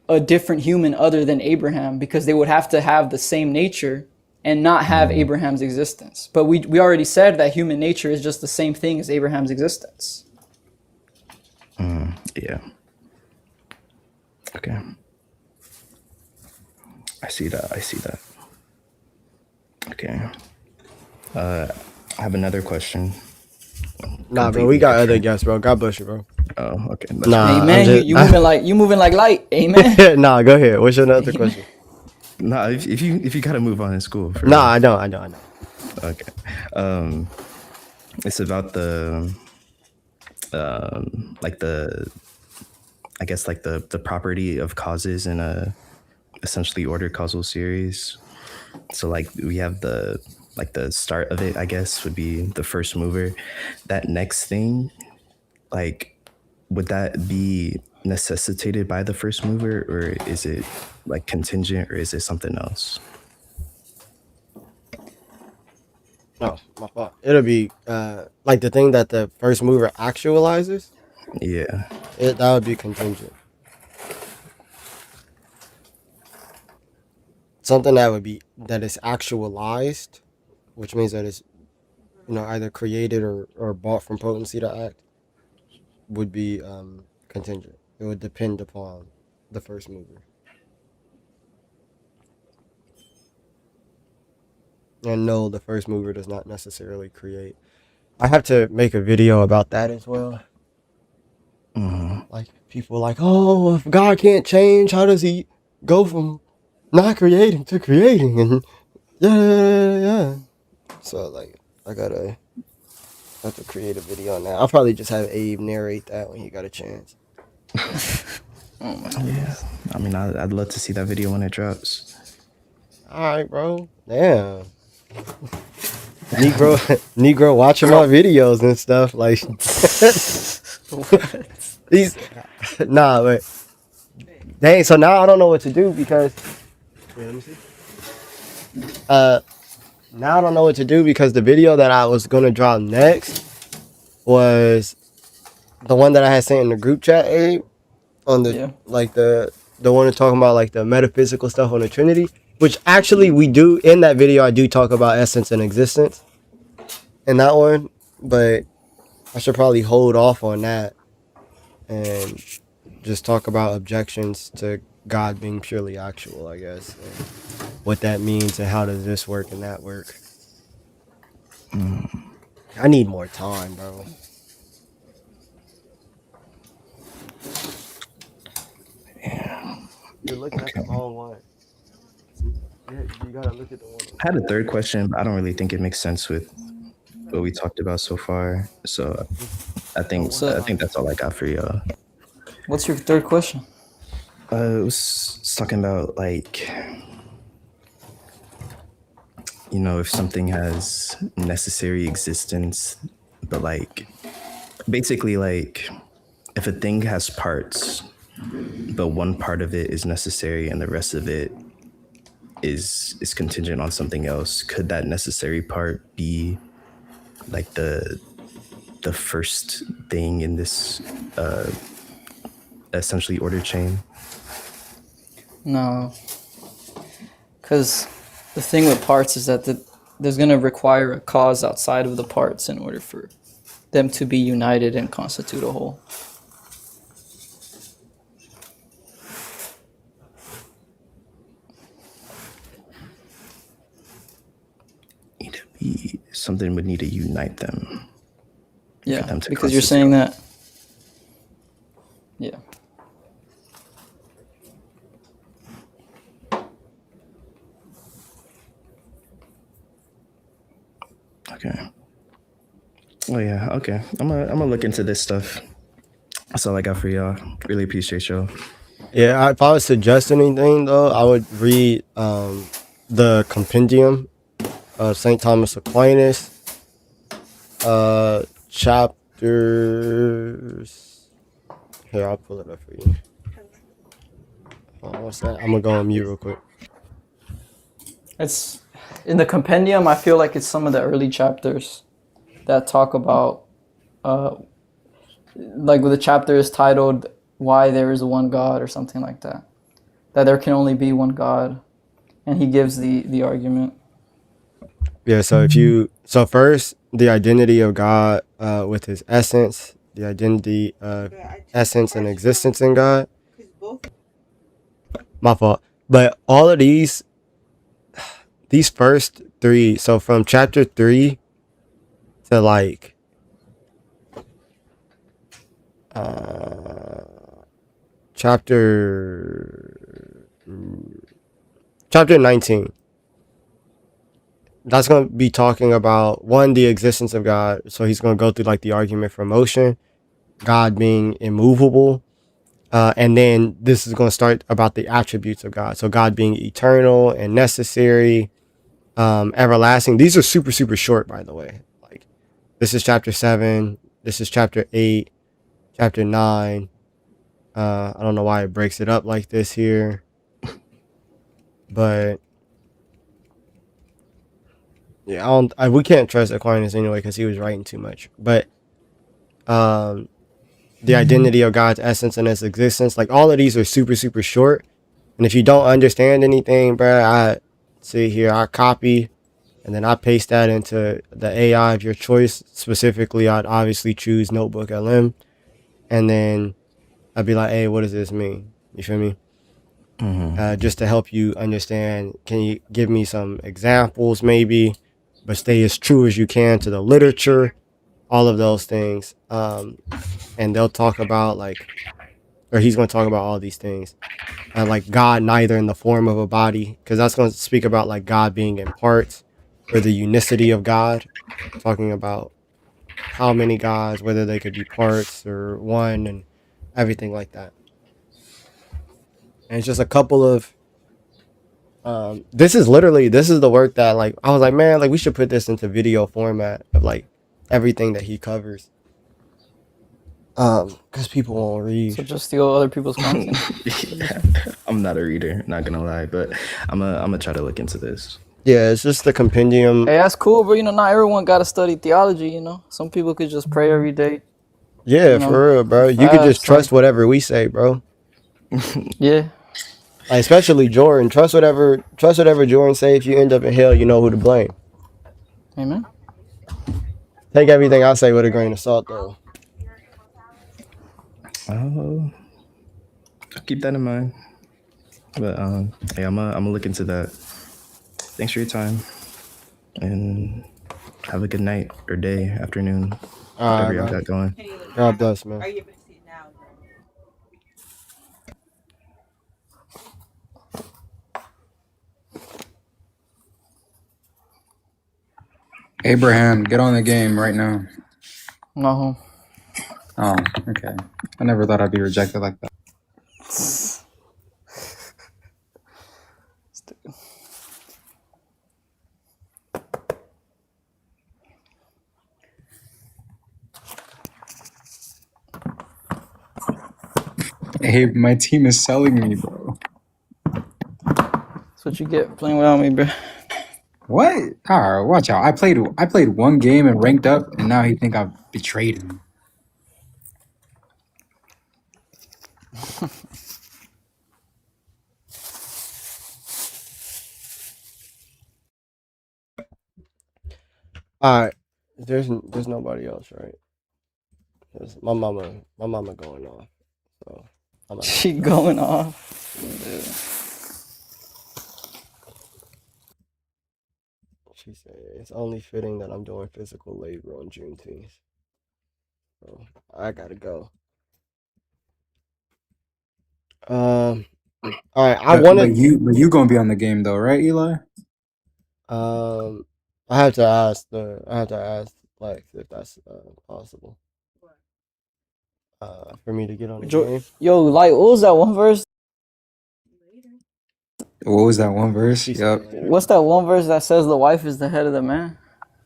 a different human other than Abraham, because they would have to have the same nature and not have Abraham's existence. But we already said that human nature is just the same thing as Abraham's existence. Yeah. Okay. I see that. Okay. I have another question. Nah, bro, we got other guests, bro. God bless you, bro. Oh, okay. Nah, amen. You moving like light. Amen. Nah, go ahead. What's your other question? Nah, if you gotta move on in school. Nah, I don't. Okay. It's about the like the, I guess like the property of causes in a essentially ordered causal series. So like we have the start of it, I guess, would be the first mover. That next thing, like, would that be necessitated by the first mover, or is it like contingent, or is it something else? No, my fault. It'll be like the thing that the first mover actualizes. Yeah. That would be contingent. Something that is actualized, which means that it's either created or bought from potency to act, would be contingent. It would depend upon the first mover. And no, the first mover does not necessarily create. I have to make a video about that as well. Like, people are like, oh, if God can't change, how does he go from not creating to creating? And yeah. So like, I have to create a video on that. I'll probably just have Abe narrate that when he got a chance. Oh my Yeah. I mean, I'd love to see that video when it drops. All right, bro. Damn. Negro watching my videos and stuff like. These, nah, but dang. So now I don't know what to do because. Wait, let me see. Now I don't know what to do because the video that I was gonna drop next was the one that I had sent in the group chat, Abe, on the the one talking about like the metaphysical stuff on the Trinity, which actually we do in that video. I do talk about essence and existence in that one, but I should probably hold off on that and just talk about objections to God being purely actual, I guess, and what that means and how does this work and that work. I need more time, bro. Yeah. You're looking at the wrong one. You gotta look at the one. I had a third question, but I don't really think it makes sense with what we talked about so far. So I think that's all I got for y'all. What's your third question? It was talking about like you know, if something has necessary existence, but like basically like if a thing has parts, but one part of it is necessary and the rest of it is contingent on something else, could that necessary part be like the first thing in this essentially ordered chain? No, because the thing with parts is that there's going to require a cause outside of the parts in order for them to be united and constitute a whole. Something would need to unite them. Yeah, for them to because you're constitute. saying that. Yeah. Okay. Oh yeah. Okay. I'm gonna look into this stuff. That's all I got for y'all. Really appreciate y'all. Yeah, if I was suggesting anything though, I would read the compendium of St. Thomas Aquinas, chapters. Here, I'll pull it up for you. What's that? I'm gonna go on mute real quick. It's in the compendium. I feel like it's some of the early chapters that talk about, like the chapter is titled "Why There Is One God" or something like that. That there can only be one God, and he gives the argument. Yeah. So first, the identity of God with His essence, the identity of essence and existence in God. My fault. But all of these first three, so from chapter 3 to like chapter 19, that's going to be talking about one, the existence of God. So he's going to go through like the argument for motion, God being immovable, and then this is going to start about the attributes of God. So God being eternal and necessary, everlasting. These are super super short, by the way. Like this is chapter 7, this is chapter 8, chapter 9. I don't know why it breaks it up like this here, but yeah, we can't trust Aquinas anyway because he was writing too much. But the identity of God's essence and its existence, like all of these are super super short. And if you don't understand anything, bro, I see here, I copy and then I paste that into the AI of your choice. Specifically, I'd obviously choose Notebook LM, and then I'd be like, hey, what does this mean? You feel me? Just to help you understand, can you give me some examples maybe, but stay as true as you can to the literature, all of those things. And they'll talk about he's going to talk about all these things. Like God neither in the form of a body, because that's going to speak about like God being in parts, or the unicity of God, talking about how many gods, whether they could be parts or one, and everything like that. And it's just a couple of this is the work that like I was like, man, like we should put this into video format of like everything that he covers. Because people won't read. So just steal other people's content. Yeah, I'm not a reader, not gonna lie, but I'm gonna try to look into this. Yeah, it's just the compendium. Hey, that's cool, but not everyone got to study theology. Some people could just pray every day. Yeah, for real, bro. You could just trust whatever we say, bro. Yeah. Like, especially Jordan. Trust whatever Jordan say. If you end up in hell, you know who to blame. Amen. Take everything I say with a grain of salt, though. I'll keep that in mind. But yeah, I'm gonna look into that. Thanks for your time, and have a good night or day, afternoon, whatever y'all got going. God bless, man. Abraham, get on the game right now. No. Oh, okay. I never thought I'd be rejected like that. Hey, my team is selling me, bro. That's what you get playing without me, bro. What? All right, watch out. I played one game and ranked up, and now he think I've betrayed him. All right. There's nobody else, right? 'Cause my mama going off. So I'm gonna have She to go. going off. She said it's only fitting that I'm doing physical labor on Juneteenth. So I gotta go. All right. I But wanted. you gonna be on the game though, right, Eli? I have to ask Lex if that's possible. For me to get on the game. Yo, like, what was that one verse? What was that one verse? She Yep. said later. What's that one verse that says the wife is the head of the man?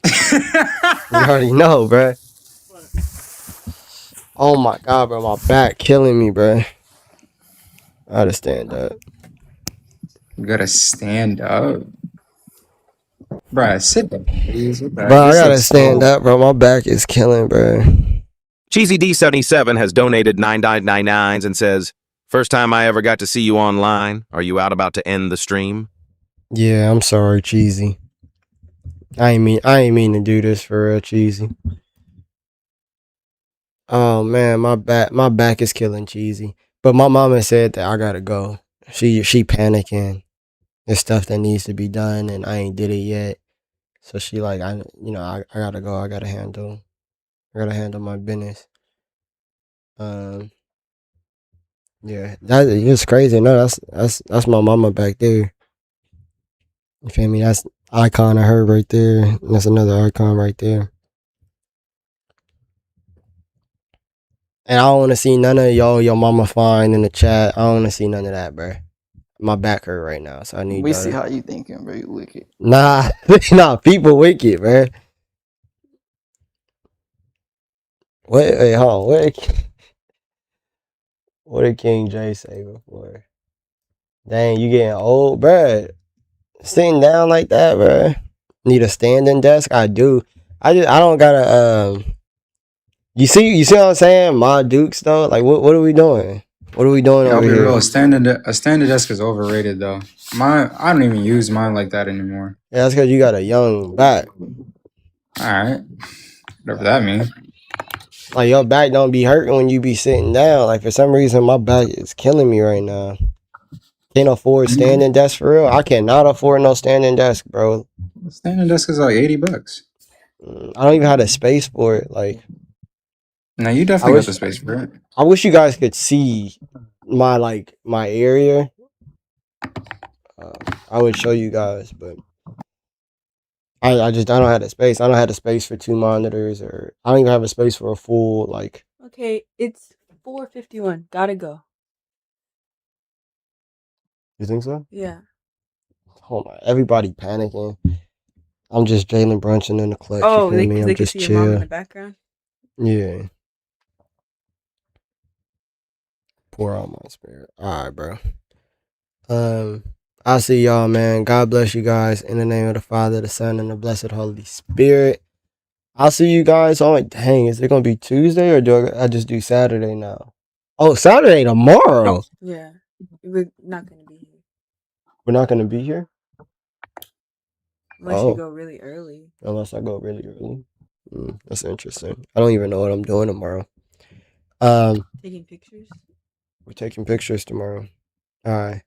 You already know, bruh. Oh my god, bro, my back killing me, bruh. I gotta stand up. You gotta stand up. Bruh, sit down, please. What the heck? Bro, I This gotta looks stand so... up, bro. My back is killing, bro. Cheesy D77 has donated 9.99 and says, "First time I ever got to see you online. Are you out about to end the stream?" Yeah, I'm sorry, Cheesy. I ain't mean to do this for real, Cheesy. Oh man, my back is killing, Cheesy. But my mama said that I gotta go. She panicking. There's stuff that needs to be done, and I ain't did it yet. So she like, I gotta go. I gotta handle my business. Yeah, that is crazy. No, that's my mama back there. You feel me? That's icon of her right there. And that's another icon right there. And I don't want to see none of your mama fine in the chat. I don't want to see none of that, bro. My back hurt right now, so I need We y'all see to... how you thinking, bro. You wicked. Nah, people wicked, bro. Wait, hold on. What did King J say before? Dang, you getting old, bro. Sitting down like that, bro. Need a standing desk? I do. I don't gotta you see what I'm saying? My Dukes though. Like what are we doing? What are we doing Yeah, I'll over be here? real. A standing desk is overrated though. I don't even use mine like that anymore. Yeah, that's because you got a young back. Alright. Whatever that means. Like your back don't be hurting when you be sitting down. Like for some reason my back is killing me right now. Can't afford standing desk for real. I cannot afford no standing desk, bro. Standing desk is like $80. I don't even have the space for it. Like, No, you definitely got the space for it. I wish you guys could see my area. I would show you guys, but I don't have the space. I don't have the space for 2 monitors, or I don't even have a space for a full like. Okay, it's 4:51. Gotta go. You think so? Yeah. Hold on, everybody panicking. I'm just Jalen Brunson in the clutch. Oh, you feel me? they I'm can just see your mom in chill. the background. Yeah. Pour out my spirit. All right, bro. I'll see y'all, man. God bless you guys in the name of the Father, the Son, and the Blessed Holy Spirit. I'll see you guys on. Dang, is it gonna be Tuesday or do I just do Saturday now? Oh, Saturday tomorrow. Yeah, we're not gonna be here We're not gonna be here. unless you go really early. Unless I go really early. That's interesting. I don't even know what I'm doing tomorrow. Taking pictures. We're taking pictures tomorrow. All right.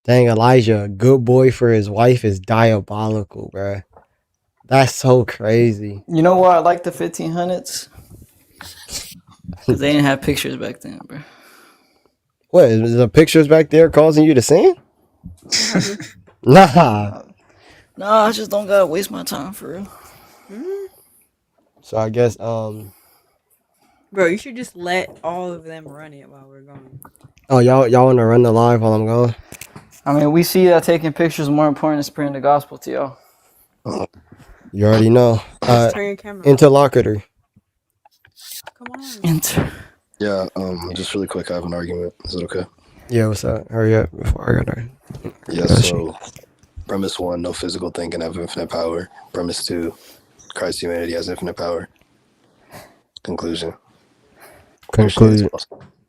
Dang, Elijah, a good boy for his wife is diabolical, bruh. That's so crazy. You know why I like the 1500s? Because they didn't have pictures back then, bro. What, is the pictures back there causing you to sin? Nah. Nah, I just don't gotta waste my time for real. So I guess Bro, you should just let all of them run it while we're gone. Oh, y'all want to run the live while I'm gone? I mean, we see that taking pictures is more important than spreading the gospel to y'all. You already know. Just turn your camera interlocutor. Come on. Yeah, just really quick, I have an argument. Is it okay? Yeah, what's up? Hurry up before I gotta. Yeah, so premise 1, no physical thing can have infinite power. Premise 2, Christ's humanity has infinite power. Conclusion. Conclusion.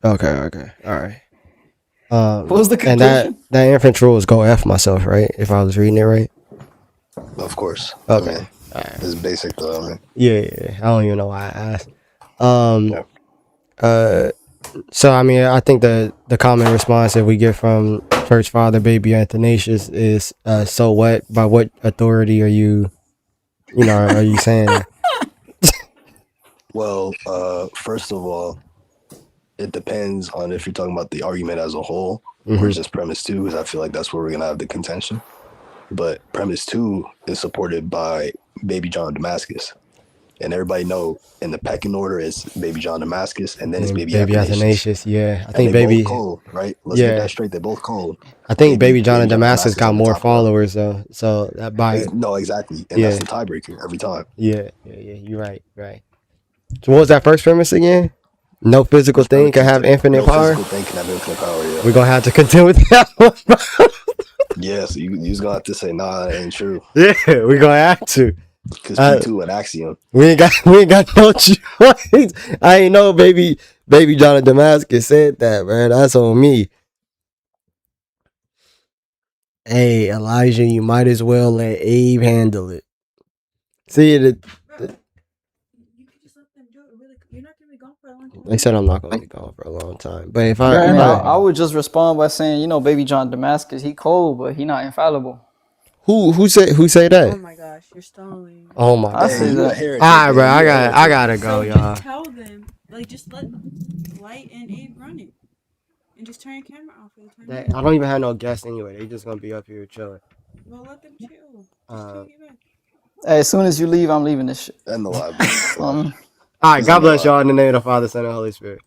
Okay. All right. What was the And conclusion? that inference rule is go F myself, right? If I was reading it right. Of course. Okay. I mean, it's basic though. I mean. Yeah. I don't even know why I asked. So I mean, I think the common response that we get from Church Father Baby Athanasius is, so what? By what authority are you saying that? Well, first of all, it depends on if you're talking about the argument as a whole or just premise 2, because I feel like that's where we're gonna have the contention. But premise 2 is supported by Baby John Damascus, and everybody know in the pecking order is Baby John Damascus, and then it's Baby Athanasius. Yeah, I And think they Baby both cold, right? Let's get that straight. They're both cold. I think Baby John and Damascus got more followers though, so that by no, exactly, and that's the tiebreaker every time. Yeah. You're right. So what was that first premise again? No physical thing can have infinite power. No physical thing can have infinite power. Yeah. We're gonna have to contend with that one. Yeah, so you just gonna have to say, nah, that ain't true. Yeah, we're gonna have to. Because P2 an axiom. We ain't got no choice. I ain't know baby John of Damascus said that, man. That's on me. Hey, Elijah, you might as well let Abe handle it. See it. They said I'm not gonna be gone for a long time. But if I would just respond by saying, Baby John Damascus, he cold, but he not infallible. Who say that? Oh my gosh, you're stalling. Oh my I say that. All right, bro. I gotta go, y'all. Just tell them, just let Light and Abe run it, and just turn your camera off for the time. I don't even have no guests anyway. They just gonna be up here chilling. Well, let them chill. Hey, as soon as you leave, I'm leaving this shit. And the live. All right, God bless y'all in the name of the Father, Son, and Holy Spirit.